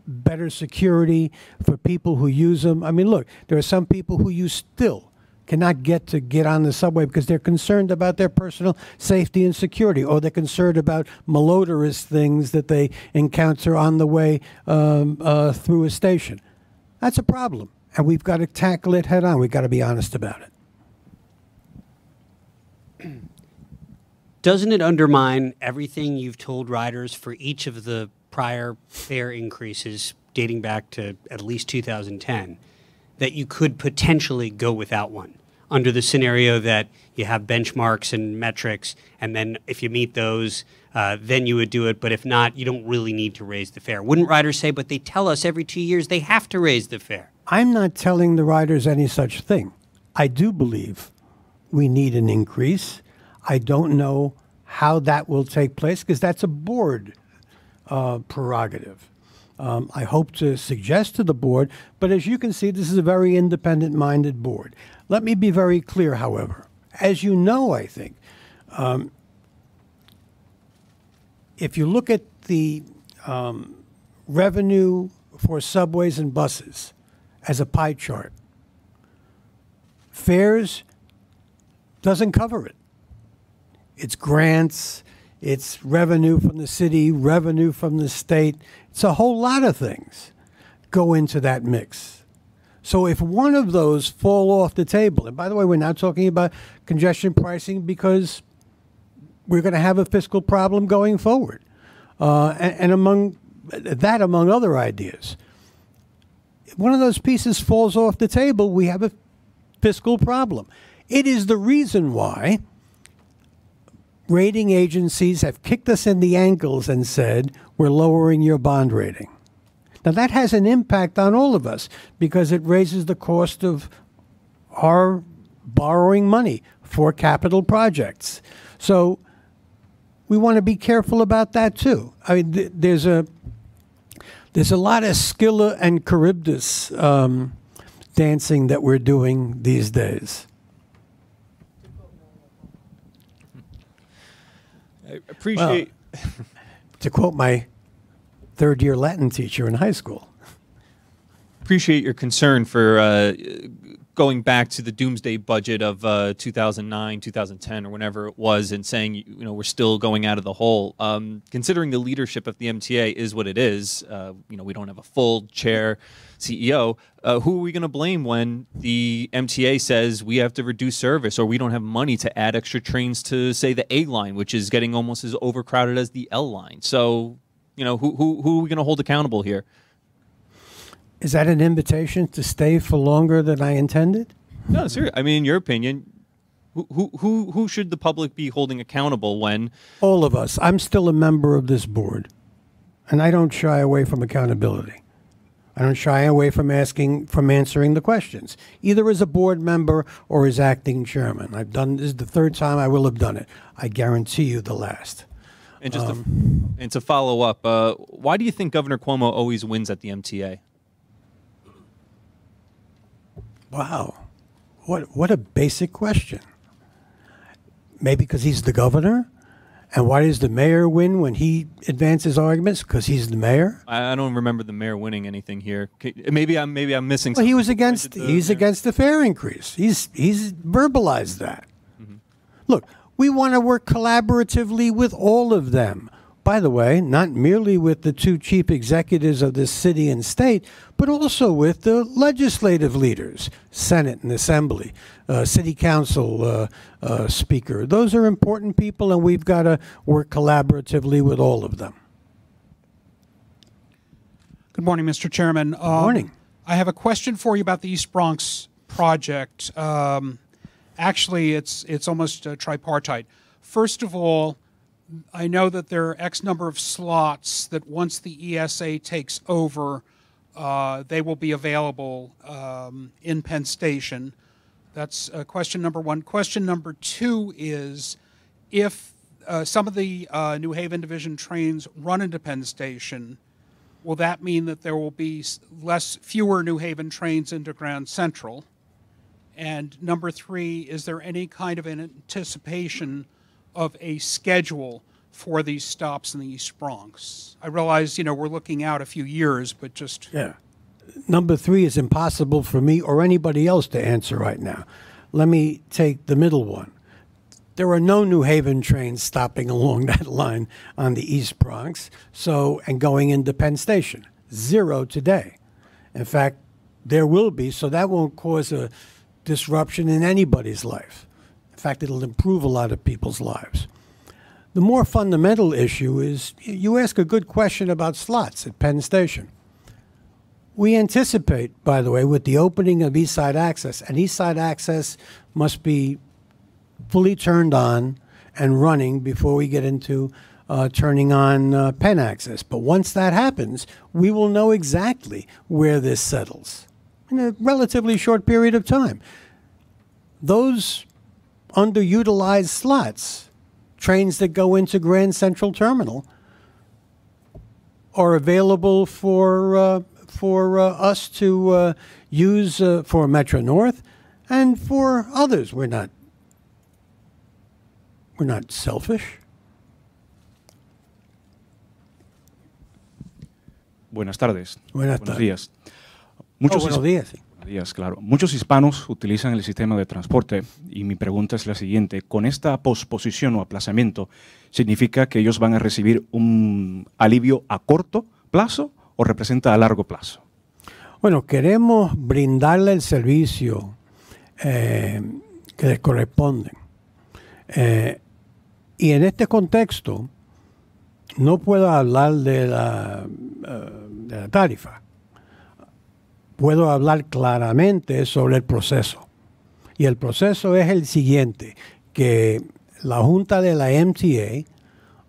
better security for people who use them. I mean, look, there are some people who you still cannot get on the subway because they're concerned about their personal safety and security, or they're concerned about malodorous things that they encounter on the way through a station. That's a problem, and we've got to tackle it head on. We've got to be honest about it. Doesn't it undermine everything you've told riders for each of the prior fare increases dating back to at least 2010 that you could potentially go without one under the scenario that you have benchmarks and metrics, and then if you meet those, then you would do it, but if not, you don't really need to raise the fare? Wouldn't riders say, but they tell us every 2 years they have to raise the fare? I'm not telling the riders any such thing. I do believe we need an increase. I don't know how that will take place because that's a board prerogative. I hope to suggest to the board, but as you can see, this is a very independent-minded board. Let me be very clear, however. As you know, I think, if you look at the revenue for subways and buses as a pie chart, fares doesn't cover it. It's grants, it's revenue from the city, revenue from the state. It's a whole lot of things go into that mix. So if one of those fall off the table, and by the way, we're not talking about congestion pricing because we're going to have a fiscal problem going forward. And among other ideas, if one of those pieces falls off the table, we have a fiscal problem. It is the reason why rating agencies have kicked us in the ankles and said, we're lowering your bond rating. Now, that has an impact on all of us because it raises the cost of our borrowing money for capital projects. So we want to be careful about that, too. I mean, there's a lot of Scylla and Charybdis dancing that we're doing these days. I appreciate... Well, to quote my third-year Latin teacher in high school. Appreciate your concern for going back to the doomsday budget of 2009, 2010, or whenever it was, and saying, we're still going out of the hole. Considering the leadership of the MTA is what it is, we don't have a full chair CEO, who are we going to blame when the MTA says we have to reduce service or we don't have money to add extra trains to, say, the A line, which is getting almost as overcrowded as the L line? So, who are we going to hold accountable here? Is that an invitation to stay for longer than I intended? No, seriously. I mean, in your opinion, who should the public be holding accountable when? All of us. I'm still a member of this board, and I don't shy away from accountability. I don't shy away from answering the questions, either as a board member or as acting chairman. This is the third time I will have done it. I guarantee you the last. And just to follow up, why do you think Governor Cuomo always wins at the MTA? Wow, what a basic question. Maybe because he's the governor? And why does the mayor win when he advances arguments? Because he's the mayor? I don't remember the mayor winning anything here. Maybe I'm missing something. Well, he was against the fare increase. He's verbalized that. Mm-hmm. Look, we want to work collaboratively with all of them. By the way, not merely with the two chief executives of this city and state, but also with the legislative leaders, Senate and Assembly, City Council Speaker. Those are important people, and we've got to work collaboratively with all of them. Good morning, Mr. Chairman. Good morning. I have a question for you about the East Bronx project. Actually, it's almost tripartite. First of all, I know that there are X number of slots that once the ESA takes over, they will be available in Penn Station. That's question number one. Question number two is, if some of the New Haven Division trains run into Penn Station. Will that mean that there will be fewer New Haven trains into Grand Central? And number 3, is there any kind of an anticipation of a schedule for these stops in the East Bronx? I realize, we're looking out a few years, but just... Yeah. Number 3 is impossible for me or anybody else to answer right now. Let me take the middle one. There are no New Haven trains stopping along that line on the East Bronx, and going into Penn Station. 0 today. In fact, there will be, so that won't cause a disruption in anybody's life. In fact, it'll improve a lot of people's lives. The more fundamental issue is, you ask a good question about slots at Penn Station. We anticipate, by the way, with the opening of East Side Access, and East Side Access must be fully turned on and running before we get into turning on Penn Access. But once that happens, we will know exactly where this settles in a relatively short period of time. Those underutilized slots, trains that go into Grand Central Terminal, are available for us to use for Metro North and for others. We're not selfish. Buenas tardes. Buenos días. Buenos días. Buenos días, claro. Muchos hispanos utilizan el sistema de transporte y mi pregunta es la siguiente. ¿Con esta posposición o aplazamiento significa que ellos van a recibir un alivio a corto plazo o representa a largo plazo? Bueno, queremos brindarle el servicio que les corresponde. Y en este contexto no puedo hablar de la tarifa. Puedo hablar claramente sobre el proceso. Y el proceso es el siguiente, que la Junta de la MTA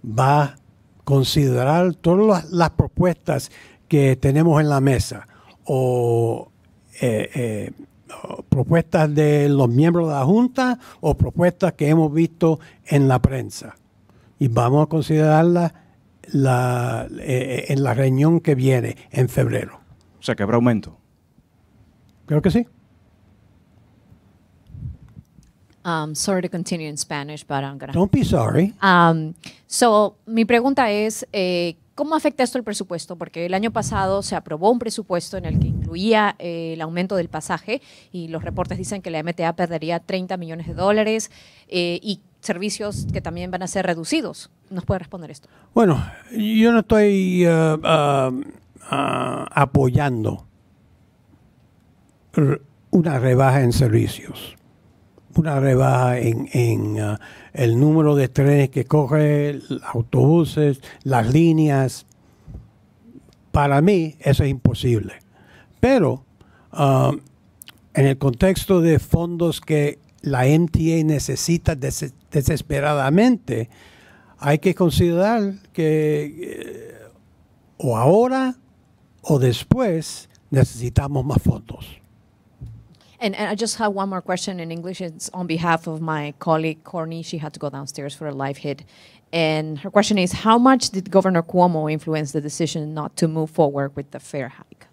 va a considerar todas las propuestas que tenemos en la mesa o propuestas de los miembros de la Junta o propuestas que hemos visto en la prensa. Y vamos a considerarlas en la reunión que viene en febrero. O sea, que habrá aumento. Creo que sí. Sorry to continue in Spanish, but I'm gonna... Don't be sorry. Mi pregunta es, ¿cómo afecta esto el presupuesto? Porque el año pasado se aprobó un presupuesto en el que incluía el aumento del pasaje y los reportes dicen que la MTA perdería $30 millones y servicios que también van a ser reducidos. ¿Nos puede responder esto? Bueno, yo no estoy apoyando una rebaja en servicios, una rebaja en el número de trenes que coge, autobuses, las líneas. Para mí eso es imposible. Pero en el contexto de fondos que la MTA necesita desesperadamente, hay que considerar que o ahora o después necesitamos más fondos. And I just have one more question in English. It's on behalf of my colleague, Corny. She had to go downstairs for a live hit. And her question is, how much did Governor Cuomo influence the decision not to move forward with the fare hike?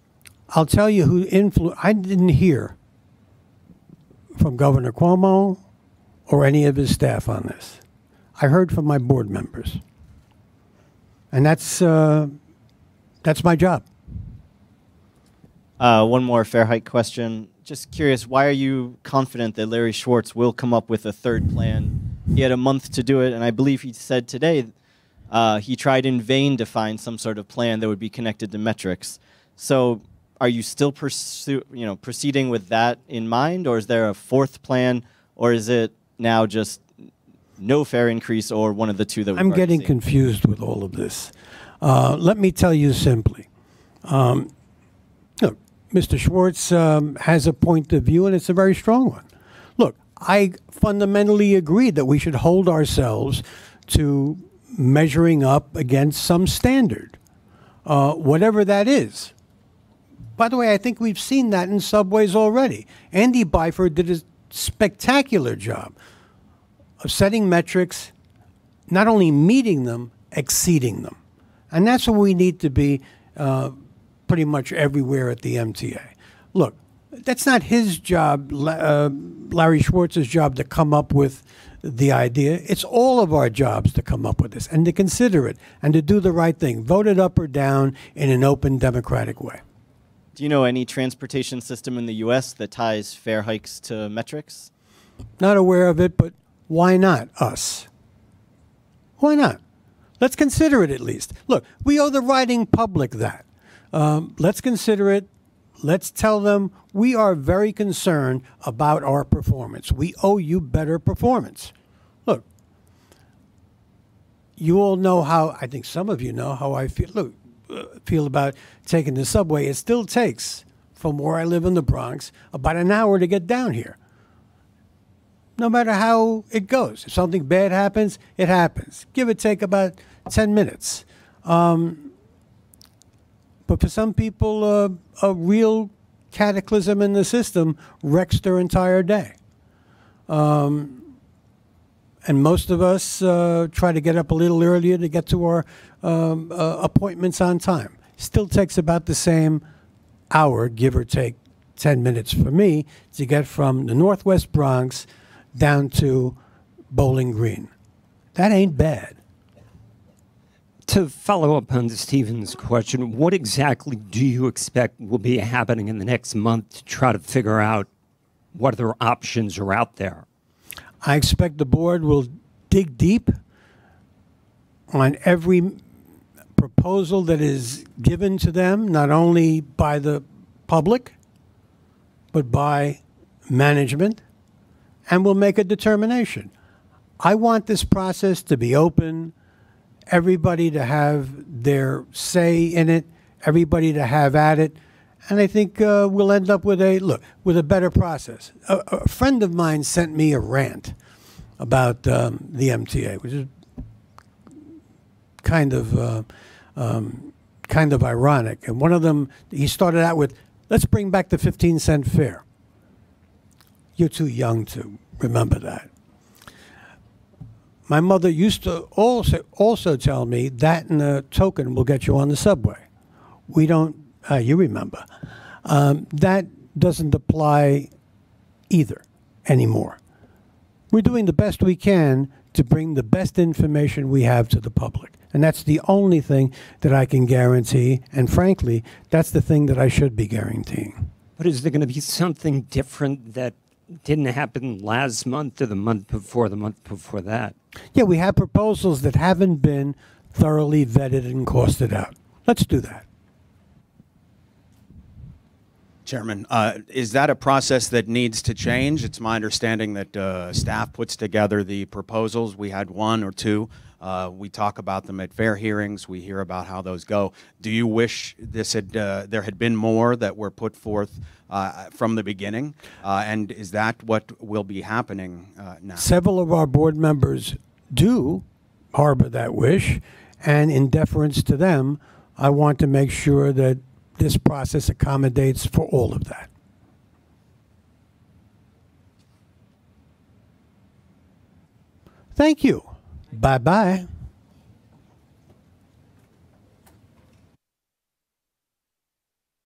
I'll tell you who influenced. I didn't hear from Governor Cuomo or any of his staff on this. I heard from my board members. And that's my job. One more fare hike question. Just curious, why are you confident that Larry Schwartz will come up with a third plan? He had a month to do it, and I believe he said today he tried in vain to find some sort of plan that would be connected to metrics. So are you still proceeding with that in mind, or is there a fourth plan, or is it now just no fare increase or one of the two that we've I'm getting seen? confused with all of this. Let me tell you simply. Look, Mr. Schwartz has a point of view, and it's a very strong one. Look, I fundamentally agree that we should hold ourselves to measuring up against some standard, whatever that is. By the way, I think we've seen that in subways already. Andy Byford did a spectacular job of setting metrics not only meeting them, exceeding them. And that's what we need to be pretty much everywhere at the MTA. Look, that's not his job, Larry Schwartz's job, to come up with the idea. It's all of our jobs to come up with this and to consider it and to do the right thing. Vote it up or down in an open, democratic way. Do you know any transportation system in the U.S. that ties fare hikes to metrics? Not aware of it, but why not us? Why not? Let's consider it at least. Look, we owe the riding public that. Let's consider it. Let's tell them we are very concerned about our performance. We owe you better performance. Look, you all know how, I think some of you know how I feel about taking the subway. It still takes, from where I live in the Bronx, about an hour to get down here. No matter how it goes. If something bad happens, it happens. Give or take about 10 minutes. But for some people, a real cataclysm in the system wrecks their entire day. And most of us try to get up a little earlier to get to our appointments on time. Still takes about the same hour, give or take 10 minutes for me, to get from the Northwest Bronx down to Bowling Green. That ain't bad. To follow up on Stephen's question, what exactly do you expect will be happening in the next month to try to figure out what other options are out there? I expect the board will dig deep on every proposal that is given to them, not only by the public, but by management, and will make a determination. I want this process to be open, everybody to have their say in it, everybody to have at it, and I think we'll end up with a better process. A friend of mine sent me a rant about the MTA, which is kind of ironic. And one of them, he started out with, "Let's bring back the 15-cent fare." You're too young to remember that. My mother used to also tell me that and a token will get you on the subway. We don't, you remember. That doesn't apply either anymore. We're doing the best we can to bring the best information we have to the public. And that's the only thing that I can guarantee. And frankly, that's the thing that I should be guaranteeing. But is there going to be something different that didn't happen last month or the month before that? Yeah, we have proposals that haven't been thoroughly vetted and costed out. Let's do that. Chairman, is that a process that needs to change? It's my understanding that staff puts together the proposals. We had one or two. We talk about them at fair hearings. We hear about how those go. Do you wish there had been more that were put forth from the beginning? And is that what will be happening now? Several of our board members do harbor that wish, and in deference to them, I want to make sure that this process accommodates for all of that. Thank you. Bye-bye.